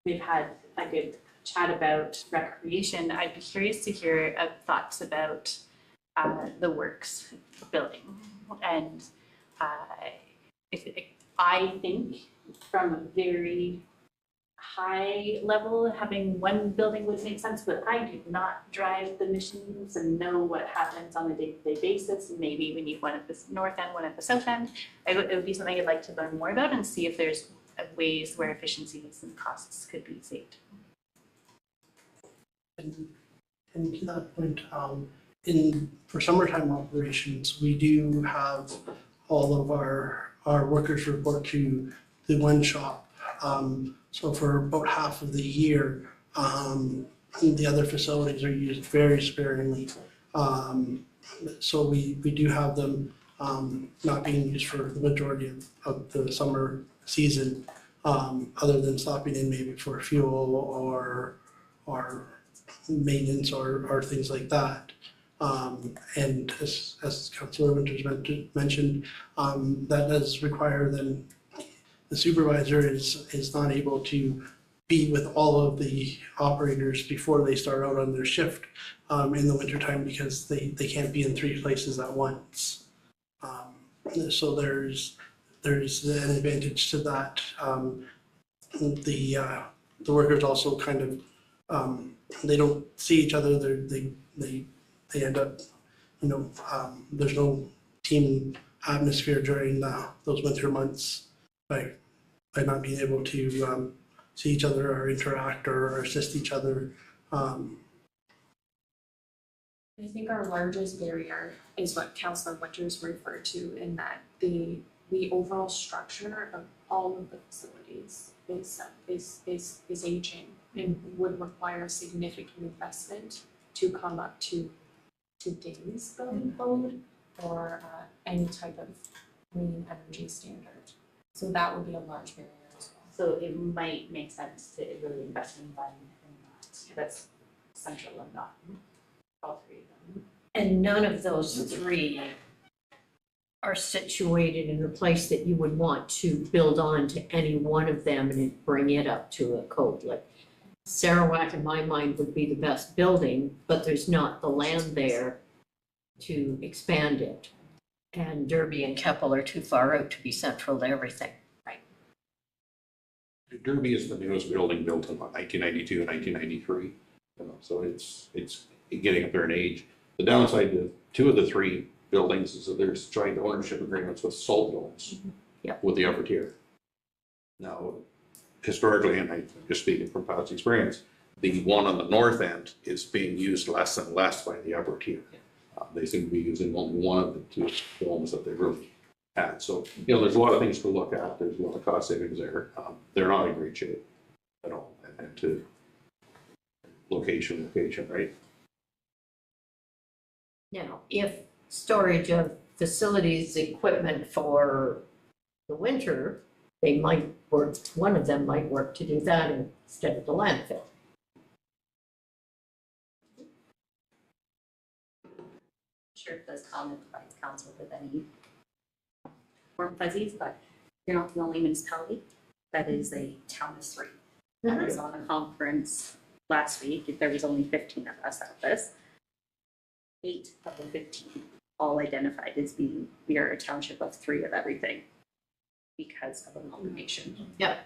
we've had a good chat about recreation, I'd be curious to hear thoughts about the Works building. And I think from a very high level, having one building would make sense, but I do not drive the missions and know what happens on a day-to-day basis. Maybe we need one at the north end, one at the south end. It would be something I'd like to learn more about and see if there's ways where efficiencies and costs could be saved.
And to that point, for summertime operations, we do have all of our workers report to the one shop. So for about half of the year, the other facilities are used very sparingly. So we do have them not being used for the majority of the summer season, other than stopping in maybe for fuel or maintenance or things like that. And as Councillor Winters mentioned, that does require then the supervisor is not able to be with all of the operators before they start out on their shift in the wintertime because they can't be in 3 places at once. So there's an advantage to that. The workers also kind of they don't see each other. They end up, there's no team atmosphere during those winter months by not being able to see each other or interact or assist each other.
I think our largest barrier is what Councillor Winters referred to, in that the overall structure of all of the facilities is aging and would require significant investment to come up to today's building code or any type of green energy standard. So that would be a large barrier as well.
So it might make sense to really invest in one and not, that's central and not all 3 of them.
And none of those 3 are situated in a place that you would want to build on to any one of them and bring it up to a code. Like Sarawak, in my mind, would be the best building, but there's not the land there to expand it. And Derby and Keppel are too far out to be central to everything.
Right.
Derby is the newest building built in 1992 and 1993. So it's getting up there in age. The downside to 2 of the 3 buildings is that there's joint ownership agreements with Salt Buildings with the upper tier. Now, historically, and I'm just speaking from past experience, the one on the north end is being used less and less by the upper tier. They seem to be using only one of the 2 films that they really had. So, there's a lot of things to look at. There's a lot of cost savings there. They're not in great shape at all. And to location, right?
Now, if storage of facilities, equipment for the winter, they might work, one of them might work to do that instead of the landfill.
Sure if this comment provides council with any warm fuzzies, but you're not the only municipality that is a town of 3. I was on a conference last week. There was only 15 of us at this. 8 of the 15 all identified as being, we are a township of 3 of everything because of amalgamation.
Yeah,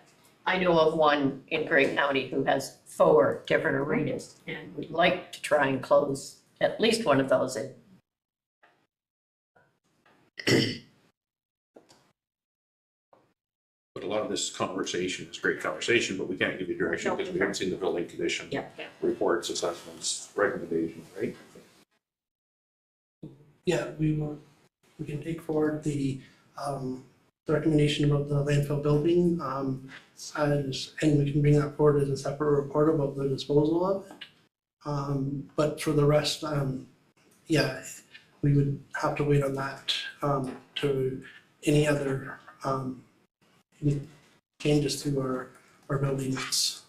I know of one in Grey County who has 4 different arenas and would like to try and close at least one of those in.
But a lot of this conversation is great conversation, but we can't give you direction because we haven't seen the building condition reports, assessments, recommendations, right?
Yeah, we can take forward the recommendation about the landfill building, and we can bring that forward as a separate report about the disposal of it. But for the rest, yeah, we would have to wait on that to any other any changes to our buildings.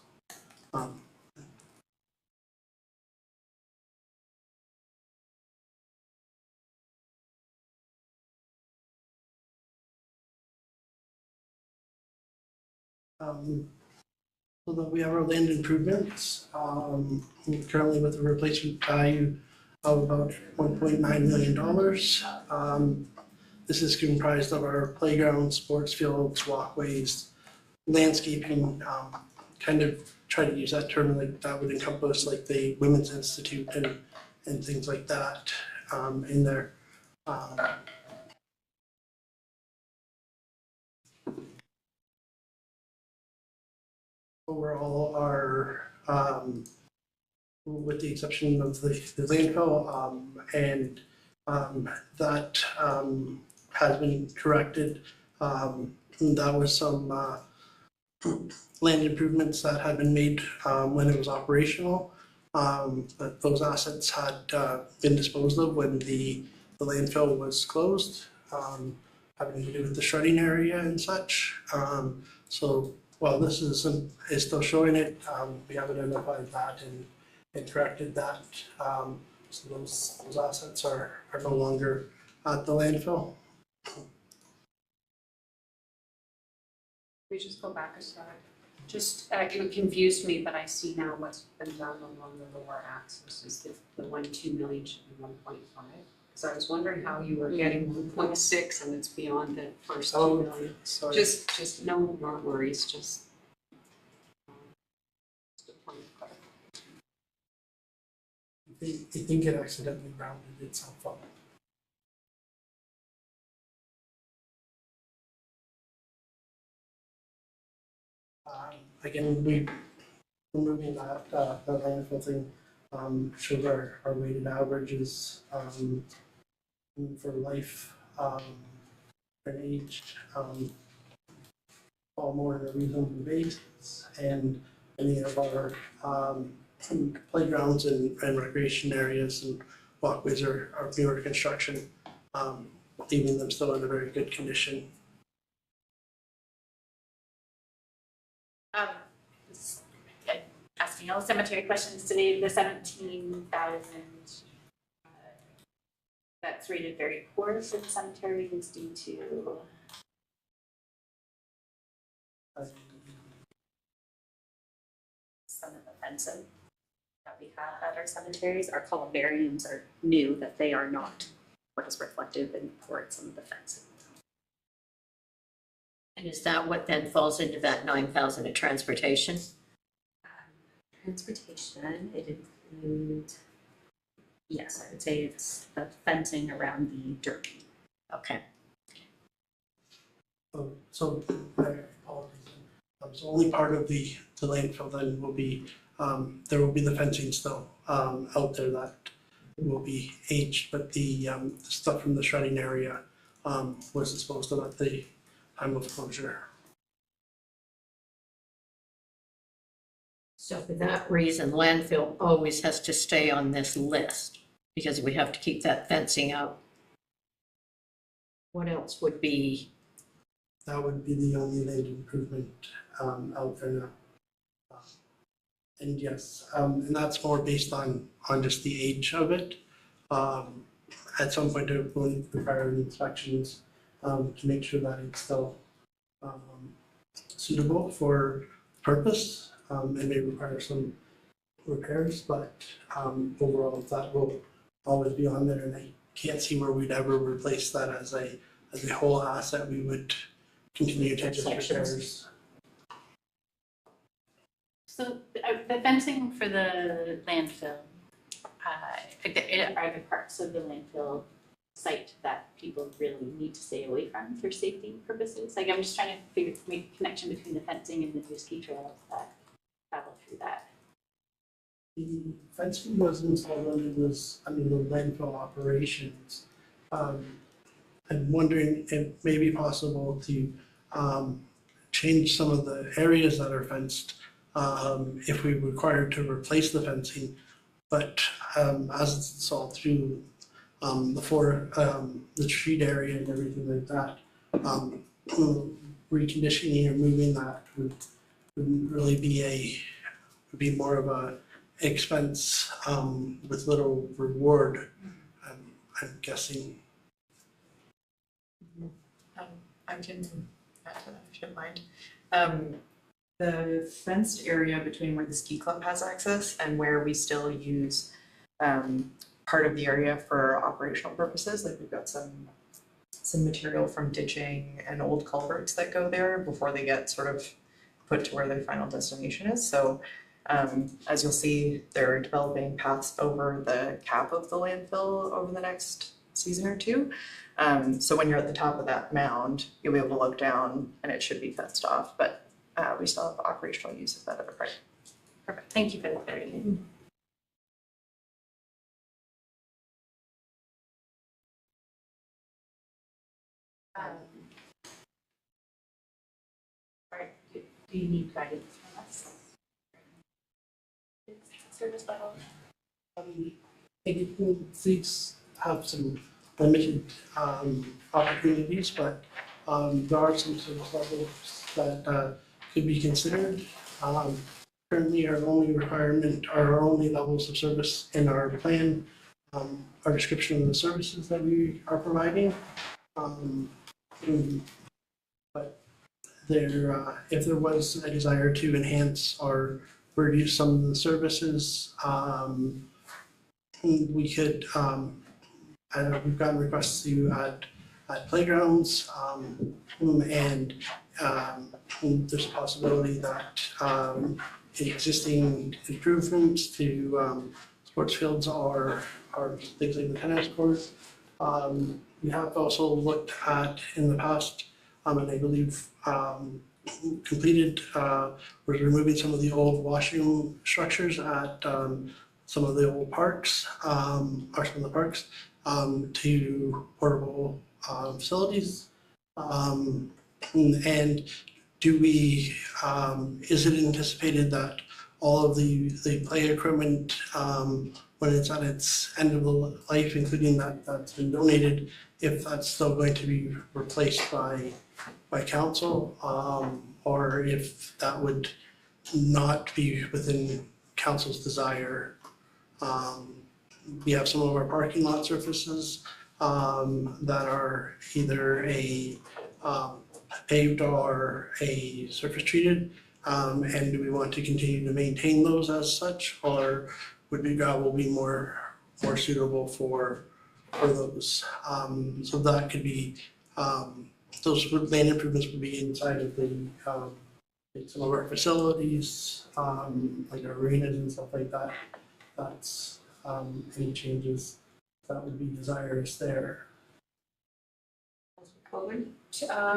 So that we have our land improvements, currently with a replacement value of about $1.9 million. This is comprised of our playgrounds, sports fields, walkways, landscaping, kind of try to use that term, like that would encompass like the Women's Institute and things like that in there. Overall, our with the exception of the landfill and that has been corrected. That was some land improvements that had been made when it was operational, but those assets had been disposed of when the landfill was closed, having to do with the shredding area and such. So while this is still showing it, we have identified that and corrected that. So those assets are no longer at the landfill.
We just go back a slide. Just, it confused me, but I see now what's been done along the lower axis is the 1.2 million should be 1.5. Because I was wondering how you were getting 1.6 and it's beyond the first 2 million.
Sorry.
Just no worries, just a point of clarification.
I think it accidentally rounded itself up. Again, we're moving that landfill thing shows our weighted averages for life and age all more on a reasonable basis, and any of our playgrounds and recreation areas and walkways are newer construction, leaving them still in a very good condition.
Asking all the cemetery questions today, the 17,000 that's rated very poor for the cemetery is due to
Some of the fencing that we have at our cemeteries, our columbariums are new, that they are not what is reflective in some of the fencing.
And is that what then falls into that 9,000 of transportation?
Transportation, it includes, yes, I would say it's the fencing around the derby.
Okay.
So my apologies. So only part of the landfill then will be, there will be the fencing still out there that will be aged, but the stuff from the shredding area was disposed of at the time of closure.
So for that reason, landfill always has to stay on this list because we have to keep that fencing out. What else would be?
That would be the only land improvement out there now. And yes, and that's more based on just the age of it. At some point, it will require inspections to make sure that it's still suitable for purpose. It may require some repairs, but overall that will always be on there, and I can't see where we'd ever replace that as a whole asset. We would continue to just repairs.
so the fencing for the landfill. Are the parts of the landfill site that people really need to stay away from for safety purposes? Like I'm just trying to make a connection between the fencing and the new ski trails that travel through that.
The fencing was installed when it was under the landfill operations. I'm wondering if it may be possible to change some of the areas that are fenced if we required to replace the fencing. But as it's installed through the street area and everything like that, reconditioning or moving that would really be more of a expense with little reward. I'm guessing.
I can add to that if you don't mind. The fenced area between where the ski club has access and where we still use part of the area for operational purposes, like we've got some material from ditching and old culverts that go there before they get sort of put to where their final destination is. So as you'll see, they're developing paths over the cap of the landfill over the next season or two. So when you're at the top of that mound, you'll be able to look down and it should be fenced off, but we still have operational use of that other part.
Perfect, thank you for the clarity. Do you need guidance from us? Service level?
I think these have some limited opportunities, but there are some service levels that could be considered. Currently, our only levels of service in our plan are description of the services that we are providing. But if there was a desire to enhance or reduce some of the services, we could, we've gotten requests to add playgrounds, and there's a possibility that existing improvements to sports fields or things like the tennis court. We have also looked at in the past, and I believe completed was removing some of the old washroom structures at some of the old parks, or some of the parks, to portable facilities. And do we, is it anticipated that all of the play equipment, when it's at its end of the life, including that's been donated, if that's still going to be replaced by council, or if that would not be within council's desire? We have some of our parking lot surfaces that are either a paved or a surface treated, and do we want to continue to maintain those as such, or would gravel be more suitable for those? So that could be, those land improvements would be inside of the some of our facilities, like our arenas and stuff like that. That's any changes that would be desirous there.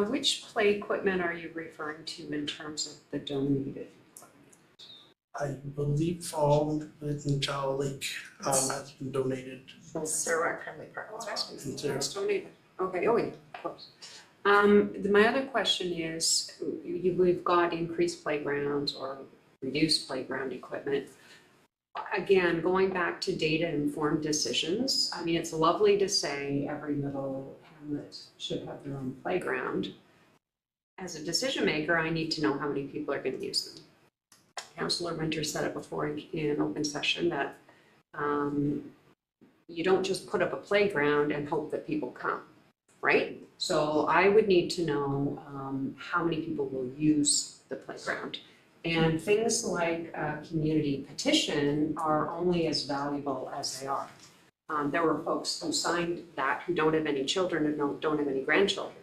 Which play equipment are you referring to in terms of the donated?
I believe all in Chow Lake has been donated.
Sarawak Family Park.
It's
donated. Okay, oh yeah, of course. My other question is, we've got increased playgrounds or reduced playground equipment. Again, going back to data-informed decisions, I mean, it's lovely to say every little hamlet should have their own playground. As a decision maker, I need to know how many people are going to use them. Councillor Winter said it before in open session that you don't just put up a playground and hope that people come, right? So I would need to know how many people will use the playground. And things like a community petition are only as valuable as they are. There were folks who signed that who don't have any children and don't have any grandchildren.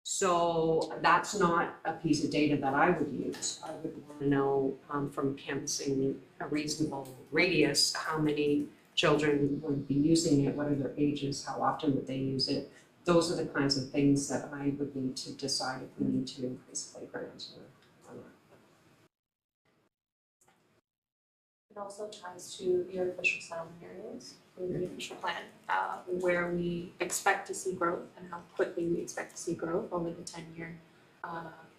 So that's not a piece of data that I would use. I would want to know from canvassing a reasonable radius, how many children would be using it, what are their ages, how often would they use it. Those are the kinds of things that I would need to decide if we need to increase playgrounds or not.
It also ties to the artificial settlement areas, the official plan, where we expect to see growth and how quickly we expect to see growth over the 10-year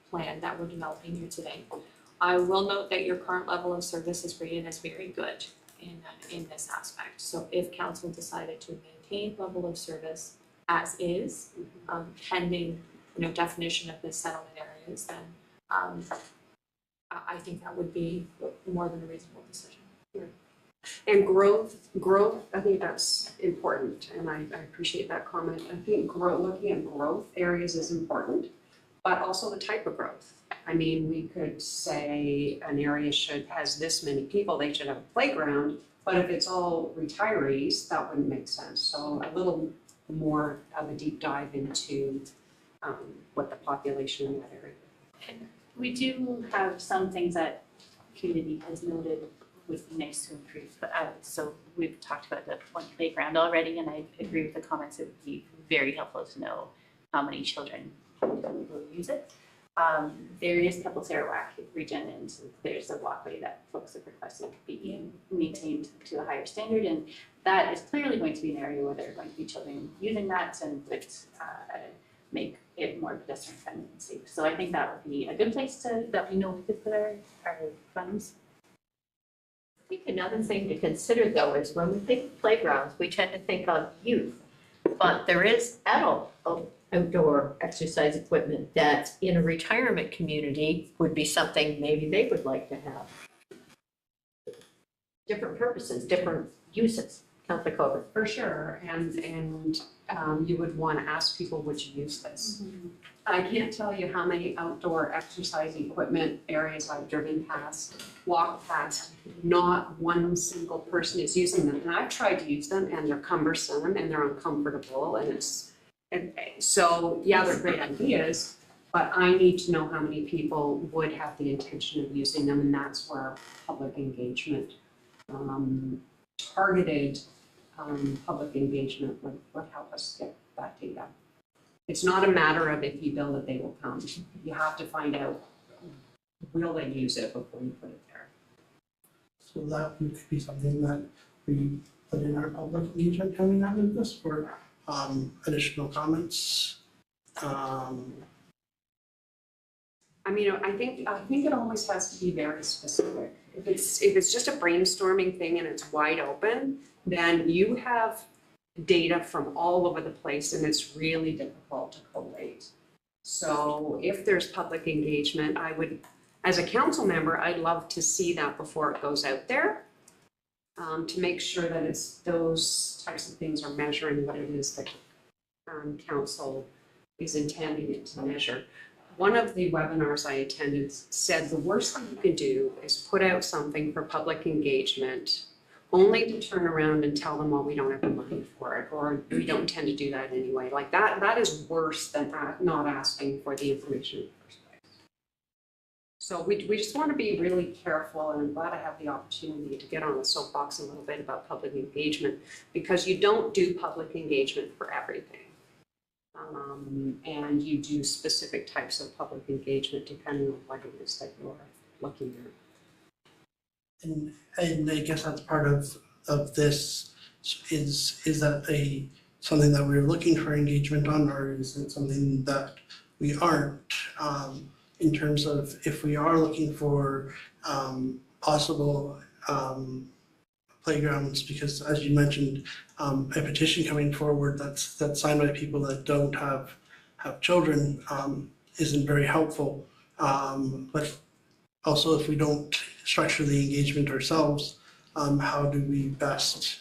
plan that we're developing here today. I will note that your current level of service is rated as very good in this aspect. So if council decided to maintain level of service as is, pending definition of the settlement areas, then I think that would be more than a reasonable decision.
And growth, I think that's important, and I appreciate that comment. I think looking at growth areas is important, but also the type of growth. I mean, we could say an area has this many people, they should have a playground, but if it's all retirees, that wouldn't make sense. So a little more of a deep dive into what the population in that area.
We do have some things that community has noted would be nice to improve. So we've talked about the one playground already, and I agree with the comments. It would be very helpful to know how many children will use it. There is Pebble Sarawak region, and there's a walkway that folks have requested be maintained to a higher standard, and that is clearly going to be an area where there are going to be children using that and would make it more pedestrian friendly and safe. So I think that would be a good place that we know we could put our funds.
I think another thing to consider though is when we think of playgrounds, we tend to think of youth. But there is adult outdoor exercise equipment that in a retirement community would be something maybe they would like to have. Different purposes, different uses. Councilor Coburn.
For sure, and you would want to ask people, would you use this? I can't tell you how many outdoor exercise equipment areas I've driven past, walked past, not one single person is using them. And I've tried to use them and they're cumbersome and they're uncomfortable and so yeah, they're great ideas, but I need to know how many people would have the intention of using them, and that's where public engagement, targeted public engagement would help us get that data. It's not a matter of if you build it, they will come. You have to find out, will they use it before you put it there.
So that could be something that we put in our public engagement coming out of this for additional comments.
I mean, I think it always has to be very specific. If it's just a brainstorming thing and it's wide open, then you have data from all over the place and it's really difficult to collate. So if there's public engagement, I would, as a council member, I'd love to see that before it goes out there, to make sure that it's those types of things are measuring what it is that council is intending it to measure. One of the webinars I attended said the worst thing you can do is put out something for public engagement only to turn around and tell them, well, we don't have the money for it, or we don't intend to do that anyway. Like that is worse than not asking for the information in the first place. So we just want to be really careful, and I'm glad I have the opportunity to get on the soapbox a little bit about public engagement, because you don't do public engagement for everything. And you do specific types of public engagement depending on what it is that you're looking at.
And I guess that's part of this is that something that we're looking for engagement on, or is it something that we aren't, in terms of if we are looking for possible playgrounds, because as you mentioned, a petition coming forward that's signed by people that don't have children isn't very helpful. But also, if we don't structure the engagement ourselves, how do we best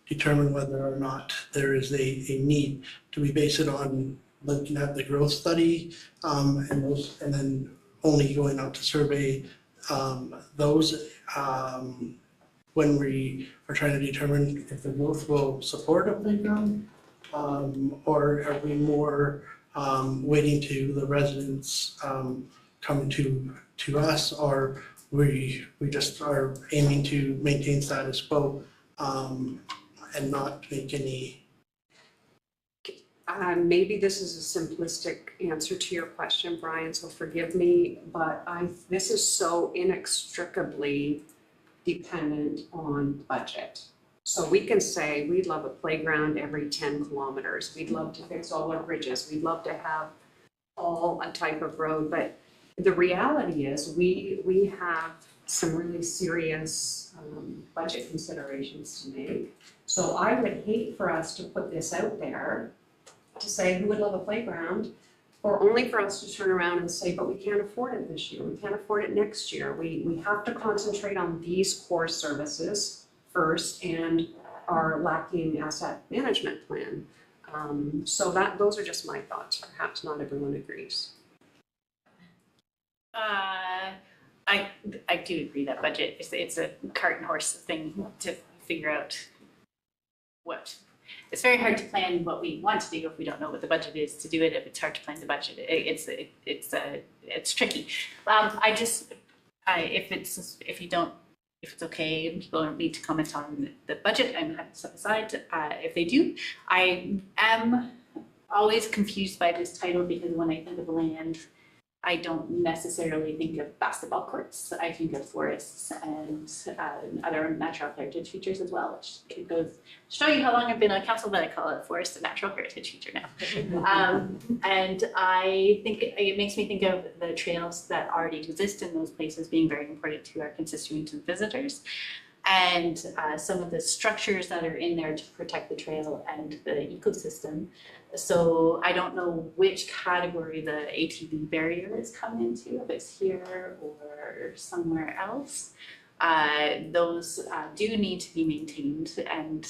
determine whether or not there is a need? Do we base it on looking at the growth study and then only going out to survey those when we are trying to determine if the growth will support a playground, or are we more waiting to the residents coming to us, or we just are aiming to maintain status quo and not make any?
Maybe this is a simplistic answer to your question, Brian, so forgive me, but this is so inextricably dependent on budget. So we can say we'd love a playground every 10 kilometers. We'd love to fix all our bridges. We'd love to have all a type of road. But the reality is we have some really serious budget considerations to make. So I would hate for us to put this out there to say who would love a playground, or only for us to turn around and say, but we can't afford it this year, we can't afford it next year. We have to concentrate on these core services first and our lacking asset management plan. So those are just my thoughts. Perhaps not everyone agrees.
I do agree that budget it's a cart and horse thing to figure out what. it's very hard to plan what we want to do if we don't know what the budget is to do it. If it's hard to plan the budget, it's tricky. If it's okay, and people don't need to comment on the budget, I'm happy to step aside. If they do, I am always confused by this title because when I think of land, I don't necessarily think of basketball courts. I think of forests and other natural heritage features as well, which goes to show you how long I've been on council, but I call it forest and natural heritage feature now. And I think it makes me think of the trails that already exist in those places being very important to our constituents and visitors. And some of the structures that are in there to protect the trail and the ecosystem. So I don't know which category the ATV barrier is coming into, if it's here or somewhere else. Those do need to be maintained, and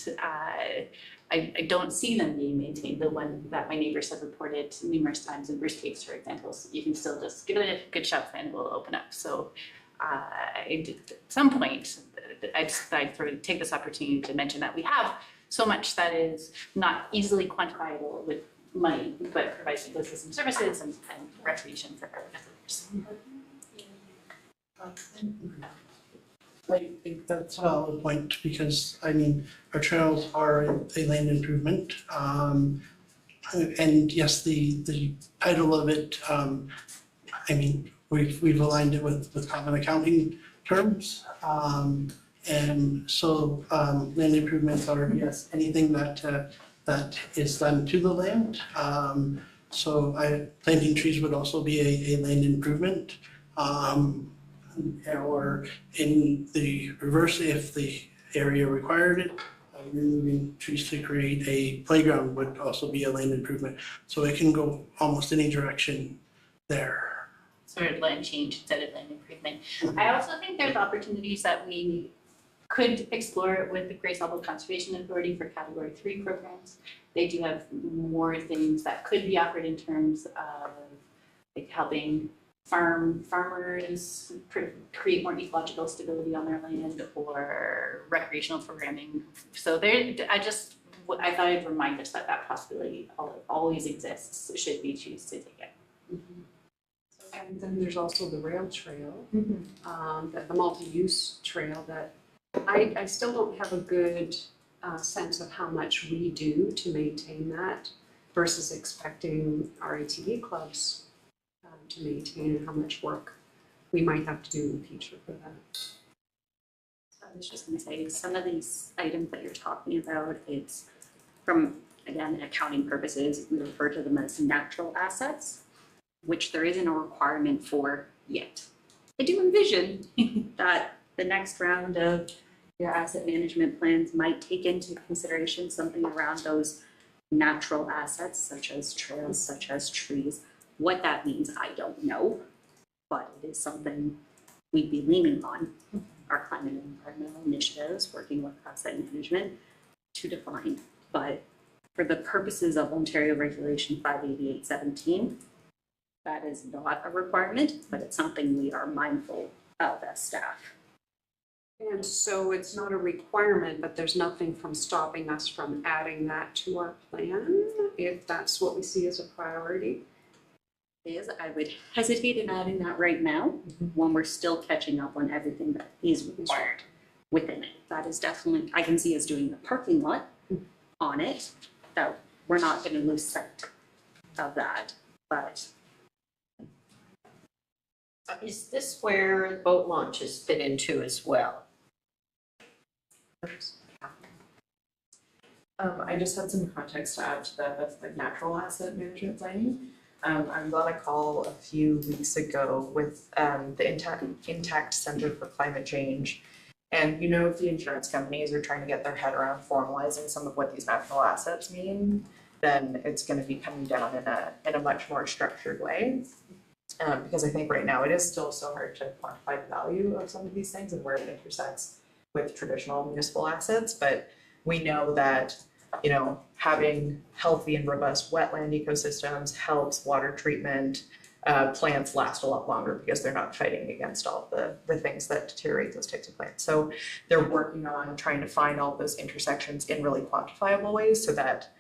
I don't see them being maintained. The one that my neighbors have reported numerous times in Bruce Caves, for example, so you can still just give it a good shove and it will open up. So at some point, I just thought I'd take this opportunity to mention that we have so much that is not easily quantifiable with money, but provides ecosystem services and recreation for our visitors.
I think that's a valid point because, I mean, our trails are a land improvement. And yes, the title of it, I mean, we've aligned it with common accounting terms. And so land improvements are, yes, anything that is done to the land. So planting trees would also be a land improvement. Or in the reverse, if the area required it, removing trees to create a playground would also be a land improvement. So it can go almost any direction there.
Sort of land change instead of land improvement. I also think there's opportunities that we could explore with the Grace Harbor Conservation Authority for Category 3 programs. They do have more things that could be offered in terms of like helping farmers create more ecological stability on their land or recreational programming. So I thought I'd remind us that possibility always exists should we choose to take it.
Mm-hmm. And then there's also the rail trail, the multi-use trail that I still don't have a good sense of how much we do to maintain that versus expecting our ATV clubs to maintain and how much work we might have to do in the future for that.
So I was just going to say, some of these items that you're talking about, it's from, again, accounting purposes, we refer to them as natural assets, which there isn't a requirement for yet. I do envision that the next round of your asset management plans might take into consideration something around those natural assets, such as trails, such as trees. What that means, I don't know, but it is something we'd be leaning on our climate and environmental initiatives, working with asset management to define. But for the purposes of Ontario Regulation 588.17, that is not a requirement, but it's something we are mindful of as staff.
And so it's not a requirement, but there's nothing from stopping us from adding that to our plan, if that's what we see as a priority.
I would hesitate in adding that right now when we're still catching up on everything that is required within it. That is definitely, I can see us doing the parking lot on it, that we're not going to lose sight of that, but.
Is this where boat launches fit into as well?
I just had some context to add to that. That's the natural asset management planning. I was on a call a few weeks ago with the Intact Center for Climate Change. And you know, if the insurance companies are trying to get their head around formalizing some of what these natural assets mean, then it's going to be coming down in a much more structured way. Because I think right now it is still so hard to quantify the value of some of these things and where it intersects with traditional municipal assets. But we know that, you know, having healthy and robust wetland ecosystems helps water treatment, plants last a lot longer because they're not fighting against all the things that deteriorate those types of plants. So they're working on trying to find all those intersections in really quantifiable ways so that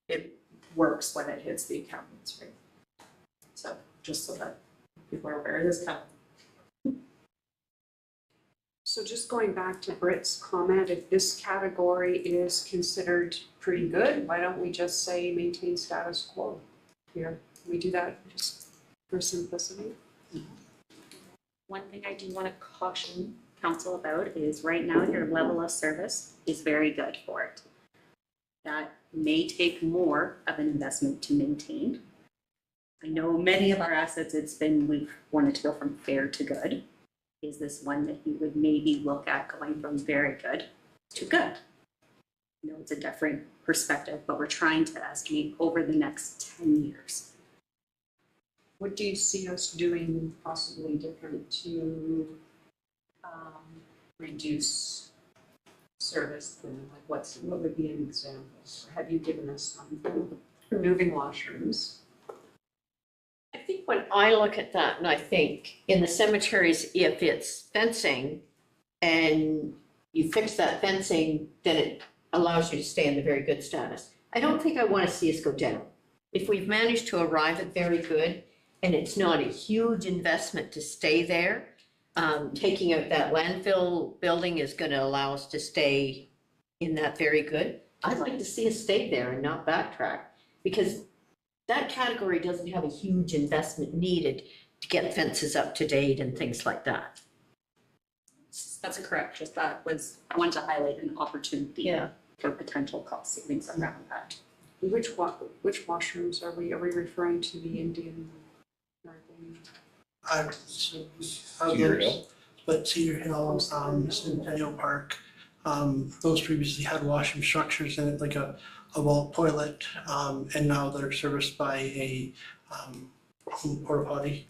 it works when it hits the accountants, right? So just so that people are aware, it is coming.
So just going back to Britt's comment, if this category is considered pretty good, why don't we just say maintain status quo here? We do that just for simplicity.
One thing I do want to caution council about is right now your level of service is very good for it. That may take more of an investment to maintain. I know many of our assets, we've wanted to go from fair to good. Is this one that you would maybe look at going from very good to good? I know it's a different perspective, but we're trying to estimate over the next 10 years.
What do you see us doing possibly different to reduce service then? Like what would be an example? Or have you given us some? Removing washrooms.
I think when I look at that and I think in the cemeteries, if it's fencing and you fix that fencing, then it allows you to stay in the very good status. I don't think I want to see us go down. If we've managed to arrive at very good and it's not a huge investment to stay there, taking out that landfill building is going to allow us to stay in that very good. I'd like to see us stay there and not backtrack because that category doesn't have a huge investment needed to get fences up to date and things like that.
That's correct, just I wanted to highlight an opportunity for potential cost savings around that.
Which washrooms are we referring to? The Indian?
Cedar Hill. But Cedar Hill, Centennial Park, those previously had washroom structures in it, like a vault toilet, and now they're serviced by a porta potty.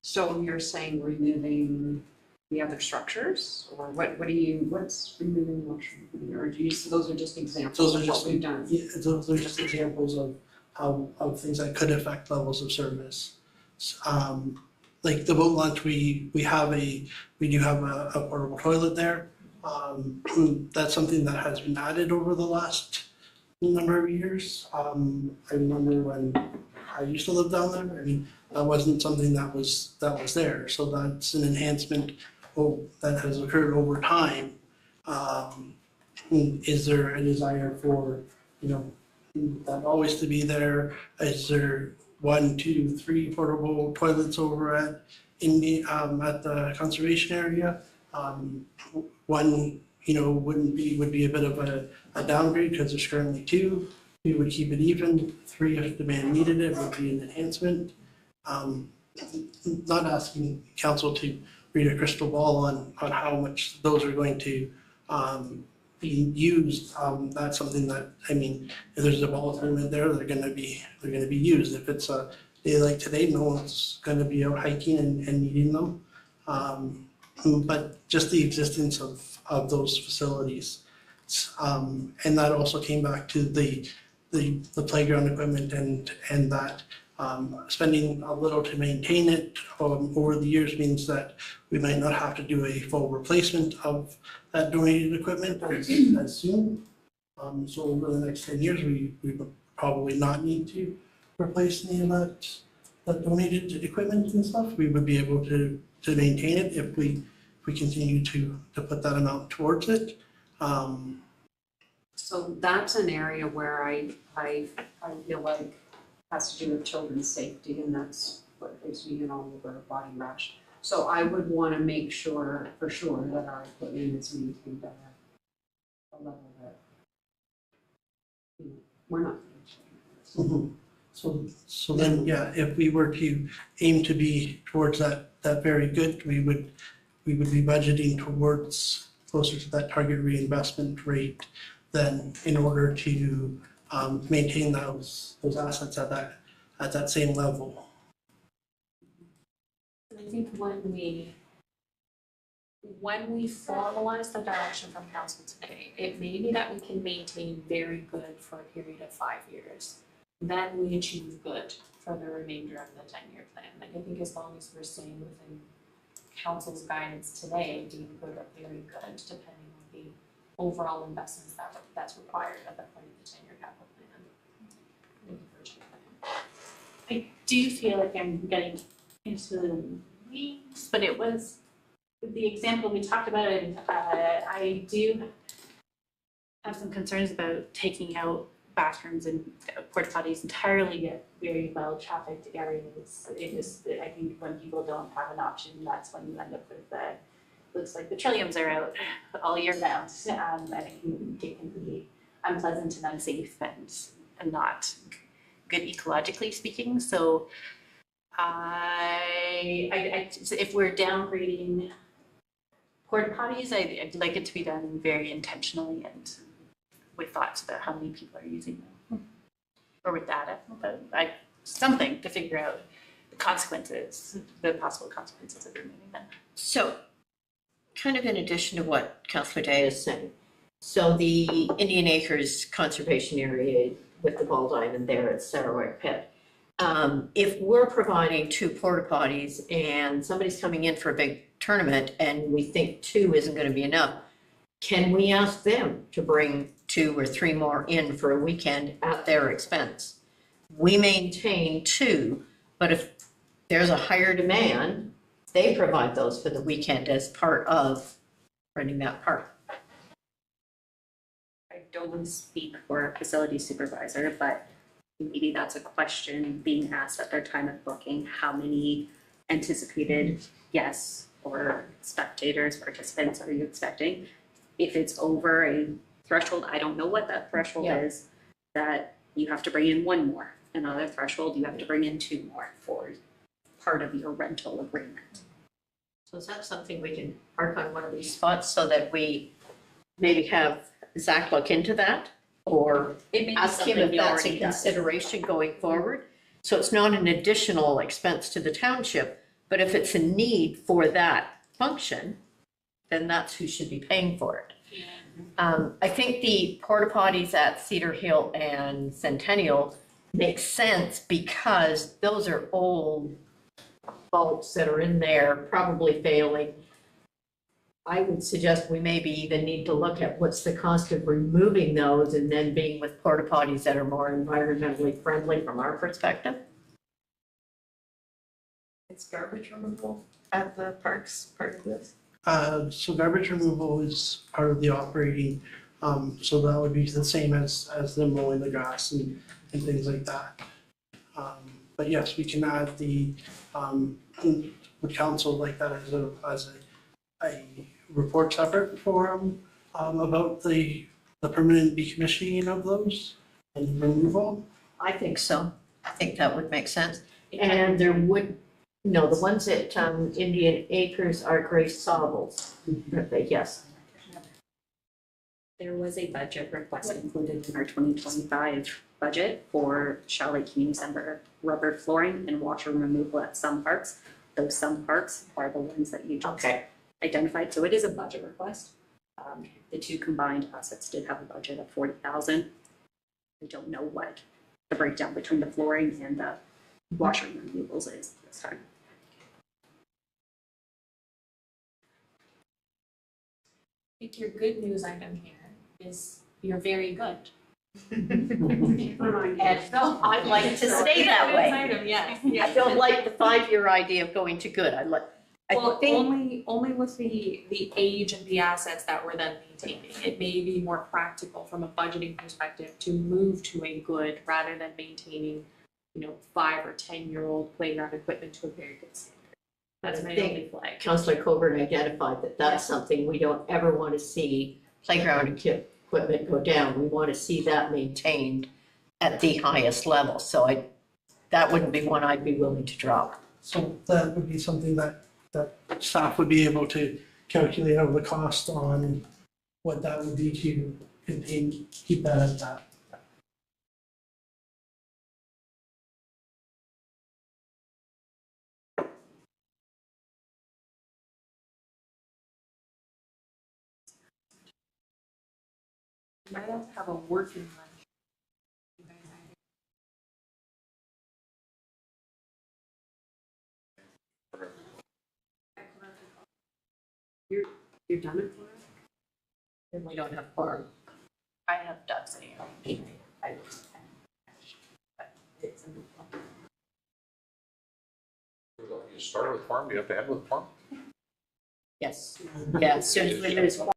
So you're saying removing the other structures, or what's removing washroom? Or do you, so those are just examples
Those are
of
just
what we've done?
Yeah, those are just examples of things that could affect levels of service. Like the boat launch, we do have a portable toilet there. That's something that has been added over the last number of years. I remember when I used to live down there. I mean, that wasn't something that was there. So that's an enhancement that has occurred over time. Is there a desire for that always to be there? Is there 1, 2, 3 portable toilets over at the conservation area? One would be a bit of a downgrade because there's currently 2. We would keep it even. 3 if demand needed it would be an enhancement. Not asking council to read a crystal ball on how much those are going to be used. That's something that, I mean, if there's a ball tournament there, they're gonna be used. If it's a day like today, no one's gonna be out hiking and needing them. But just the existence of those facilities. And that also came back to the playground equipment and that spending a little to maintain it over the years means that we might not have to do a full replacement of that donated equipment as soon. So over the next 10 years, we would probably not need to replace any of that donated equipment and stuff. We would be able to maintain it if we continue to put that amount towards it.
So that's an area where I feel like has to do with children's safety, and that's what gives me an all over body rash. So I would want to make sure, for sure, that our equipment is maintained at a level that we're not.
So then, yeah, if we were to aim to be towards that very good, we would be budgeting towards closer to that target reinvestment rate than in order to maintain those assets at that same level.
I think when we formalize the direction from council today, it may be that we can maintain very good for a period of 5 years. then we achieve good for the remainder of the 10-year plan. Like, I think as long as we're staying within council's guidance today, being good or very good, depending on the overall investments that's required at that point in the 10-year capital plan. Thank you for checking that.
I do feel like I'm getting into the weeds, but it was the example we talked about, and I do have some concerns about taking out bathrooms and porta potties entirely at very well trafficked areas. It just, I think when people don't have an option, that's when you end up with the, looks like the trilliums are out all year round. And it can be unpleasant and unsafe and not good ecologically speaking. So if we're downgrading porta potties, I'd like it to be done very intentionally and with thoughts about how many people are using them, or with data, but something to figure out the consequences, the possible consequences of removing them.
So, kind of in addition to what Councillor Day is saying, so the Indian Acres Conservation Area with the ball diamond there at Sarawak Pit, if we're providing 2 porta potties and somebody's coming in for a big tournament and we think 2 isn't going to be enough, can we ask them to bring 2 or 3 more in for a weekend at their expense? We maintain 2, but if there's a higher demand, they provide those for the weekend as part of running that park.
I don't want to speak for a facility supervisor, but maybe that's a question being asked at their time of booking. How many anticipated guests or spectators, participants are you expecting? If it's over a threshold, I don't know what that threshold is, that you have to bring in 1 more. Another threshold, you have to bring in 2 more for part of your rental agreement.
So is that something we can park on one of these spots so that we maybe have Zach look into that? Or ask him if that's a consideration going forward? So it's not an additional expense to the township, but if it's a need for that function, then that's who should be paying for it. I think the porta potties at Cedar Hill and Centennial make sense because those are old bulbs that are in there, probably failing. I would suggest we maybe even need to look at what's the cost of removing those and then being with porta potties that are more environmentally friendly from our perspective.
Is garbage removal at the parks part of this?
So garbage removal is part of the operating, so that would be the same as them mowing the grass and things like that. But yes, we can add the, would council like that as a report separate for about the permanent decommissioning of those and removal?
I think so. I think that would make sense. And there would, no, the ones at Indian Acres are gray sobbles. Yes.
There was a budget request included in our 2025 budget for Shaw Lake Community Center rubber flooring and washer removal at some parks. Those some parks are the ones that you just identified, so it is a budget request. The 2 combined assets did have a budget of $40,000. I don't know what the breakdown between the flooring and the washer removals is this time.
I think your good news item here is you're very good.
And no, I'd like to stay that way.
Item, yes.
I don't like the 5-year idea of going to good.
Well, only with the age of the assets that we're then maintaining. It may be more practical from a budgeting perspective to move to a good rather than maintaining, 5 or 10-year-old playground equipment to a very good standard. That's my only flag.
Councillor Coburn identified that that's something we don't ever want to see playground equipment go down. We want to see that maintained at the highest level. So that wouldn't be one I'd be willing to drop.
So that would be something that staff would be able to calculate out the cost on what that would be to keep that at that.
You might have to have a working lunch.
You're done it for us?
And we don't have quorum.
I have Doug's name. I was, but it's a new one.
You started with farm, you have to end with farm?
Yes. Yeah, as soon as we lose quorum.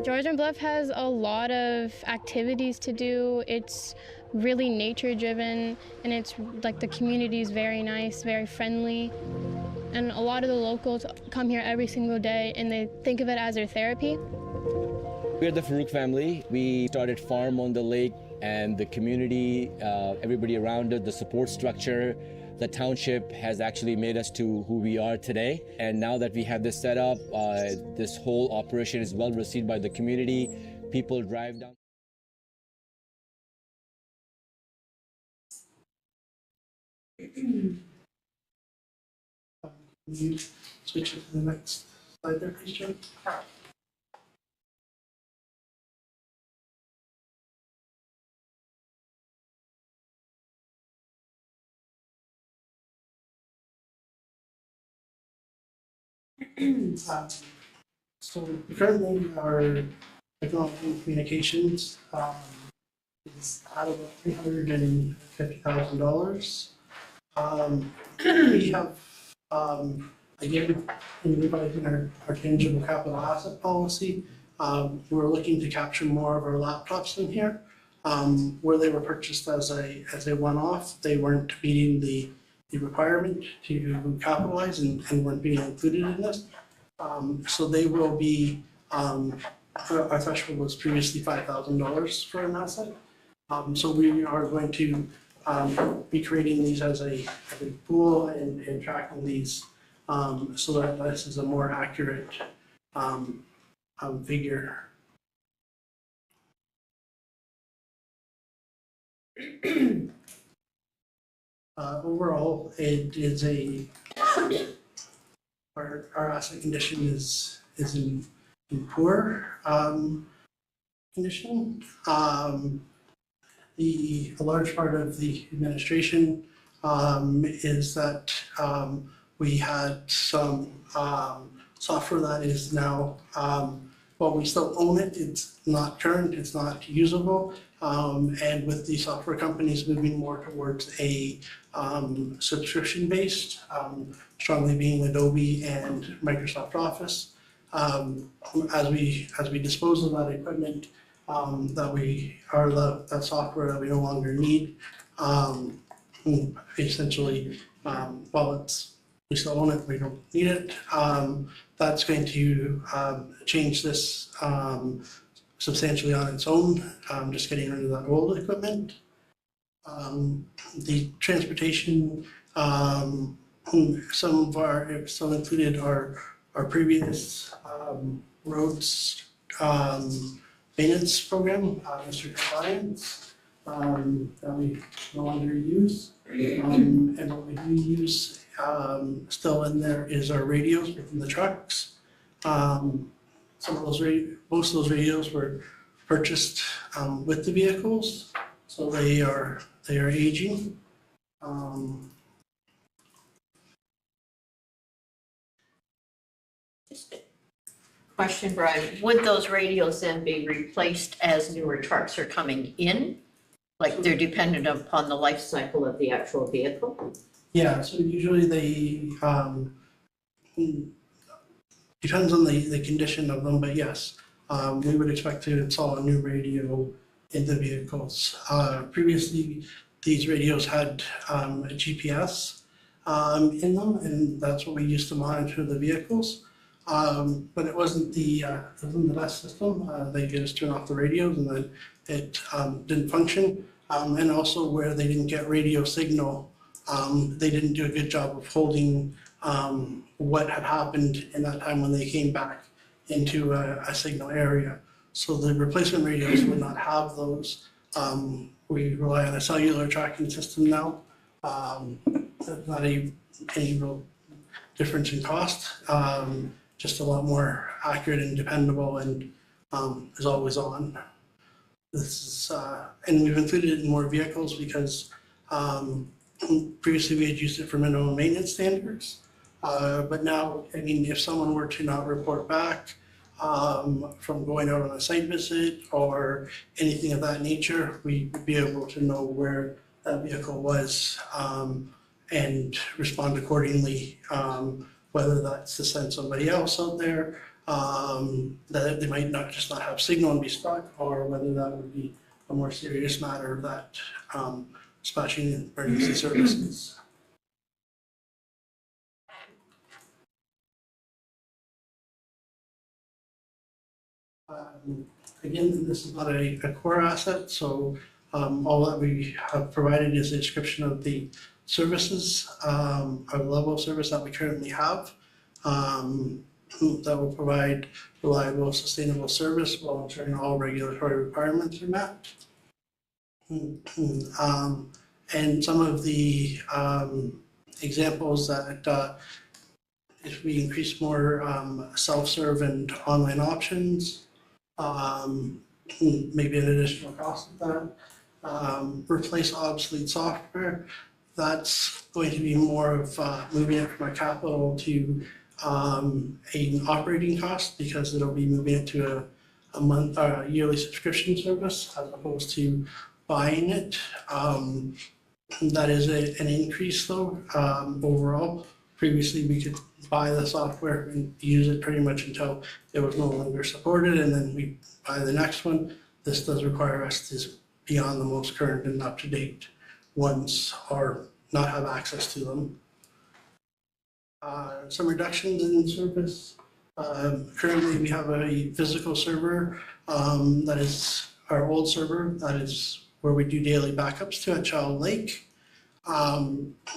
Georgian Bluff has a lot of activities to do. It's really nature driven, and it's like the community is very nice, very friendly. And a lot of the locals come here every single day and they think of it as their therapy.
We're the Farouk family. We started Farm on the Lake, and the community, everybody around it, the support structure, the township has actually made us to who we are today. And now that we have this set up, this whole operation is well received by the community. People drive down.
Can you switch it to the next slide there, please, John? So currently our technology and communications is out of $350,000. We have, again, in revising our tangible capital asset policy, we're looking to capture more of our laptops in here. Where they were purchased as a one-off, they weren't meeting the requirement to capitalize and weren't being included in this. So they will be, our threshold was previously $5,000 for an asset. So we are going to be creating these as a pool and tracking these so that this is a more accurate figure. Overall, it is our asset condition is in poor condition. A large part of the administration is that we had some software that is now, well, we still own it, it's not current, it's not usable. And with the software companies moving more towards a subscription-based, strongly being Adobe and Microsoft Office. As we dispose of that equipment, that software that we no longer need, essentially, while we still own it, we don't need it. That's going to change this substantially on its own, just getting rid of that old equipment. The transportation, some included our previous roads maintenance program, Mr. Compliance, that we no longer use. And what we do use still in there is our radios within the trucks. Most of those radios were purchased with the vehicles, so they are aging.
Question, Brian, would those radios then be replaced as newer trucks are coming in? Like they're dependent upon the life cycle of the actual vehicle?
Yeah, so usually they, depends on the condition of them, but yes, we would expect to install a new radio in the vehicles. Previously, these radios had a GPS in them, and that's what we used to monitor the vehicles. But it wasn't the best system. They just turned off the radios and then it didn't function. And also where they didn't get radio signal, they didn't do a good job of holding what had happened in that time when they came back into a signal area. So the replacement radios would not have those. We rely on a cellular tracking system now. Not any real difference in cost, just a lot more accurate and dependable, and is always on. This is, and we've included it in more vehicles because previously we had used it for minimum maintenance standards. But now, I mean, if someone were to not report back from going out on a site visit or anything of that nature, we would be able to know where that vehicle was and respond accordingly, whether that's to send somebody else out there, that they might not have signal and be stuck, or whether that would be a more serious matter that dispatching emergency services. Again, this is not a core asset, so all that we have provided is a description of the services, or the level of service that we currently have, that will provide reliable, sustainable service while ensuring all regulatory requirements are met. And some of the examples that if we increase more self-serve and online options, maybe an additional cost of that, replace obsolete software, that's going to be more of moving it from a capital to an operating cost, because it'll be moving it to a month or a yearly subscription service as opposed to buying it. That is an increase though, overall. Previously, we could buy the software and use it pretty much until it was no longer supported, and then we buy the next one. This does require us to be on the most current and up-to-date ones or not have access to them. Some reductions in service. Currently, we have a physical server that is our old server, that is where we do daily backups to at Child Lake.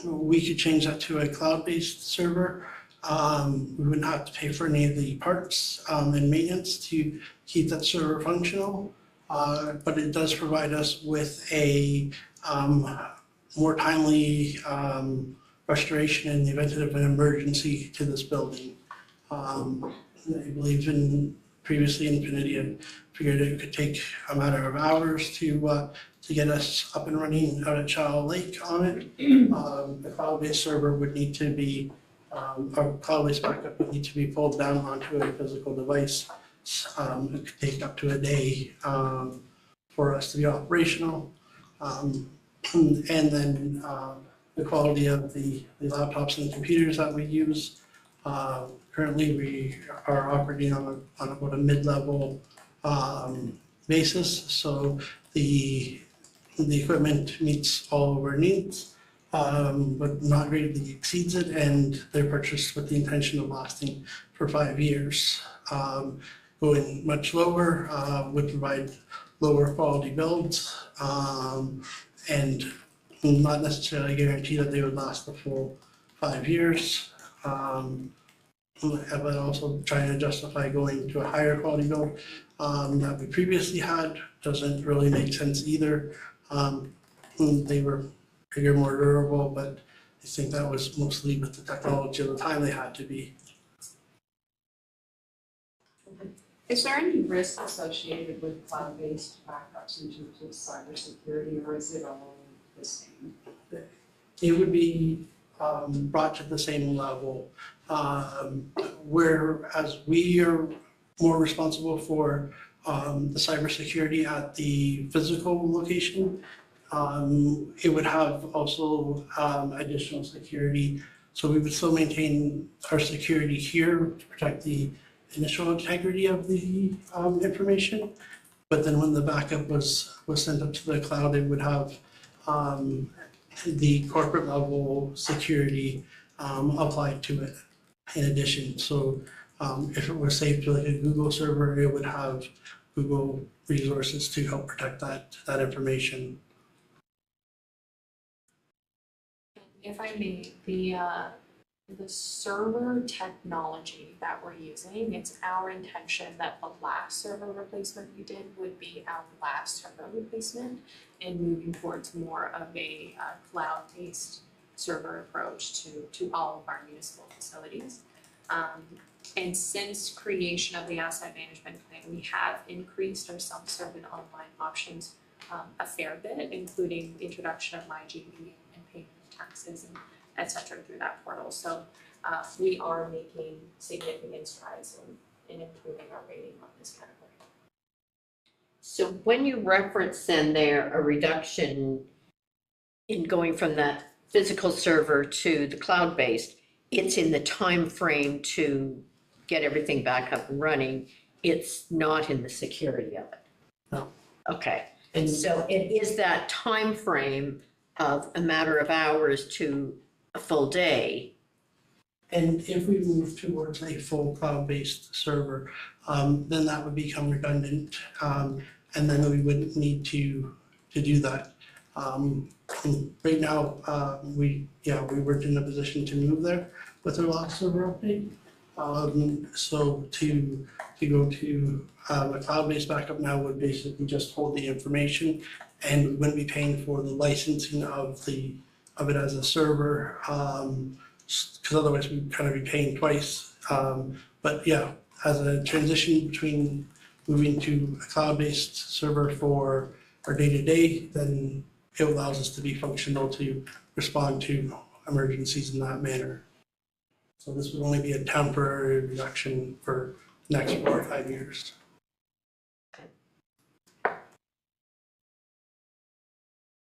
We could change that to a cloud-based server. We wouldn't have to pay for any of the parts and maintenance to keep that server functional, but it does provide us with a more timely restoration in the event of an emergency to this building. I believe previously Infinity had figured it could take a matter of hours to get us up and running out at Child Lake on it. The cloud-based server would need to be, our cloud-based backup would need to be pulled down onto a physical device. It could take up to a day for us to be operational. And then the quality of the laptops and computers that we use. Currently, we are operating on about a mid-level basis, so the equipment meets all of our needs, but not greatly exceeds it, and they're purchased with the intention of lasting for 5 years. Going much lower would provide lower quality builds, and not necessarily guarantee that they would last the full 5 years. But also trying to justify going to a higher quality build that we previously had doesn't really make sense either. They were bigger, more durable, but I think that was mostly with the technology of the time they had to be.
Is there any risk associated with cloud-based backups in terms of cybersecurity, or is it all the same?
It would be brought to the same level, whereas we are more responsible for the cybersecurity at the physical location. It would have also additional security, so we would still maintain our security here to protect the initial integrity of the information. But then when the backup was sent up to the cloud, it would have the corporate level security applied to it in addition. So if it was saved to like a Google server, it would have Google resources to help protect that information.
If I may, the
the server technology that we're using, it's our intention that the last server replacement we did would be our last server replacement and moving towards more of a cloud-based server approach to all of our municipal facilities. And since creation of the asset management plan, we have increased our self-serve and online options a fair bit, including the introduction of MyGB and payment of taxes and et cetera through that portal. So we are making significant strides in improving our rating on this category.
So when you reference then there a reduction in going from that physical server to the cloud-based, it's in the time frame to get everything back up and running. It's not in the security of it.
No.
Okay. And so it is that time frame of a matter of hours to a full day.
And if we move towards a full cloud-based server, then that would become redundant, and then we wouldn't need to do that. Right now, we weren't in a position to move there with our last server update. So to go to a cloud-based backup now would basically just hold the information, and we wouldn't be paying for the licensing of it as a server, because otherwise we'd kind of be paying twice. But yeah, as a transition between moving to a cloud-based server for our day-to-day, then it allows us to be functional to respond to emergencies in that manner. So this would only be a temporary reduction for the next 4 or 5 years.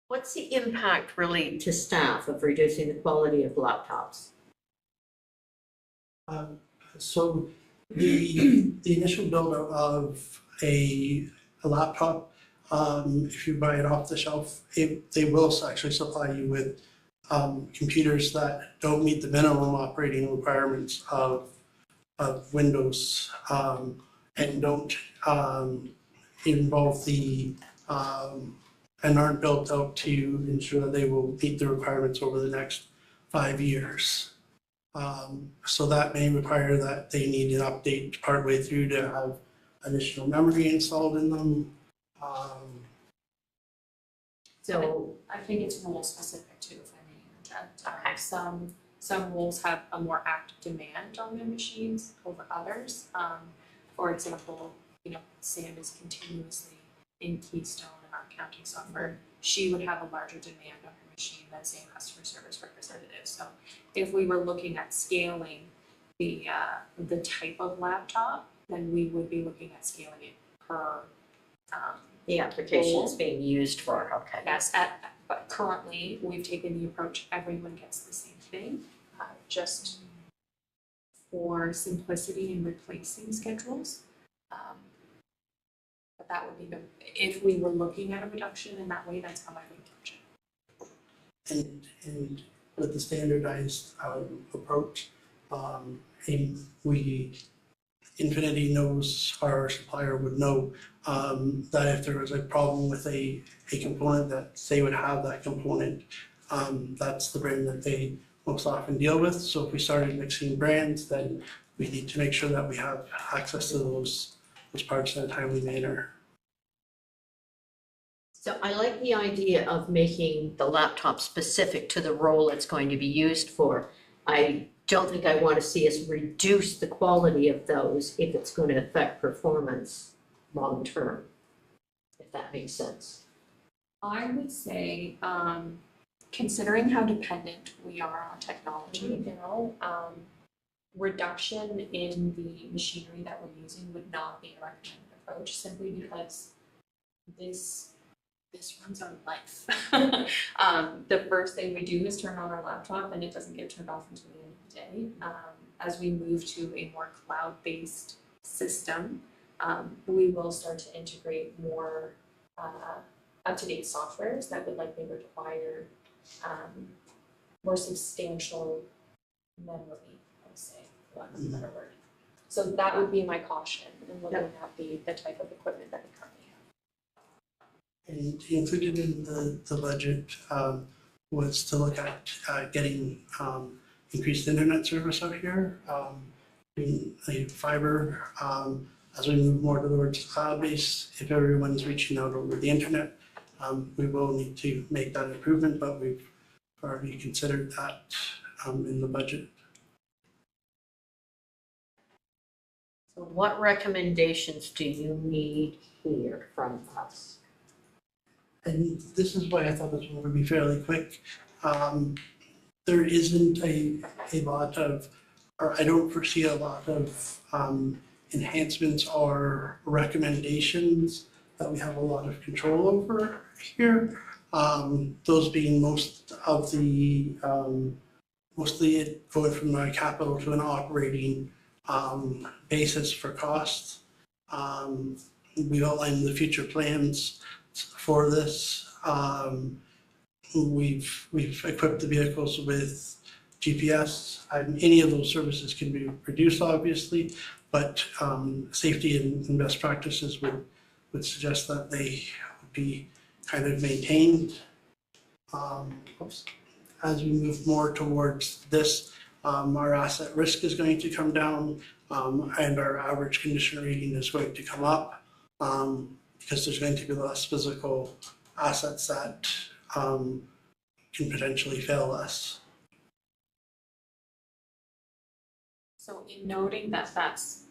What's the impact really to staff of reducing the quality of laptops?
So the initial build of a laptop, if you buy it off the shelf, they will actually supply you with computers that don't meet the minimum operating requirements of Windows, and don't involve and aren't built out to ensure that they will meet the requirements over the next 5 years. So that may require that they need an update partway through to have additional memory installed in them.
So
I think it's role specific too, if I may interject. Some roles have a more active demand on their machines over others. For example, Sam is continuously in Keystone in our accounting software. She would have a larger demand on her machine than say a customer service representative. So if we were looking at scaling the type of laptop, then we would be looking at scaling it per
the application is being used for, okay.
Yes, but currently we've taken the approach everyone gets the same thing, just for simplicity in replacing schedules. But that would be if we were looking at a reduction in that way, that's how I would approach it.
And with the standardized approach, Infinity knows, our supplier would know that if there was a problem with a component, that they would have that component. That's the brand that they most often deal with. So if we started mixing brands, then we need to make sure that we have access to those parts in a timely manner.
So I like the idea of making the laptop specific to the role it's going to be used for. I don't think I want to see us reduce the quality of those if it's going to affect performance long term, if that makes sense.
I would say, considering how dependent we are on technology now, reduction in the machinery that we're using would not be a recommended approach, simply because this runs our life. The first thing we do is turn on our laptop, and it doesn't get turned off until the end of the day. As we move to a more cloud-based system, we will start to integrate more up-to-date softwares that would likely require more substantial memory, I would say, for lack of a better word. So that would be my caution in looking at the type of equipment that we currently have.
And included in the budget was to look at getting increased internet service out here, being the fiber. As we move more towards cloud-based, if everyone's reaching out over the internet, we will need to make that improvement, but we've already considered that in the budget.
So what recommendations do you need here from us?
And this is why I thought this one would be fairly quick. There isn't a lot of, or I don't foresee a lot of enhancements or recommendations that we have a lot of control over here. Those being mostly going from a capital to an operating basis for costs. We've outlined the future plans for this. We've equipped the vehicles with GPS. Any of those services can be reduced, obviously, but safety and best practices would suggest that they would be kind of maintained. As we move more towards this, our asset risk is going to come down, and our average condition rating is going to come up, because there's going to be less physical assets that can potentially fail us.
So in noting that that's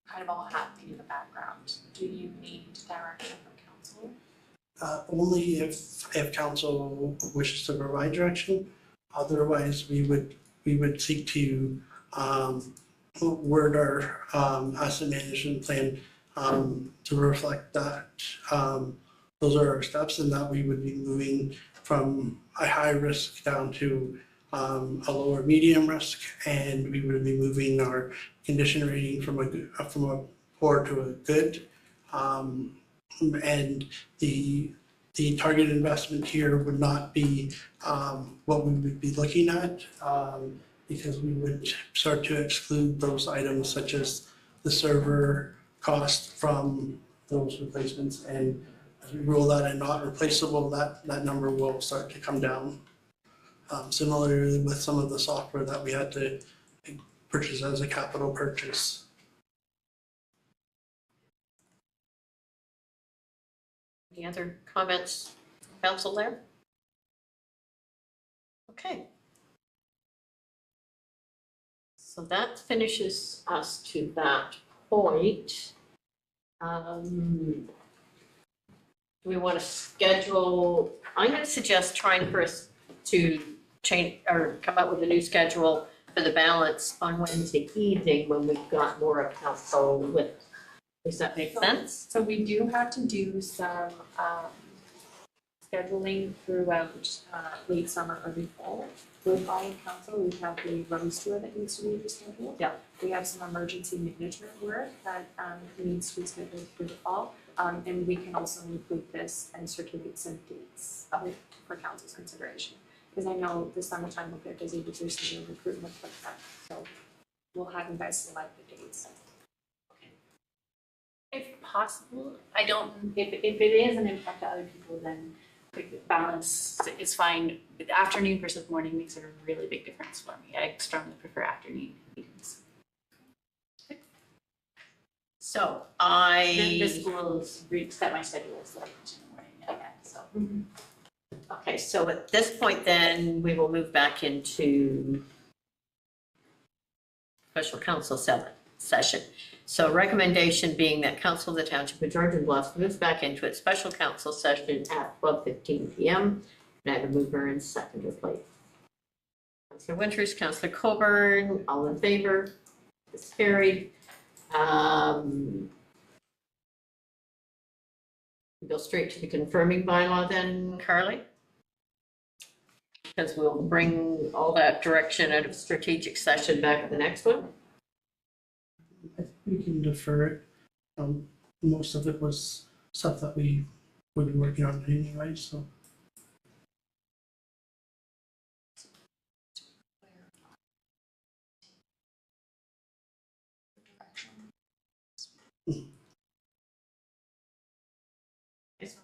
kind of all happening in the background, do you need direction from council?
Only if council wishes to provide direction. Otherwise, we would seek to word our asset management plan to reflect that those are our steps, and that we would be moving from a high risk down to a lower medium risk, and we would be moving our condition rating from a poor to a good. And the target investment here would not be what we would be looking at, because we would start to exclude those items such as the server cost from those replacements, and as we rule that and not replaceable, that number will start to come down. Similarly with some of the software that we had to purchase as a capital purchase.
Any other comments, council there? Okay. So that finishes us to that point. Do we want to schedule, I'm going to suggest trying for us to change or come up with a new schedule for the balance on Wednesday evening when we've got more of council with. Does that make sense?
So we do have to do some scheduling throughout late summer, early fall. With all council, we have the road tour that needs to be rescheduled.
Yeah.
We have some emergency management work that needs to be scheduled for the fall. And we can also include this and circulate some dates for council's consideration. Because I know the summertime will get busy because there's some recruitment like that. So we'll have you guys select the dates.
If possible, I don't, if it is an impact to other people, then the balance is fine. The afternoon versus morning makes a really big difference for me. I strongly prefer afternoon meetings.
So
The schools set my schedule as late in the morning again, so.
Okay, so at this point then, we will move back into special council session. So recommendation being that council of the Township of Georgian Bluffs moves back into its special council session at 12:15 p.m. And I have a mover and seconder, please. Councilor Winters, Councilor Coburn, all in favor? It's carried. Go straight to the confirming bylaw then, Carly? Because we'll bring all that direction out of strategic session back at the next one.
I think we can defer it. Most of it was stuff that we would be working on anyway, so.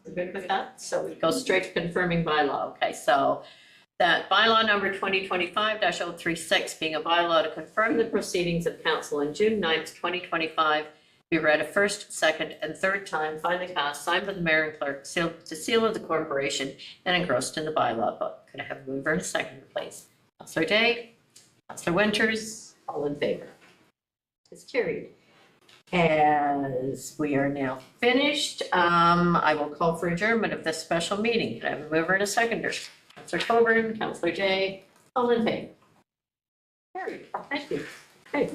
We're good with that? So we go straight to confirming bylaw. Okay, so That bylaw number 2025-036, being a bylaw to confirm the proceedings of council on June 9th, 2025, be read a first, second, and third time, finally passed, signed by the mayor and clerk, sealed to seal of the corporation, and engrossed in the bylaw book. Could I have a mover and a seconder, please? Councillor Day, Councillor Winters, all in favor? It's carried. As we are now finished, I will call for adjournment of this special meeting. Could I have a mover and a seconder? Councillor Coburn, Councillor Day, all in favor? Carried. Thank you. Okay.